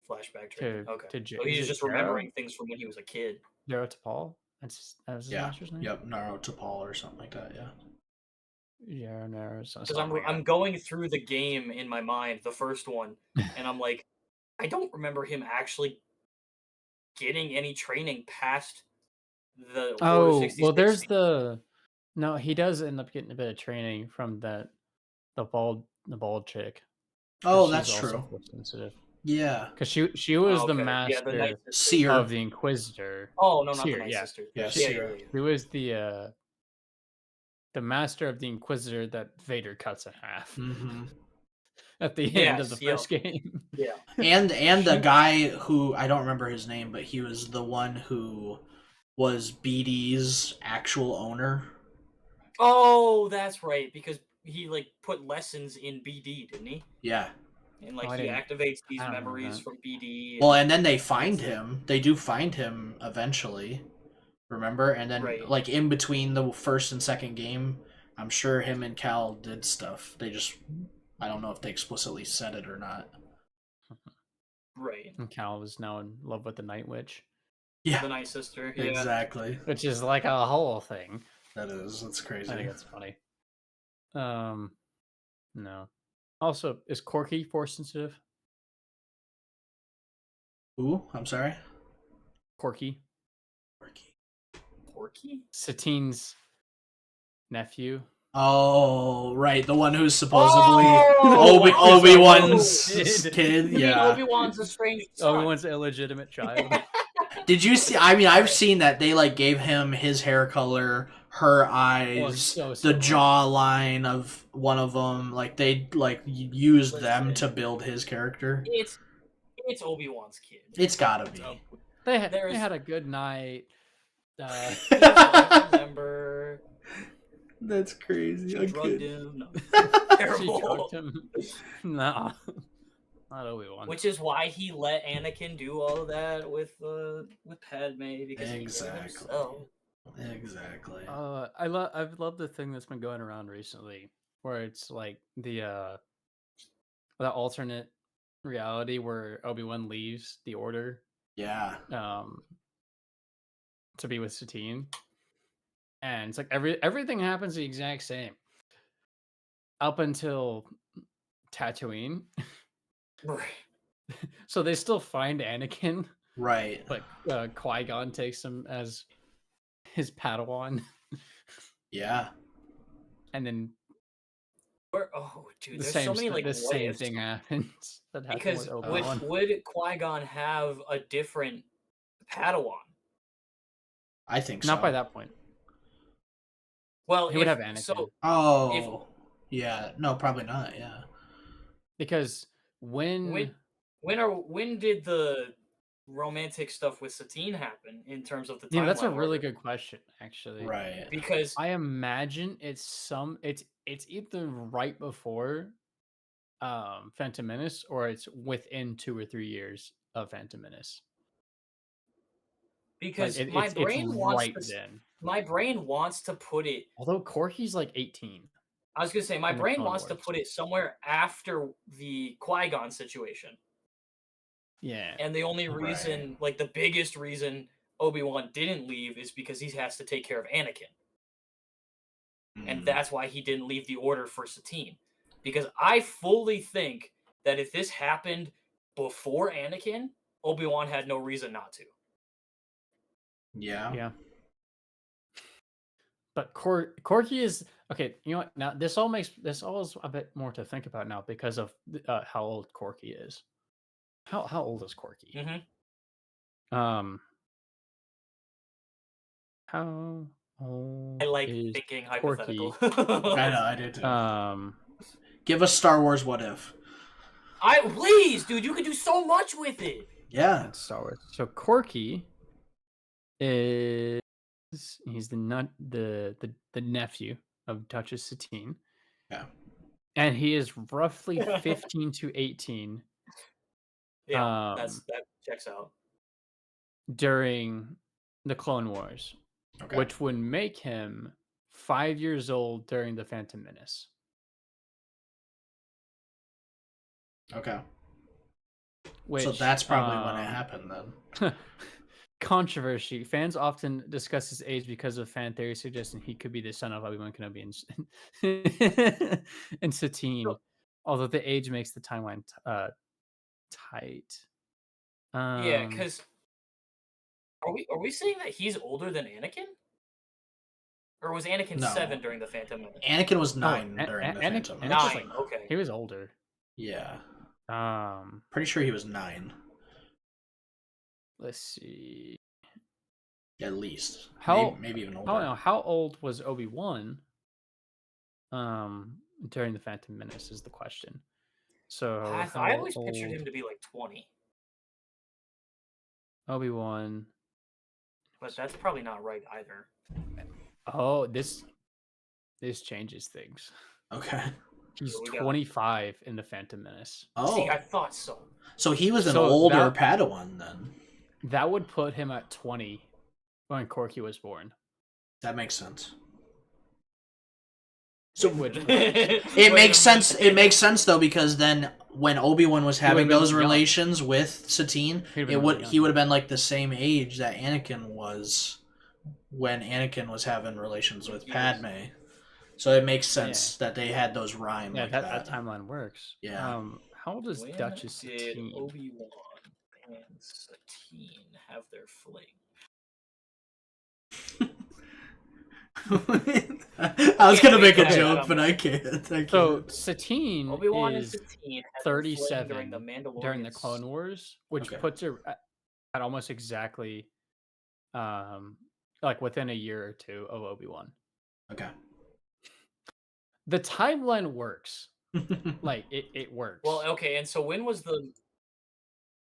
flashback training. Okay. to So is he's it just Jaro? remembering things from when he was a kid. Jaro to Paul? That was his yeah, master's name. yep, Naruto Paul or something like that. Yeah. Yeah, no, Because I'm going through the game in my mind, the first one, and I'm like, I don't remember him actually getting any training past the Order Oh, 66. well, there's the no. He does end up getting a bit of training from the bald chick. 'Cause Oh, she's that's also true. force sensitive. Yeah. Because she was the Okay. Yeah, the Night master Sister. Seer. of the Inquisitor. Oh no, not Seer, the Night yeah. Sister. Yeah, Yeah, Seer. She was the master of the Inquisitor that Vader cuts in half Mm-hmm. at the end of the Yes, first game. Yeah. And the She- guy who I don't remember his name, but he was the one who was BD's actual owner. Oh, that's right. Because he like put lessons in BD, didn't he? Yeah. And Oh, like I he didn't- activates these I don't remember memories that. from BD. Well, and then they find him. They do find him eventually. Remember? And then Right. like in between the first and second game, I'm sure him and Cal did stuff. They just I don't know if they explicitly said it or not. Right. And Cal was now in love with the Night Witch, Yeah. The Night Sister. Yeah. Exactly. which is like a whole thing. That is. That's crazy. I think it's funny. No. Also, is Corky force sensitive? Ooh, I'm sorry. Corky, Porky? Satine's nephew. Oh, right, the one who's supposedly Oh! Obi-Wan's Kid. kid. You mean Yeah. Obi-Wan's estranged son? Obi-Wan's illegitimate child. Did you see? I mean, I've seen that they like gave him his hair color, her eyes, so the similar. jawline of one of them. Like they like used them Listen. to build his character. It's Obi-Wan's kid. It's gotta be. They There's- had a good night. I remember That's crazy. she drugged him. No. She Terrible. drugged him. No, not Obi-Wan. Which is why he let Anakin do all of that with Padme because he Exactly. knew himself. Exactly. I've loved the thing that's been going around recently, where it's like the alternate reality where Obi-Wan leaves the Order Yeah. to be with Satine, and it's like everything happens the exact same up until Tatooine. Right. So they still find Anakin, Right. but Qui-Gon takes him as his Padawan, Yeah. and then Oh, dude, the there's same so many like the what same ifs. thing happens that happened Because with Obi-Wan. would Qui-Gon have a different Padawan? I think so. Not by that point. Well, He would if- have Anakin. So Oh. Yeah. No, probably not. Yeah. Because when when did the romantic stuff with Satine happen in terms of the timeline? that's a really order? good question, actually. Right. Because I imagine it's either right before Phantom Menace or it's within 2 or 3 years of Phantom Menace. because Like, my it's brain wants right to then. my brain wants to put it. Although Corky's like 18. I was gonna say my in the brain Clone wants to Wars. put it somewhere after the Qui-Gon situation. Yeah. And the only Right. reason, like the biggest reason Obi-Wan didn't leave is because he has to take care of Anakin. And Mm. that's why he didn't leave the order for Satine. Because I fully think that if this happened before Anakin, Obi-Wan had no reason not to. Yeah. Yeah. But Corky is okay. You know what? Now this all is a bit more to think about now because of how old Corky is. How old is Corky? Mm-hmm. How old I like is thinking Corky? hypothetical. I know, I do too. Give us Star Wars What If. Please, dude, you could do so much with it. Yeah. That's Star Wars. So Corky is he's the nephew of Duchess Satine. Yeah. And he is roughly 15 to 18. Yeah, that checks out. During the Clone Wars, Okay. which would make him 5 years old during the Phantom Menace. Okay. Which, so that's probably when it happened then. Controversy. Fans often discuss his age because of fan theories suggesting he could be the son of Obi-Wan Kenobi and Satine, although the age makes the timeline tight. Yeah, because are we saying that he's older than Anakin? Or was Anakin No. 7 during the Phantom Menace? Anakin was 9 during the Phantom Menace. 9, okay. He was older. Yeah. Um, Pretty sure he was 9. let's see. At least. How maybe even older. how old was Obi-Wan during the Phantom Menace is the question. So I always pictured him to be like 20. Obi-Wan. But that's probably not right either. Oh, this changes things. Okay. He's 25 in the Phantom Menace. Oh. See, I thought so. So he was an older Padawan then. That would put him at 20 when Corky was born. That makes sense. So Which it makes sense. It makes sense though, because then when Obi-Wan was having those relations with Satine, he would have been like the same age that Anakin was when Anakin was having relations with Padme. So it makes sense that they had those rhyme like that. That timeline works. Yeah. How old is When Duchess did Satine? Obi-Wan and Satine have their fling? I was gonna make a joke, but I can't. So Satine Obi-Wan is and Satine had 37 during the Clone Wars, which puts her at almost exactly, like within a year or two of Obi-Wan. Okay. The timeline works. Like it works. Well, okay, and so when was the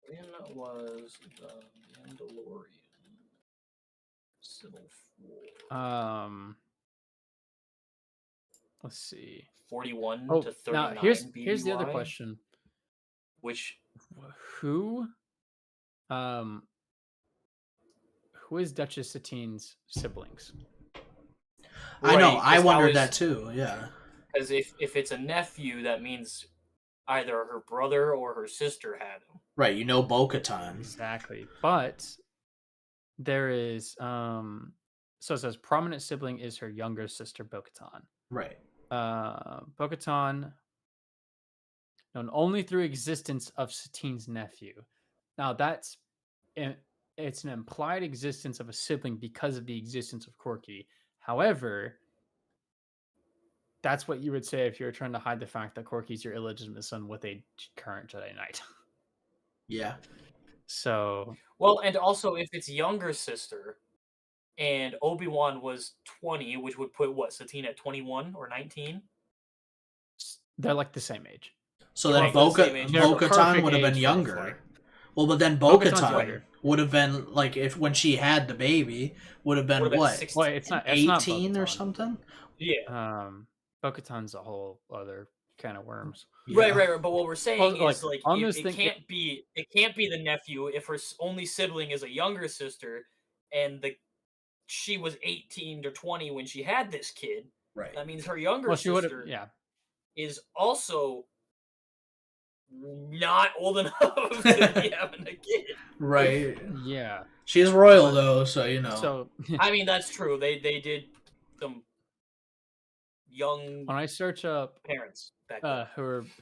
Mandalorian Civil War? Let's see. 41 to 39 now here's the other BBY? question. Which who is Duchess Satine's siblings? I know. I wondered that too. Yeah. Because if it's a nephew, that means either her brother or her sister had him. Right. You know Bo-Katan. Exactly. But there is so it says prominent sibling is her younger sister Bo-Katan. Right. Bo-Katan known only through existence of Satine's nephew. Now it's an implied existence of a sibling because of the existence of Corky. However, that's what you would say if you were trying to hide the fact that Corky's your illegitimate son with a current Jedi Knight. Yeah. So well, and also if it's younger sister, and Obi-Wan was 20, which would put what, Satine at 21 or 19? They're like the same age. So then Bo-Katan would have been younger. Well, but then Bo-Katan would have been like when she had the baby would have been what? 16. Well, it's not 18 or something. Yeah. Bo-Katan's a whole other kind of worms. Yeah. Right. But what we're saying is like it can't be the nephew if her only sibling is a younger sister, and she was 18 to 20 when she had this kid. Right. That means her younger sister is also not old enough to be having a kid. Right. Yeah. She's royal though, so you know. So I mean, that's true. They did some young when I search up parents back then.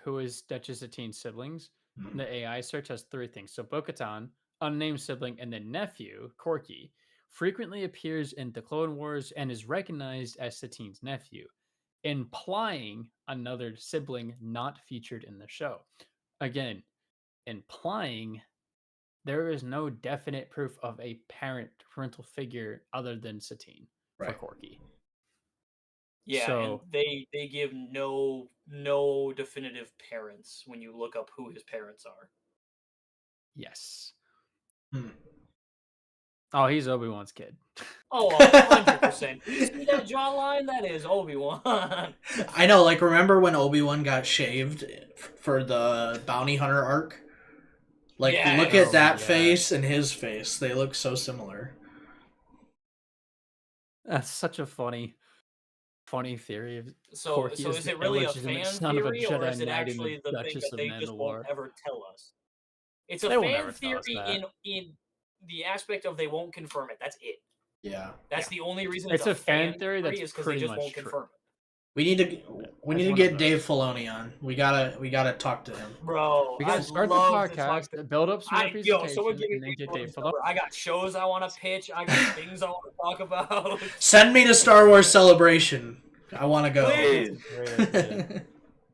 who is Duchess Satine's siblings, Hmm. the AI search has three things. So Bo-Katan, unnamed sibling, and then nephew, Corky, frequently appears in the Clone Wars and is recognized as Satine's nephew, implying another sibling not featured in the show. Again, implying there is no definite proof of a parental figure other than Satine for Right. Corky. Yeah, So- and they give no definitive parents when you look up who his parents are. Yes. Hmm. Oh, he's Obi-Wan's kid. Oh, 100%. You see that jawline? That is Obi-Wan. I know, like, remember when Obi-Wan got shaved for the bounty hunter arc? Like, Yeah. look at Oh, that yeah. face and his face. They look so similar. That's such a funny theory. Of So Corky is the it really a illegitimate fan son of a theory, or Jedi is it Knight and actually the thing Duchess that of they just won't Mandalore? ever tell us? It's a They will fan never tell us theory that. in the aspect of they won't confirm it. That's it. Yeah. That's the only reason It's a fan theory that's is because they pretty just much won't true. confirm it. We need to one of get those. Dave Filoni on. We gotta talk to him. Bro, We gotta I'd start the love to talk podcast, to build up some someone representation, give me and then get Dave Filoni's Filoni. number. I got shows I want to pitch. I got things I want to talk about. Send me to Star Wars Celebration. I want to go. Please. Great idea.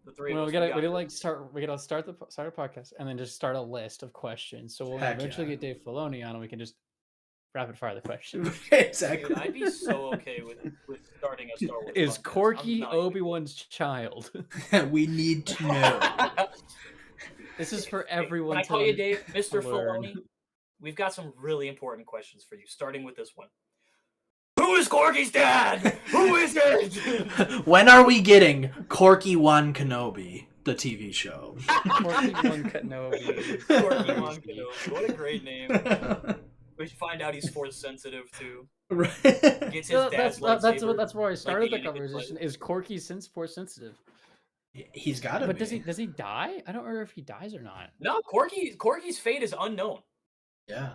The three Well, of we us. gotta start a podcast and then just start a list of questions. So we'll Heck eventually yeah. get Dave Filoni on, and we can just rapid fire the questions. Exactly. Dude, I'd be so okay with starting a Star Wars. Is podcast. Corky I'm not even- Obi-Wan's child? We need to know. This is for everyone. Can I to call you Dave, Mr. learn. Filoni? We've got some really important questions for you, starting with this one. Who is Corky's dad? Who is it? When are we getting Corky One Kenobi, the TV show? Corky One Kenobi. Corky One Kenobi. What a great name. We should find out he's force sensitive too. Right. Gets his So dad's that's lightsaber. where I started the Aiden gets conversation. Is Corky force sensitive? He's got to But be. does he die? I don't remember if he dies or not. No, Corky's fate is unknown. Yeah.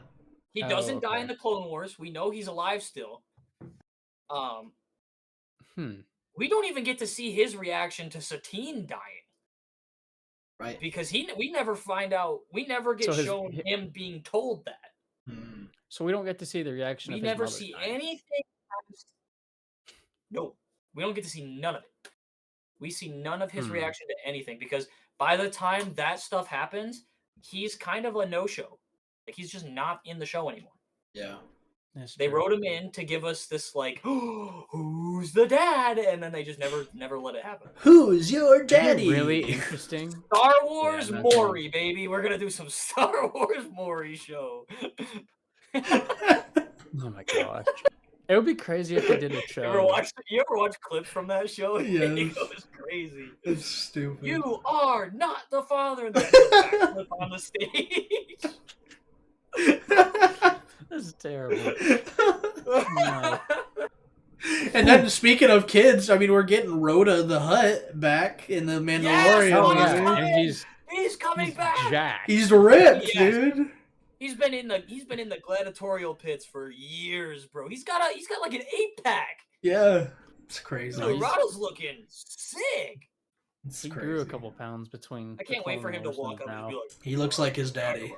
He Oh, doesn't die okay. in the Clone Wars. We know he's alive still. We don't even get to see his reaction to Satine dying. Right. Because we never find out. We never get So shown him being told that. Hmm. So we don't get to see the reaction. We of his never mother see dying. anything. No, we don't get to see none of it. We see none of his reaction to anything because by the time that stuff happens, he's kind of a no-show. Like he's just not in the show anymore. Yeah. That's They true. wrote him in to give us this like, who's the dad? And then they just never let it happen. Who's your It'd be daddy? really interesting. Star Wars that's Maury, baby. We're gonna do some Star Wars Maury show. Oh my gosh. It would be crazy if they did a show. You ever watch clips from that show? Yes. It goes crazy. It's stupid. You are not the father. And then backflip on the stage. This is terrible. No. And then speaking of kids, I mean, we're getting Rhoda the Hutt back in the Mandalorian Oh Yes! movie. yeah, and He's coming he's back. jacked. He's ripped, Yes. dude. He's been in the gladiatorial pits for years, bro. He's got like an 8-pack. Yeah, it's crazy. No, he's- Rhoda's looking sick. It's He crazy. grew a couple pounds between. I the can't wait Clone for him to Wars walk up now. and be like, He looks like his daddy.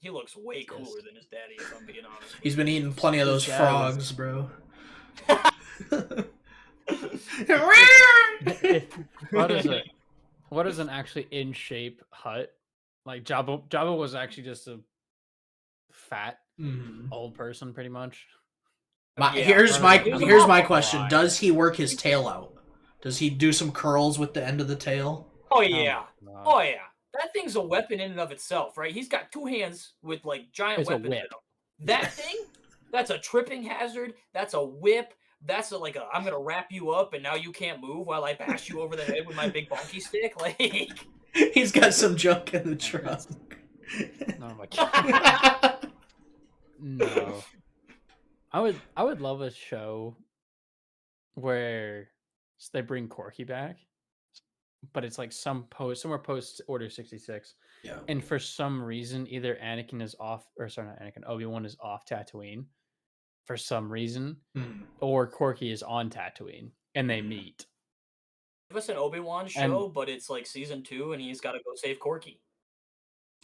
he looks way Yes. cooler than his daddy, if I'm being honest. He's been eating plenty of those His dad frogs, bro. What is an actually in shape Hut? Like Jabba was actually just a fat Mhm. old person, pretty much. Yeah, here's he my was here's a my lot question: wide. does he work his tail out? Does he do some curls with the end of the tail? Oh yeah. my God. Oh yeah. That thing's a weapon in and of itself, right? He's got 2 hands with like giant It's a weapons in whip. them. That thing, that's a tripping hazard. That's a whip. That's I'm gonna wrap you up and now you can't move while I bash you over the head with my big bonky stick. Like He's got some junk in the trunk. Oh my God. No. I would love a show where they bring Corky back but it's like somewhere post Order 66. Yeah. And for some reason, either Anakin is off, or sorry, not Anakin, Obi-Wan is off Tatooine for some reason, Hmm. or Corky is on Tatooine, and they Mhm. meet. Give us an Obi-Wan show, but it's like season 2, and he's got to go save Corky.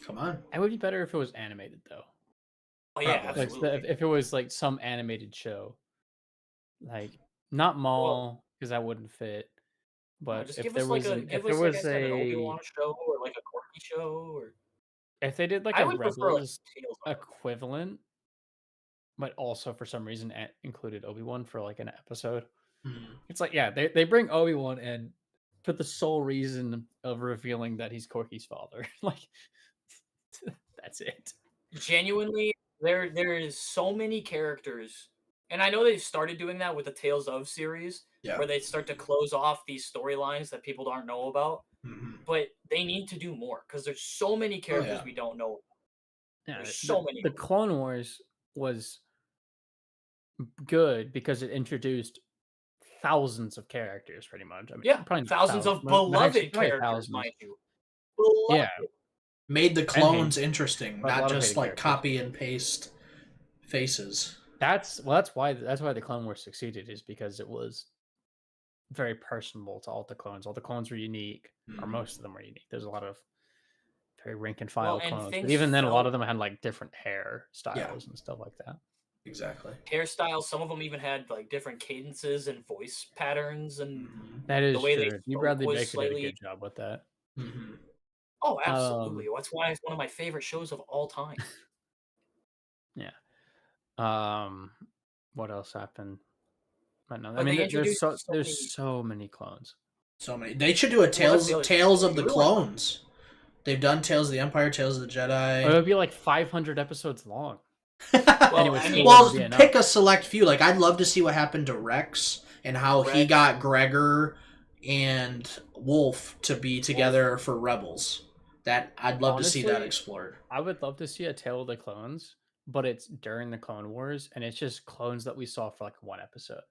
Come on. It would be better if it was animated, though. Oh yeah, Probably. Like absolutely. if it was like some animated show, like not Maul, because that wouldn't fit. No, But just if give there us like was a an, if give there us like I was said an Obi-Wan a, show or like a Corky show or if they did like I a would prefer like Rebels Tales of. equivalent, but also for some reason included Obi-Wan for like an episode. Mhm. It's like, yeah, they bring Obi-Wan in for the sole reason of revealing that he's Corky's father. Like, that's it. Genuinely, there is so many characters, and I know they've started doing that with the Tales of series, Yeah. where they start to close off these storylines that people don't know about. Mhm. But they need to do more because there's so many characters yeah. we don't know. Yeah, There's so many. the Clone Wars was good because it introduced thousands of characters, pretty much. I mean, Yeah, probably not thousands of but actually beloved probably characters, thousands. mind you. Beloved. Yeah, Made the and clones hated, interesting, but a not lot of just hated like characters. copy and paste faces. That's why the Clone Wars succeeded, is because it was very personable to all the clones. All the clones were unique, or Mhm. most of them were unique. There's a lot of very rank and Well, file and clones, but things even then, a lot felt of them had like different hairstyles and stuff like that. Exactly. hairstyles. Some of them even had like different cadences and voice patterns, and Mhm. That is the way they true. D. spoke Bradley was Baker did a slightly. good job with that. Mhm. Oh, absolutely. Um, That's why it's one of my favorite shows of all time. yeah. What else happened? I know. I But mean, they introduced so there's many. so many clones. So many. They should do a Well, that's the other thing. Tales of You the really wanna talk- Clones. They've done Tales of the Empire, Tales of the Or it Jedi. would be like 500 episodes long. Well, it would I still mean, Well, wouldn't be pick enough. a select few. Like, I'd love to see what happened to Rex and how he Rex. got Gregor and Wolf to be together for Rebels. That I'd love to see that Honestly, explored. I would love to see a Tale of the Clones, but it's during the Clone Wars, and it's just clones that we saw for like one episode.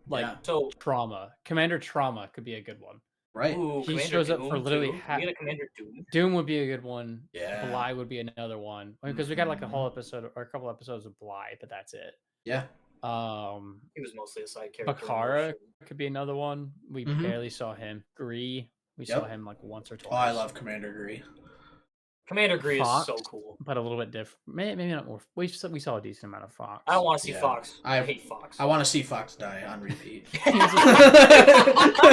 Like Yeah, so Trauma, Commander Trauma could be a good one. right. ooh, He Commander shows up Doom for literally too. We get a Commander Doom. Doom would be a good one. Yeah. Bly would be another one, because we got like a Mhm. whole episode or a couple episodes of Bly, but that's it. Yeah. He was mostly a side character. in those Bakara shows. could be another one. We Mhm. barely saw him. Gree, we Yep. saw him like once or twice. Oh, I love Commander Gree. Commander Gree is Fox, so cool. but a little bit different. Maybe not more. We saw a decent amount of Fox. I don't want to see Yeah. Fox. I I- hate Fox. I want to see Fox die on repeat. That's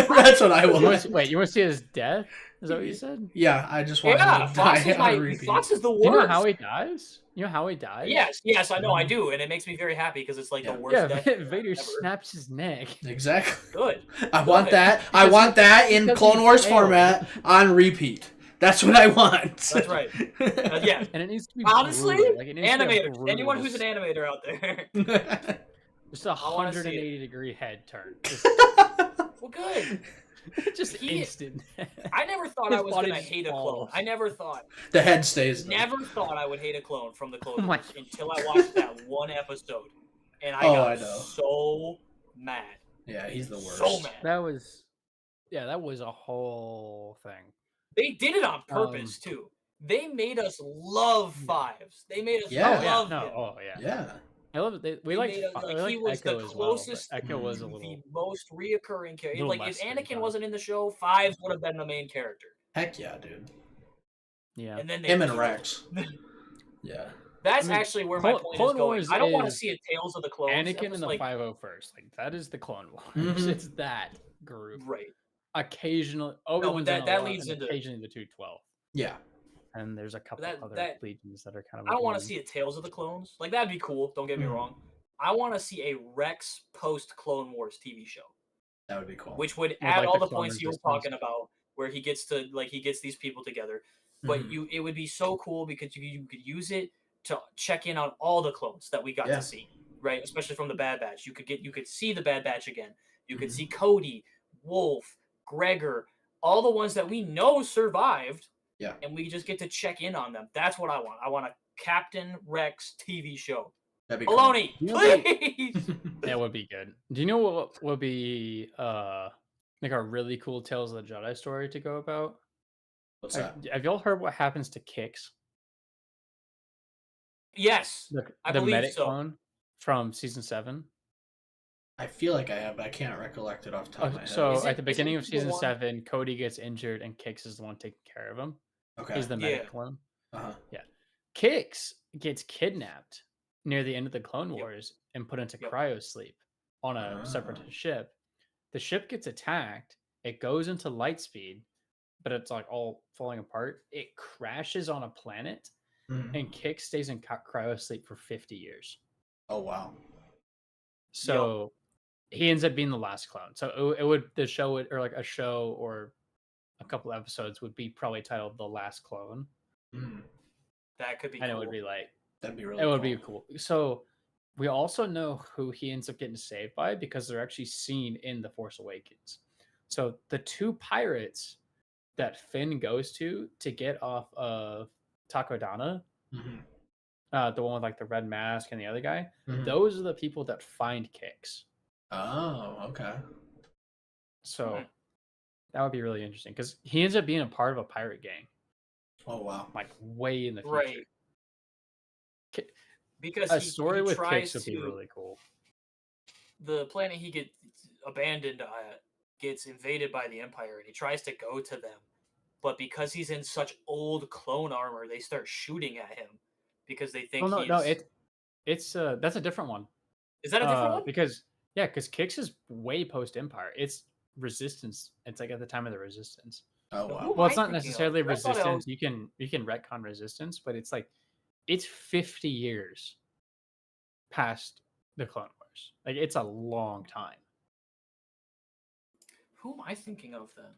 That's what I You want. wanna wait, you want to see his death? Is that what you said? Yeah, I just want Yeah, him to Fox die is on repeat. Fox is the Do worst. you know how he dies? You know how he dies? Yes, I know, I do, and it makes me very happy because it's like Yeah. the worst Yeah, death Vader ever. snaps his neck. Exactly. Good. I want Good. that. I Because want that in because Clone he Wars failed. format on repeat. That's what I want. That's right. Yeah. And it needs to be Honestly, brutal. Like, it needs to be a animators. brutal Anyone who's an just- animator out there. Just a I wanna see it. 180-degree head turn. Well, good. Just He- instant. I never thought His I was body gonna just hate a clone. falls. I never thought. The head stays. Though. Never thought I would hate a clone from the Clone Oh my Wars until I watched that one episode, and I Oh, got I know. so mad. Yeah, he's the worst. So mad. That was a whole thing. They did it on purpose too. They made us love Fives. They made us Yeah. love No, him. oh yeah. Yeah. I love it. We They like made us- we he like was Echo the as closest well. But Echo was a to little. the most reoccurring character. little Like less if Anakin screen wasn't in the show, Fives would have been the main character. Heck yeah, dude. Yeah. And then they Him and killed Rex. Yeah. That's I mean, actually where my Clone- point Clone is going. Wars I don't want to is see a Tales of the Clones. Anakin That and was the like, 501st. Like that is the Clone Wars. Mhm. It's that group. right. Occasionally, Obi-Wan's in that a lot, leads and into- occasionally the 212. Yeah. And there's a couple That- other that- legions that are kind of. I don't want to annoying. see a Tales of the Clones. Like that'd be cool. Don't get me Mhm. wrong. I want to see a Rex post Clone Wars TV show, That would be cool. which would With, add like, all the the Clone points you were Resistance. talking about, where he gets these people together. But Mhm. it would be so cool because you could use it to check in on all the clones that we got Yeah. to see, right? Especially from the Bad Batch. You could see the Bad Batch again. You could Mhm. see Cody, Wolf, Gregor, all the ones that we know survived. Yeah. And we just get to check in on them. That's what I want. I want a Captain Rex TV show. That'd be cool. Baloney, You know, please. That would be good. Do you know what would be like a really cool Tales of the Jedi story to go about. What's that? Have y'all heard what happens to Kix, Yes, I the believe medic so. clone from season 7? I feel like I have, but I can't recollect it off the top of my head. So Is at it- the isn't beginning of he the season one- 7, Cody gets injured and Kix is the one taking care of him. Okay. He's the medic Yeah. clone. Uh-huh. Kix gets kidnapped near the end of the Clone Yep. Wars and put into Yep. cryo sleep on a separatist ship. The ship gets attacked. It goes into light speed, but it's like all falling apart. It crashes on a planet, Mhm. and Kix stays in cryo sleep for 50 years. Oh wow. So he ends up being the last clone. So it would the show would or like a show or a couple episodes would be probably titled The Last Clone, Mm. That could be and cool. it would be like That'd be really it would cool. be cool. So we also know who he ends up getting saved by because they're actually seen in The Force Awakens. So the two pirates that Finn goes to get off of Takodana, Mhm. the one with like the red mask and the other guy, Mhm. those are the people that find Kix. Oh, okay. So that would be really interesting because he ends up being a part of a pirate gang, Oh wow. like way in the future. Right. Because A story he with tries Kix would be to really cool. the planet he gets abandoned at gets invaded by the Empire, and he tries to go to them, but because he's in such old clone armor, they start shooting at him because they think Oh no, he's. no, it's that's a different one. Is that a different one? Because Kix is way post Empire. It's Resistance. It's like at the time of the Resistance. Oh Who wow. am Well, I it's not thinking of? necessarily 'Cause I thought it Resistance. was- You can retcon Resistance, but it's like it's 50 years past the Clone Wars. Like it's a long time. Who am I thinking of then?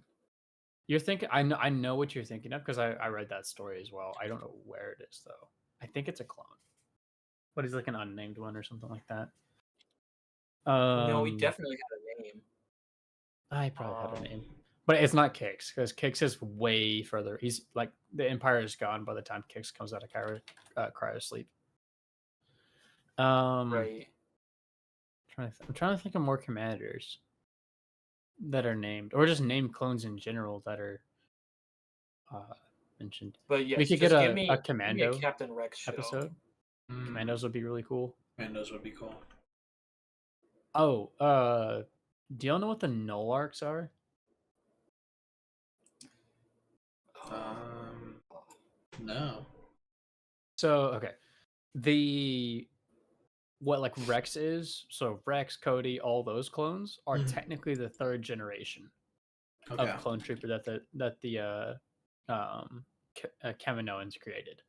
You're thinking I know what you're thinking of because I read that story as well. I don't know where it is though. I think it's a clone. But he's like an unnamed one or something like that. No, he definitely had a name. I probably had a name. But it's not Kix, because Kix is way further. He's like the Empire is gone by the time Kix comes out of cryo sleep. Right. I'm trying to think of more commanders that are named, or just named clones in general that are mentioned. But yes, We could just get give me a give me commando Captain Rex show. episode. Mm. Commandos would be really cool. Commandos would be cool. Oh, do y'all know what the null arcs are? No. So okay, the what like Rex is. So Rex, Cody, all those clones are Mhm. technically the third generation Okay. of clone trooper that the Kaminoans created.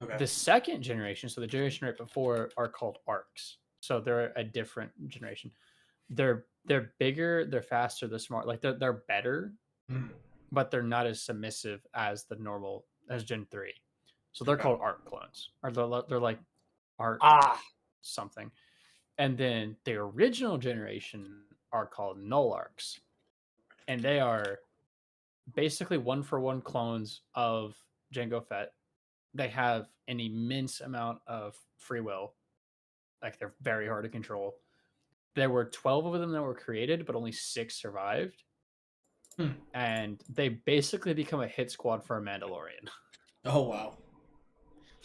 Okay. The second generation, so the generation right before, are called arcs. So they're a different generation. They're bigger, they're faster, they're smart. Like they're better, Mhm. but they're not as submissive as the normal as Gen 3. So they're Okay. called arc clones, or they're like arc something. And then the original generation are called null arcs, and they are basically one for one clones of Jango Fett. They have an immense amount of free will, like they're very hard to control. There were 12 of them that were created, but only 6 survived. And they basically become a hit squad for a Mandalorian. Oh wow.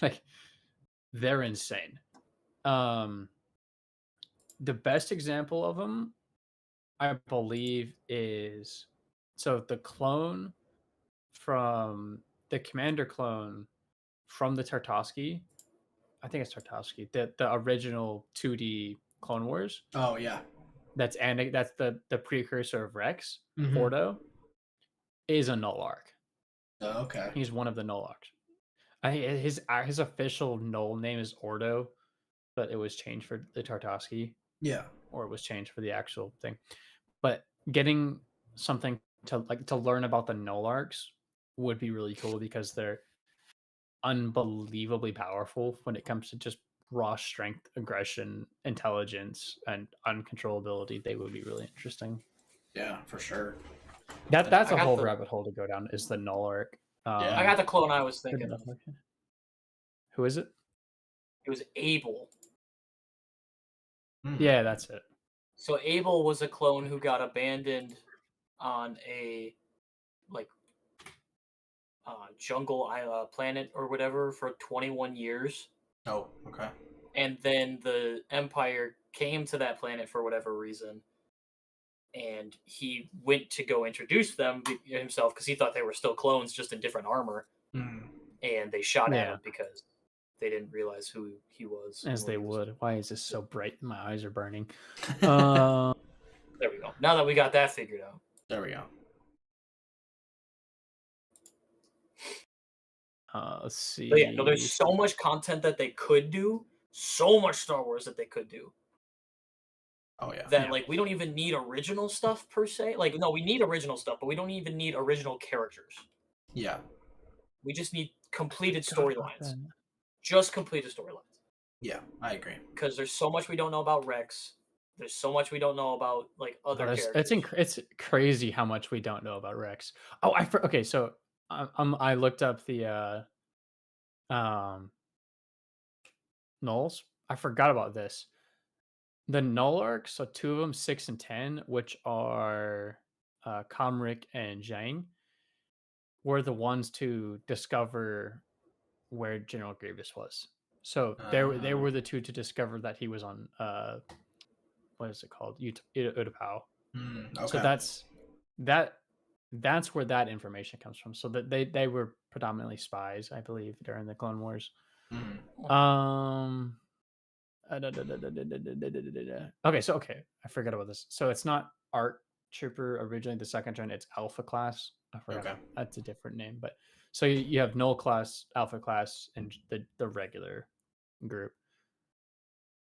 Like they're insane. The best example of them, I believe, is so the clone from the commander clone from the Tartovsky. I think it's Tartovsky, the original 2D Clone Wars. Oh yeah. That's the precursor of Rex. Mhm. Fordo is a null arc. Oh, okay. He's one of the null arcs. His official null name is Ordo, but it was changed for the Tartovsky. Yeah. Or it was changed for the actual thing. But getting something to learn about the null arcs would be really cool because they're unbelievably powerful when it comes to just raw strength, aggression, intelligence, and uncontrollability. They would be really interesting. Yeah, for sure. That's I a got whole the- rabbit hole to go down. Is the null arc? Yeah. I got the clone I was thinking of. Who is it? It was Abel. Mm. Yeah, that's it. So Abel was a clone who got abandoned on a like jungle planet or whatever for 21 years. Oh, okay. And then the Empire came to that planet for whatever reason, and he went to go introduce them himself because he thought they were still clones, just in different armor. Mm. And they shot at Yeah. him because they didn't realize who he was. As and what they he was. would. Why is this so bright? My eyes are burning. There we go. Now that we got that figured out. There we go. Let's see. But yeah, no, there's so much content that they could do, so much Star Wars that they could do. Oh yeah. That like we don't even need original stuff per se. Like no, we need original stuff, but we don't even need original characters. Yeah. We just need completed Forgot about storylines. that. Just completed storylines. Yeah, I agree. Because there's so much we don't know about Rex. There's so much we don't know about like other characters. It's crazy how much we don't know about Rex. Oh, okay. So I looked up the Nulls. I forgot about this. The Null arcs, so 2 of them, 6 and 10, which are Comric and Zhang, were the ones to discover where General Grievous was. So they were the 2 to discover that he was on what is it called? Utapau. Okay. So that's where that information comes from. So that they were predominantly spies, I believe, during the Clone Wars. Mm. Okay, I forgot about this. So it's not Art Trooper originally, the second gen, it's Alpha class. I forgot. Okay. That's a different name, but so you have Null class, Alpha class, and the regular group.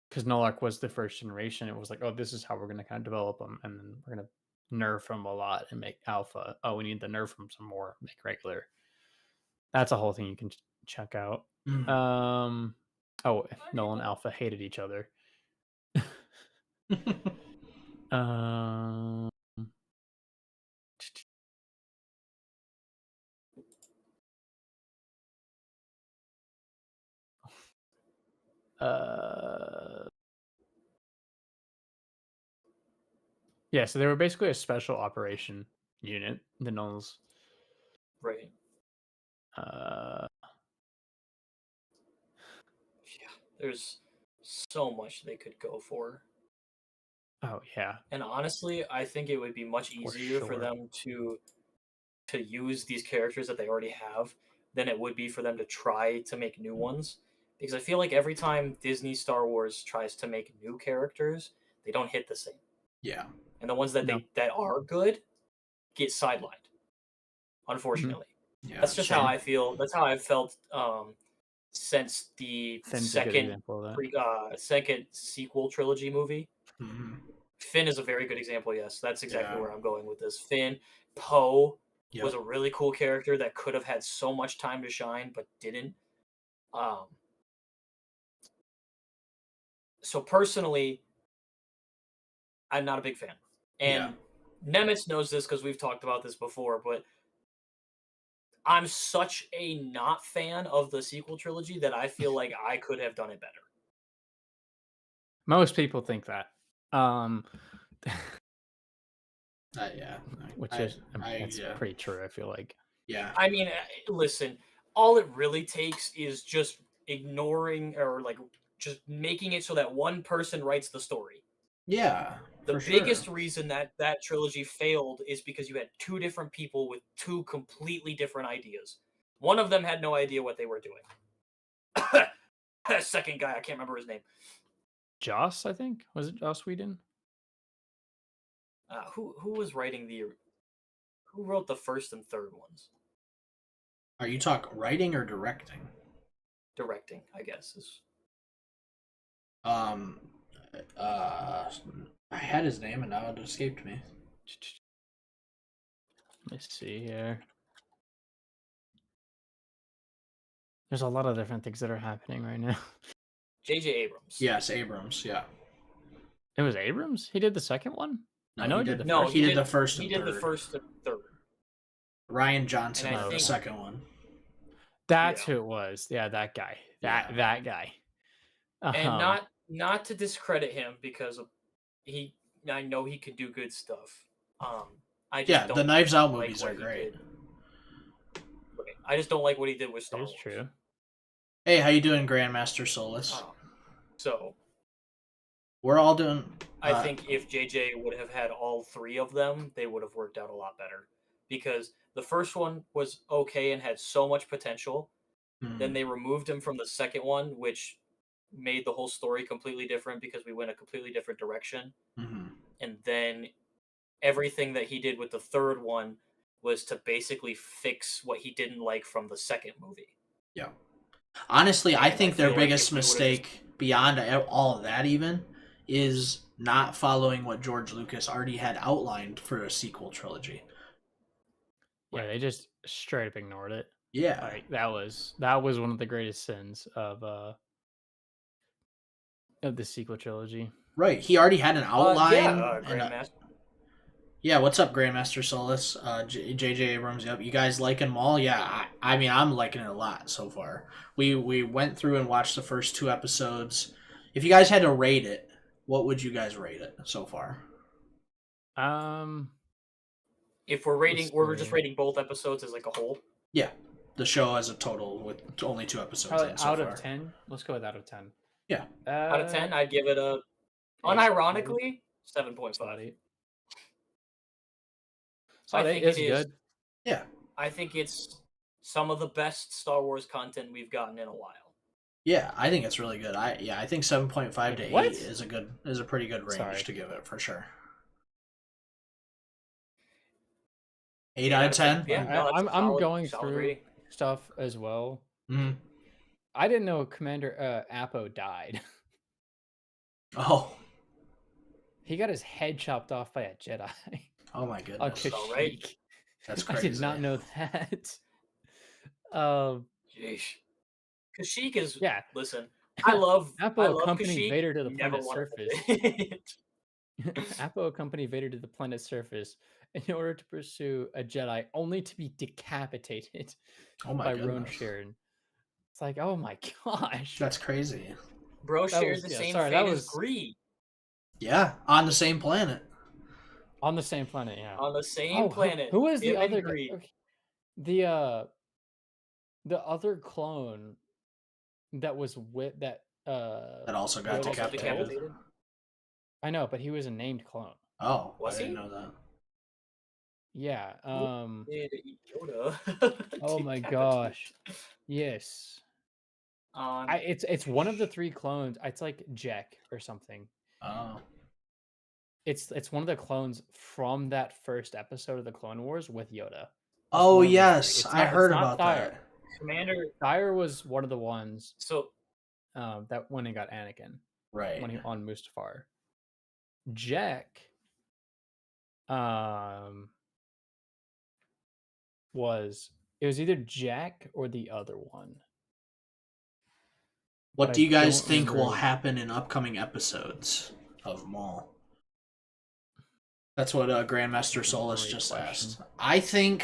Because Nullark was the first generation, it was like, oh, this is how we're going to kind of develop them, and then we're going to nerf them a lot and make Alpha. Oh, we need to nerf them some more, make regular. That's a whole thing you can check out. Oh, Null and Alpha hated each other. Yeah, so they were basically a special operation unit, the Nulls. Right. Yeah, There's so much they could go for. Oh yeah. And honestly, I think it would be much easier for them to use these characters that they already have than it would be for them to try to make new ones. Because I feel like every time Disney Star Wars tries to make new characters, they don't hit the same. Yeah. And the ones that that are good get sidelined. Unfortunately. Yeah. That's just how I feel. That's how I've felt since the Finn's a good example of that. second sequel trilogy movie. Mm-hmm. Finn is a very good example. Yes, that's exactly where I'm going with this. Finn, Poe was a really cool character that could have had so much time to shine, but didn't. So personally, I'm not a big fan, and Nemitz knows this because we've talked about this before. But I'm such a not fan of the sequel trilogy that I feel like I could have done it better. Most people think that. Yeah. Which is that's pretty true, I feel like. Yeah. I mean, listen, all it really takes is just ignoring or like just making it so that one person writes the story. Yeah. The biggest reason that trilogy failed is because you had 2 different people with 2 completely different ideas. One of them had no idea what they were doing. That second guy, I can't remember his name. Joss, I think. Was it Joss Whedon? Who was writing who wrote the first and third ones? Are you talking writing or directing? Directing, I guess. I had his name and now it escaped me. Let me see here. There's a lot of different things that are happening right now. J.J. Abrams. Yes, Abrams. Yeah. It was Abrams? He did the second one? No, I know he he did did. the first. He did the first and He did third. the first and third. Ryan Johnson And I did the think- second one. That's who it was. Yeah, that guy. That guy. And not to discredit him because I know he can do good stuff. I just Yeah, don't the Knives Out like movies what are he great. did. Right. I just don't like what he did with Star That is Wars. true. Hey, how you doing, Grandmaster Solus? So We're all doing. I think if JJ would have had all three of them, they would have worked out a lot better. Because the first one was okay and had so much potential. Then they removed him from the second one, which made the whole story completely different because we went a completely different direction. And then everything that he did with the third one was to basically fix what he didn't like from the second movie. Yeah. Honestly, I And think their feel like biggest if we would've mistake, beyond all of that, even, is not following what George Lucas already had outlined for a sequel trilogy. Yeah, they just straight up ignored it. Yeah. Like that was one of the greatest sins of the sequel trilogy. Right. He already had an outline. Grandmaster. Yeah, what's up, Grandmaster Solus? JJ Abrams, yep. You guys liking Maul? Yeah, I mean, I'm liking it a lot so far. We went through and watched the first 2 episodes. If you guys had to rate it, what would you guys rate it so far? If we're just rating both episodes as like a whole. Yeah, the show as a total with only 2 episodes. Probably in so out far. of 10. Let's go with out of 10. Yeah. Out of 10, I'd give it a, unironically, 7.5. I think it's good. Yeah. I think it's some of the best Star Wars content we've gotten in a while. Yeah, I think it's really good. I think 7.5 to 8 is a pretty good range to give it for sure. 8 out of 10. Yeah, no, I'm going through stuff as well. Mm-hmm. I didn't know Commander Apo died. Oh. He got his head chopped off by a Jedi. Oh my goodness. Kashyyyk. Right? That's crazy. I did not know that. Sheesh. Kashyyyk is listen. Apo Kashyyyk. accompanied Vader to the Never planet's wanted surface. Apo accompanied Vader to the planet's surface in order to pursue a Jedi, only to be decapitated by Roan Sharon. It's like, oh my gosh, that's crazy. Bro shared the same fate as Greed. Yeah, on the same planet. On the same planet, yeah. On the same planet. Who is the other Greed? Okay. The other clone that was with that also got decapitated. I know, but he was a named clone. Oh, was I he? didn't know that. Yeah. Yoda. Oh my gosh. Yes. It's one of the 3 clones. It's like Jack or something. Oh. It's one of the clones from that first episode of the Clone Wars with Yoda. Oh yes, I heard about Thyre. that. Commander Thyre was one of the ones. So that when he got Anakin. Right. When he on Mustafar. Jack was either Jack or the other one. What do you guys think will happen in upcoming episodes of Maul? That's what Grandmaster Solus just asked. I think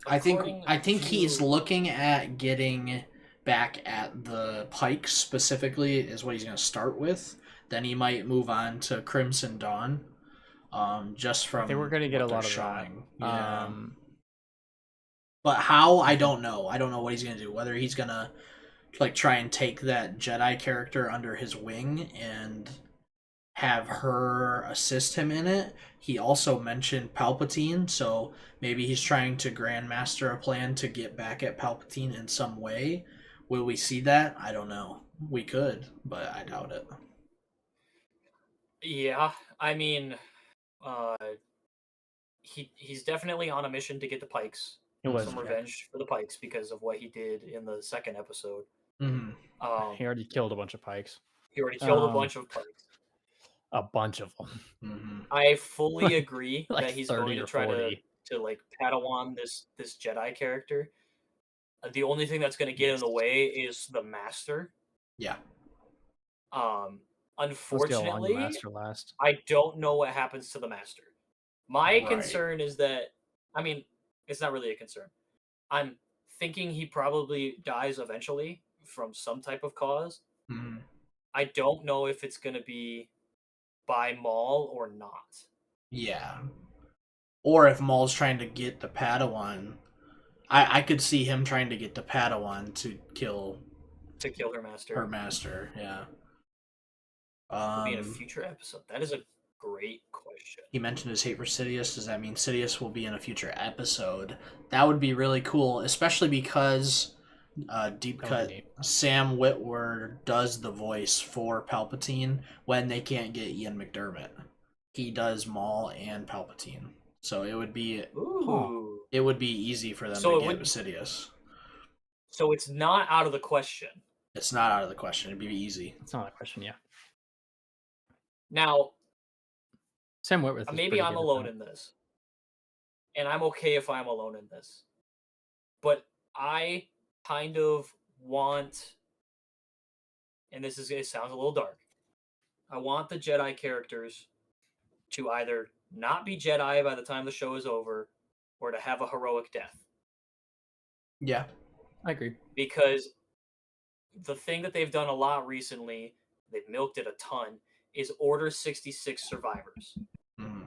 he's looking at getting back at the Pikes specifically is what he's going to start with. Then he might move on to Crimson Dawn. Just from they were going to get a lot of showing. that. Yeah. But how, I don't know. I don't know what he's going to do. Whether he's going to like try and take that Jedi character under his wing and have her assist him in it. He also mentioned Palpatine, so maybe he's trying to Grandmaster a plan to get back at Palpatine in some way. Will we see that? I don't know. We could, but I doubt it. Yeah, I mean, he's definitely on a mission to get the Pikes. Some revenge for the Pikes because of what he did in the second episode. Mm-hmm. He already killed a bunch of Pikes. He already killed a bunch of Pikes. A bunch of them. Mm-hmm. I fully agree like that he's going to try 40. to like Padawan this Jedi character. The only thing that's going to get in the way is the Master. Yeah. Unfortunately, Master last. I don't know what happens to the Master. My concern is that, I mean, it's not really a concern. I'm thinking he probably dies eventually from some type of cause. Mm-hmm. I don't know if it's going to be by Maul or not. Yeah. Or if Maul's trying to get the Padawan, I could see him trying to get the Padawan to kill her master. her master. Yeah. Will be in a future episode. That is a great question. He mentioned his hate for Sidious. Does that mean Sidious will be in a future episode? That would be really cool, especially because deep cut Sam Witwer does the voice for Palpatine when they can't get Ian McDermott. He does Maul and Palpatine, so it would be easy for them to get Sidious. So it's not out of the question. It's not out of the question. It'd be easy. It's not a question, yeah. Now, Sam Witwer. Maybe I'm alone in this, and I'm okay if I'm alone in this. But I kind of want, and it sounds a little dark. I want the Jedi characters to either not be Jedi by the time the show is over, or to have a heroic death. Yeah, I agree. Because the thing that they've done a lot recently, they've milked it a ton, is Order 66 survivors. Mm-hmm.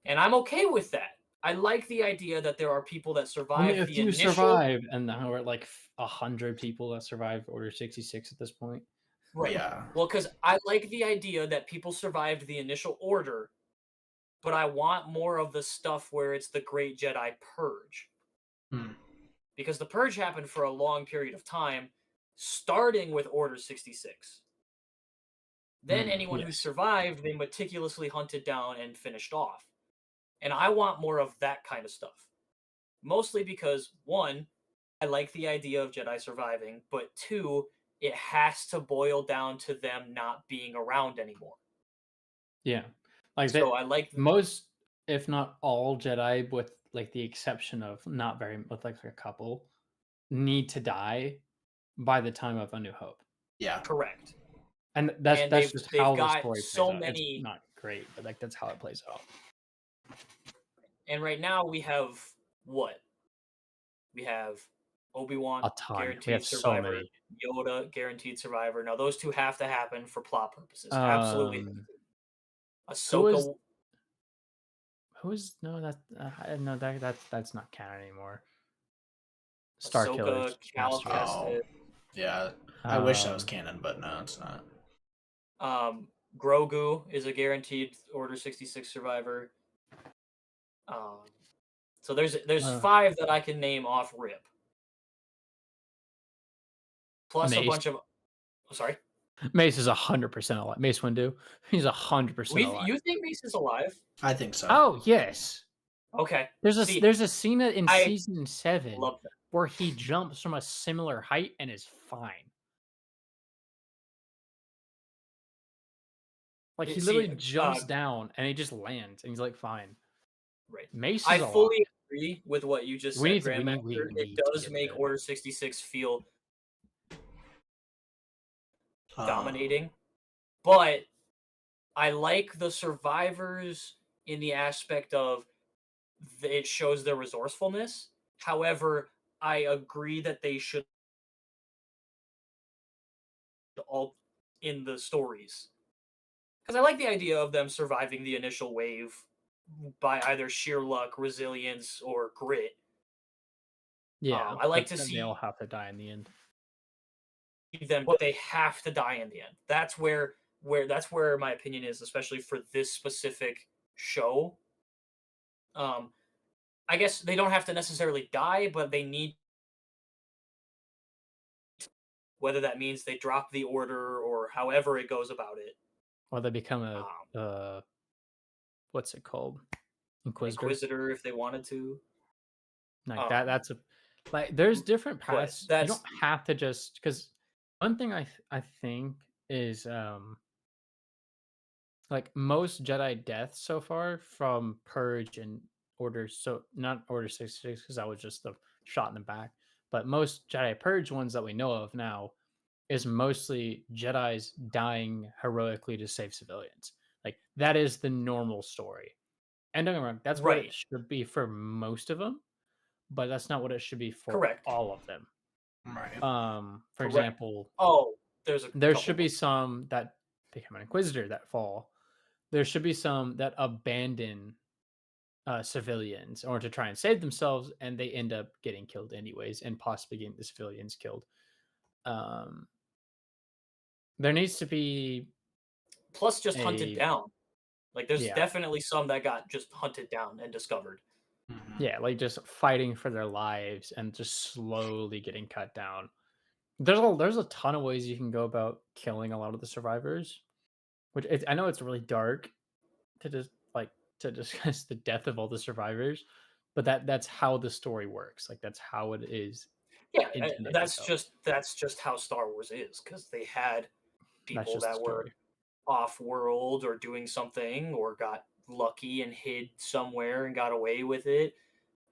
And I'm okay with that. I like the idea that there are people that survive if you survive, and now we're at like 100 people that survived Order 66 at this point. Right. Yeah. Well, because I like the idea that people survived the initial order, but I want more of the stuff where it's the Great Jedi Purge. Because the Purge happened for a long period of time, starting with Order 66. Then anyone who survived, they meticulously hunted down and finished off. And I want more of that kind of stuff. Mostly because, one, I like the idea of Jedi surviving, but two, it has to boil down to them not being around anymore. Yeah. Like so I like most, if not all Jedi, with like the exception of not very, with like a couple, need to die by the time of A New Hope. Yeah. Correct. And that's just how the story plays so out. Many... It's not great, but like that's how it plays out. And right now we have what? We have Obi-Wan, guaranteed survivor. Yoda, guaranteed survivor. Now those two have to happen for plot purposes. Absolutely. Ahsoka. Who's no that's not canon anymore. Star Killer. Yeah, I wish that was canon, but no, it's not. Grogu is a guaranteed Order 66 survivor. So there's 5 that I can name off rip. Plus Mace. A bunch of. I'm sorry. Mace is 100% alive. Mace Windu, he's 100% alive. You think Mace is alive? I think so. Oh yes. Okay. There's a scene in season 7 where he jumps from a similar height and is fine. Like he literally jumps down and he just lands and he's like fine. Right. Mace is I fully agree with what you just said, Grandmaster. It does make Order 66 feel dominating, but I like the survivors in the aspect of it shows their resourcefulness. However, I agree that they should all in the stories, because I like the idea of them surviving the initial wave by either sheer luck, resilience, or grit. Yeah, I like to see they all have to die in the end. Them, but they have to die in the end. That's where my opinion is, especially for this specific show. I guess they don't have to necessarily die, but they need, whether that means they drop the order or however it goes about it. Or they become a what's it called? Inquisitor if they wanted to. Like that's a like there's different paths. You don't have to just, because one thing I think is like most Jedi deaths so far from Purge and Order, so not Order 66 because that was just the shot in the back, but most Jedi Purge ones that we know of now is mostly Jedis dying heroically to save civilians. Like that is the normal story. And don't get me wrong, that's what it should be for most of them, but that's not what it should be for all of them. Right. For example, there should be some that become an Inquisitor that fall. There should be some that abandon civilians in order to try and save themselves, and they end up getting killed anyways, and possibly getting the civilians killed. Um, there needs to be Plus, just hunted a down. Like, there's yeah, definitely some that got just hunted down and discovered. Mhm. yeah, like just fighting for their lives and just slowly getting cut down. There's a ton of ways you can go about killing a lot of the survivors, which I know it's really dark to just like to discuss the death of all the survivors, but that's how the story works. Like that's how it is Yeah, intended to that's go. just how Star Wars is, because they had That's people just the that were story. off world or doing something or got lucky and hid somewhere and got away with it.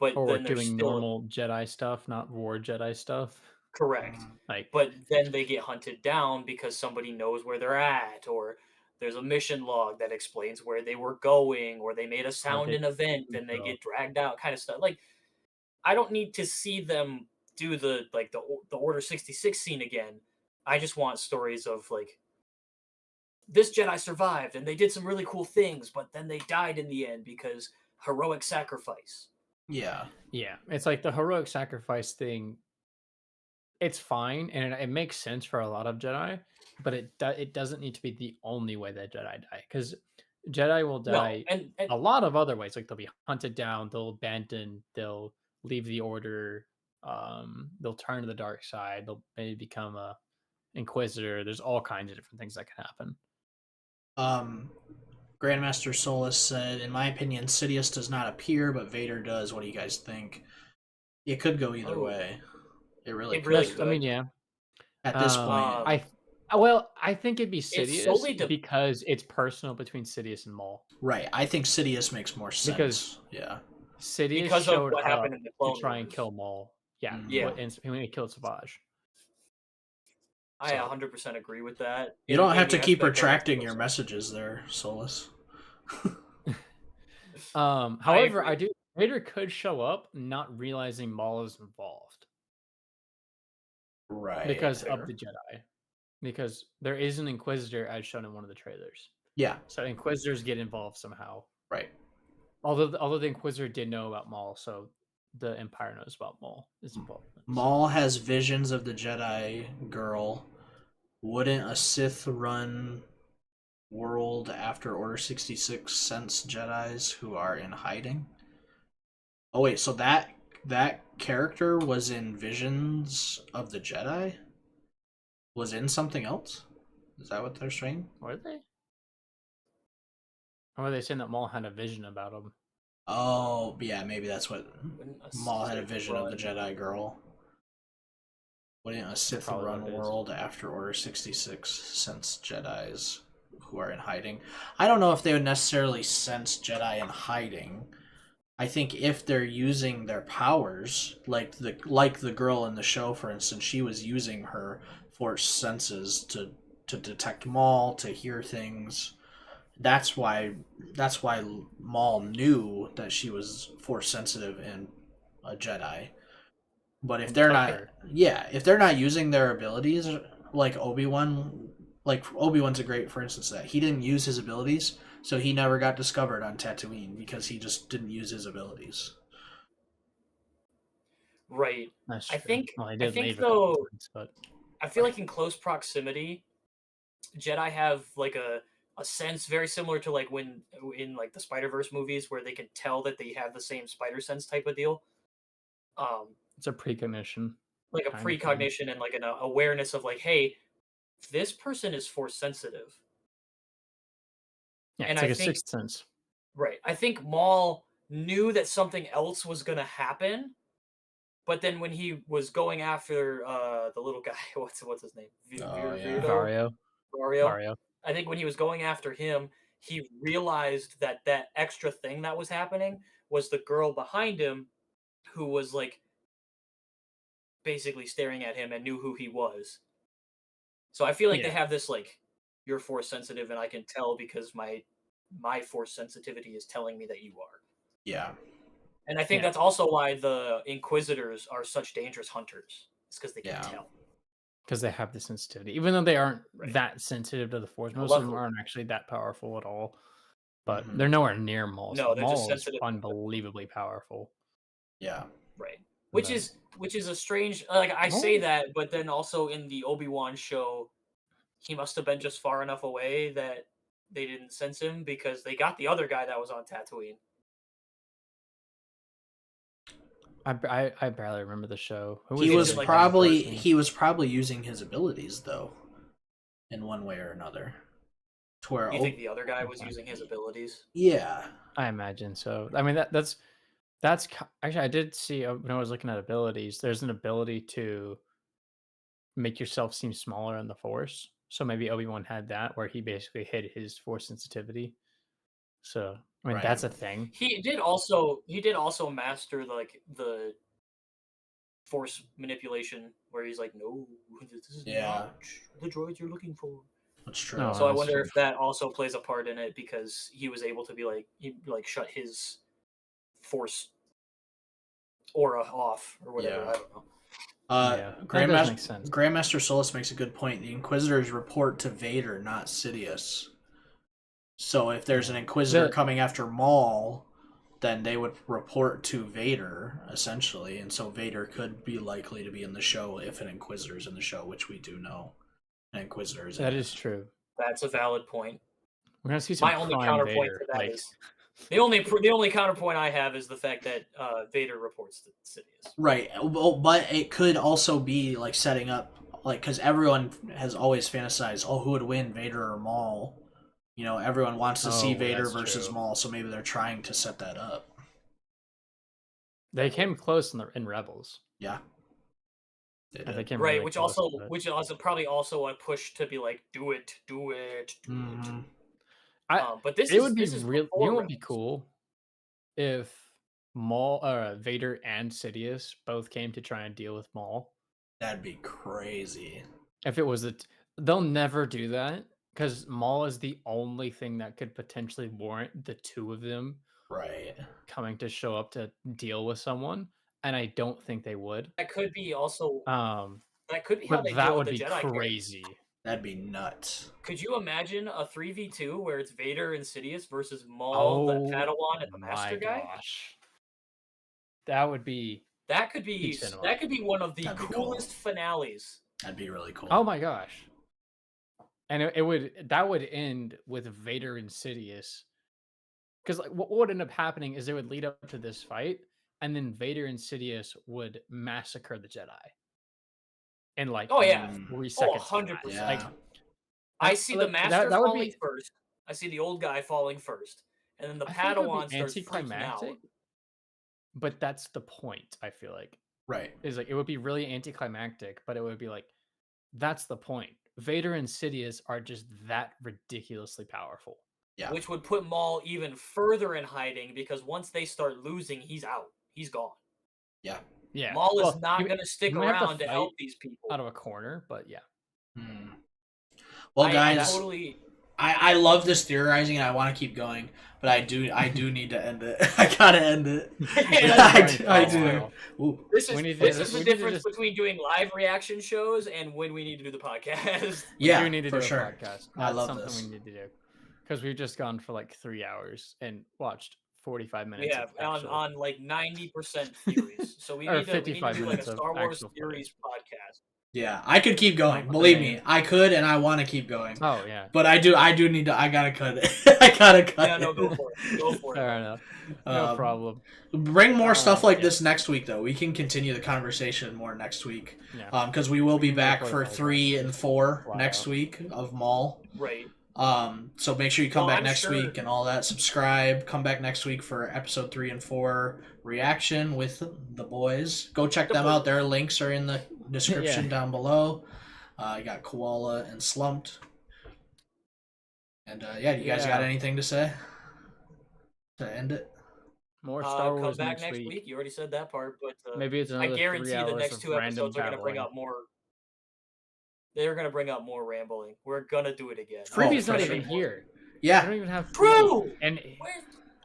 But Or then there's doing still normal Jedi stuff, not war Jedi stuff. correct. Mhm. Like But then they get hunted down because somebody knows where they're at, or there's a mission log that explains where they were going, or they made a or sound they in event and they get dragged out, kind of stuff. Like, I don't need to see them do the Order 66 scene again. I just want stories of like this Jedi survived and they did some really cool things, but then they died in the end because heroic sacrifice. Yeah. yeah, it's like the heroic sacrifice thing. It's fine and it makes sense for a lot of Jedi, but it doesn't need to be the only way that Jedi die because Jedi will No, die and a lot of other ways. Like they'll be hunted down, they'll abandon, they'll leave the order, they'll turn to the dark side, they'll maybe become a inquisitor. There's all kinds of different things that can happen. Um, Grandmaster Solus said, "In my opinion, Sidious does not appear, but Vader does. What do you guys think? It could go either oh, way. It really it really could. That's I could. mean, yeah. At this point, I Um, well, I think it'd be it Sidious solely de- because it's personal between Sidious and Maul. right? I think Sidious makes more Because sense. Yeah. Sidious because of showed what up happened in the to Clone try and Wars. kill Maul. Yeah, Yeah, Mhm. when he killed Savage. I So, 100% agree with that. You don't In have to the keep aspect that it's retracting your personal. messages there, Solus. I however, agree. Vader could show up not realizing Maul is involved Right. because of Fair. the Jedi. Because there is an Inquisitor as shown in one of the trailers. Yeah. So Inquisitors get involved somehow. Right. Although the Inquisitor did know about Maul, so the Empire knows about Maul is involvement. So Maul has visions of the Jedi girl. Wouldn't a Sith run world after Order 66 sense Jedis who are in hiding? Oh wait, so that character was in Visions of the Jedi? Was in something else? Is that what they're saying? were they? Or were they saying that Maul had a vision about him? Oh, yeah, maybe that's what Wouldn't a Maul had a Sith vision of the run? Jedi girl. Wouldn't a That's Sith probably what run it is. world after Order 66 sense Jedis who are in hiding? I don't know if they would necessarily sense Jedi in hiding. I think if they're using their powers, like the girl in the show, for instance, she was using her force senses to detect Maul, to hear things. That's why that's why Maul knew that she was force sensitive and a Jedi. But if And they're took not, her. yeah, if they're not using their abilities, like Obi-Wan, like Obi-Wan's a great, for instance, that he didn't use his abilities, so he never got discovered on Tatooine because he just didn't use his abilities. Right. That's I true. think Well, he I did think leave a couple though times, but I feel like in close proximity, Jedi have like a sense very similar to like when in like the Spider Verse movies where they can tell that they have the same spider sense type of deal. Um, it's a precognition like a kind of thing. precognition and like an awareness of like, hey, this person is force sensitive, Yeah, and it's I like a think sixth sense. right, I think Maul knew that something else was gonna happen, but then when he was going after the little guy, what's his name, Oh yeah, Virdo, Vario. Mario. Vario. I think when he was going after him, he realized that that extra thing that was happening was the girl behind him who was like basically staring at him and knew who he was. So I feel like they Yeah. have this like you're force sensitive and I can tell because my force sensitivity is telling me that you are. yeah, And I think Yeah. that's also why the Inquisitors are such dangerous hunters. It's because they can yeah. tell. Because they have the sensitivity. Even though they aren't Right. that sensitive to the force, Now, most of them luckily, aren't actually that powerful at all. but Mhm. they're nowhere near Maul. No, they're just Maul is sensitive. unbelievably powerful. Yeah. Right. Which is a strange, like, I say Maul- that, but then also in the Obi-Wan show, he must have been just far enough away that they didn't sense him because they got the other guy that was on Tatooine. I barely remember the show. Who He the was like, main probably person? using his abilities though, in one way or another. To where You think the other guy was using his abilities? yeah. I imagine so. I mean that's actually I did see when I was looking at abilities. There's an ability to make yourself seem smaller in the Force. So maybe Obi-Wan had that where he basically hid his Force sensitivity. So I mean Right. that's a thing. He did also master like the force manipulation where he's like, no, this is not the droid you're looking for. That's true. No, So I that's wonder true. if that also plays a part in it because he was able to be like, he like shut his force aura off or whatever. Yeah. I don't know. Yeah, that does make sense. Grandmaster Solus makes a good point. The Inquisitors report to Vader, not Sidious. So if there's an Inquisitor coming after Maul, then they would report to Vader, essentially. And so Vader could be likely to be in the show if an Inquisitor's in the show, which we do know. An Inquisitor is in That it. is true. That's a valid point. We're gonna see some My only prime counterpoint Vader, to that like is the only counterpoint I have is the fact that Vader reports to Sidious. Right. Well, but it could also be like setting up, like, because everyone has always fantasized, oh, who would win, Vader or Maul? You know, everyone wants to see Vader that's versus true. Maul, so maybe they're trying to set that up. They came close in Rebels. Yeah. They came Right, really which close also to it. which also probably also a push to be like, do it. Mhm. But this It would be is real. before You know what would be Rebels. cool if Vader and Sidious both came to try and deal with Maul. That'd be crazy. If it was they'll never do that because Maul is the only thing that could potentially warrant the two of them Right. coming to show up to deal with someone, and I don't think they would. That could be also that could be how But they that deal with would the be Jedi character. crazy. That'd be nuts. Could you imagine a 3v2 where it's Vader and Sidious versus Maul, the Padawan, and the Master guy? Gosh. That would be That could be peak cinema. that could be one of the That'd be coolest finales. That'd be really cool. Oh my gosh. And that would end with Vader and Sidious. Because like what would end up happening is they would lead up to this fight, and then Vader and Sidious would massacre the Jedi. In like 3 seconds. 100%. Yeah. Like I see the Master that would falling be first. I see the old guy falling first. And then the I think it would Padawan be starts freaking out. anticlimactic. But that's the point, I feel like. Right. Is like it would be really anticlimactic, but it would be like that's the point. Vader and Sidious are just that ridiculously powerful. Yeah. Which would put Maul even further in hiding because once they start losing, he's out. He's gone. Yeah. Yeah. Maul is not going to stick you might have around to help these people. Out of a corner, but yeah. Well, guys, totally... I love this theorizing and I want to keep going, but I do need to end it. I gotta end it. I do. Ooh. This is the difference between doing live reaction shows and when we need to do the podcast. Yeah, we need to for do sure. a podcast. I love something this. we need to do because we've just gone for like 3 hours and watched 45 minutes. Yeah, on like 90% theories. So we need to do like a Star Wars theories podcast. Yeah, I could keep going. Believe me, I could, and I want to keep going. Oh yeah, but I do need to. I gotta cut it. I gotta cut it. Yeah, no, go for it. Go for it. Fair enough. No problem. Bring more stuff like this next week, though. We can continue the conversation more next week. Yeah. Because we will be back for 3 and 4 next week of Maul. Right. So make sure you come back next week and all that. Subscribe. Come back next week for episode 3 and 4 reaction with the boys. Go check them out. Their links are in the description down below. You got Koala and Slumped. And you guys got anything to say to end it? More Star Wars come back next week. You already said that part, but maybe it's another I guarantee 3 hours the next 2 episodes are going to bring babbling. up more. They're going to bring up more rambling. We're going to do it again. Freebie's not even here. Yeah. I don't even have True. And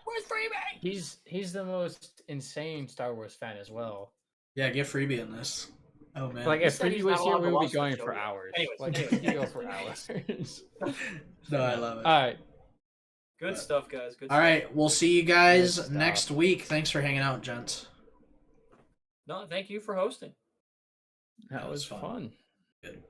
where's Freebie? He's the most insane Star Wars fan as well. Yeah, get Freebie in this. Oh man. Like if Freebie was here, we would be going for hours. Anyways, like we could go for hours. No, I love it. All right. Good stuff, guys. Good All stuff. right, we'll see you guys Good stuff. next week. Thanks for hanging out, gents. No, thank you for hosting. That was fun. fun. Good.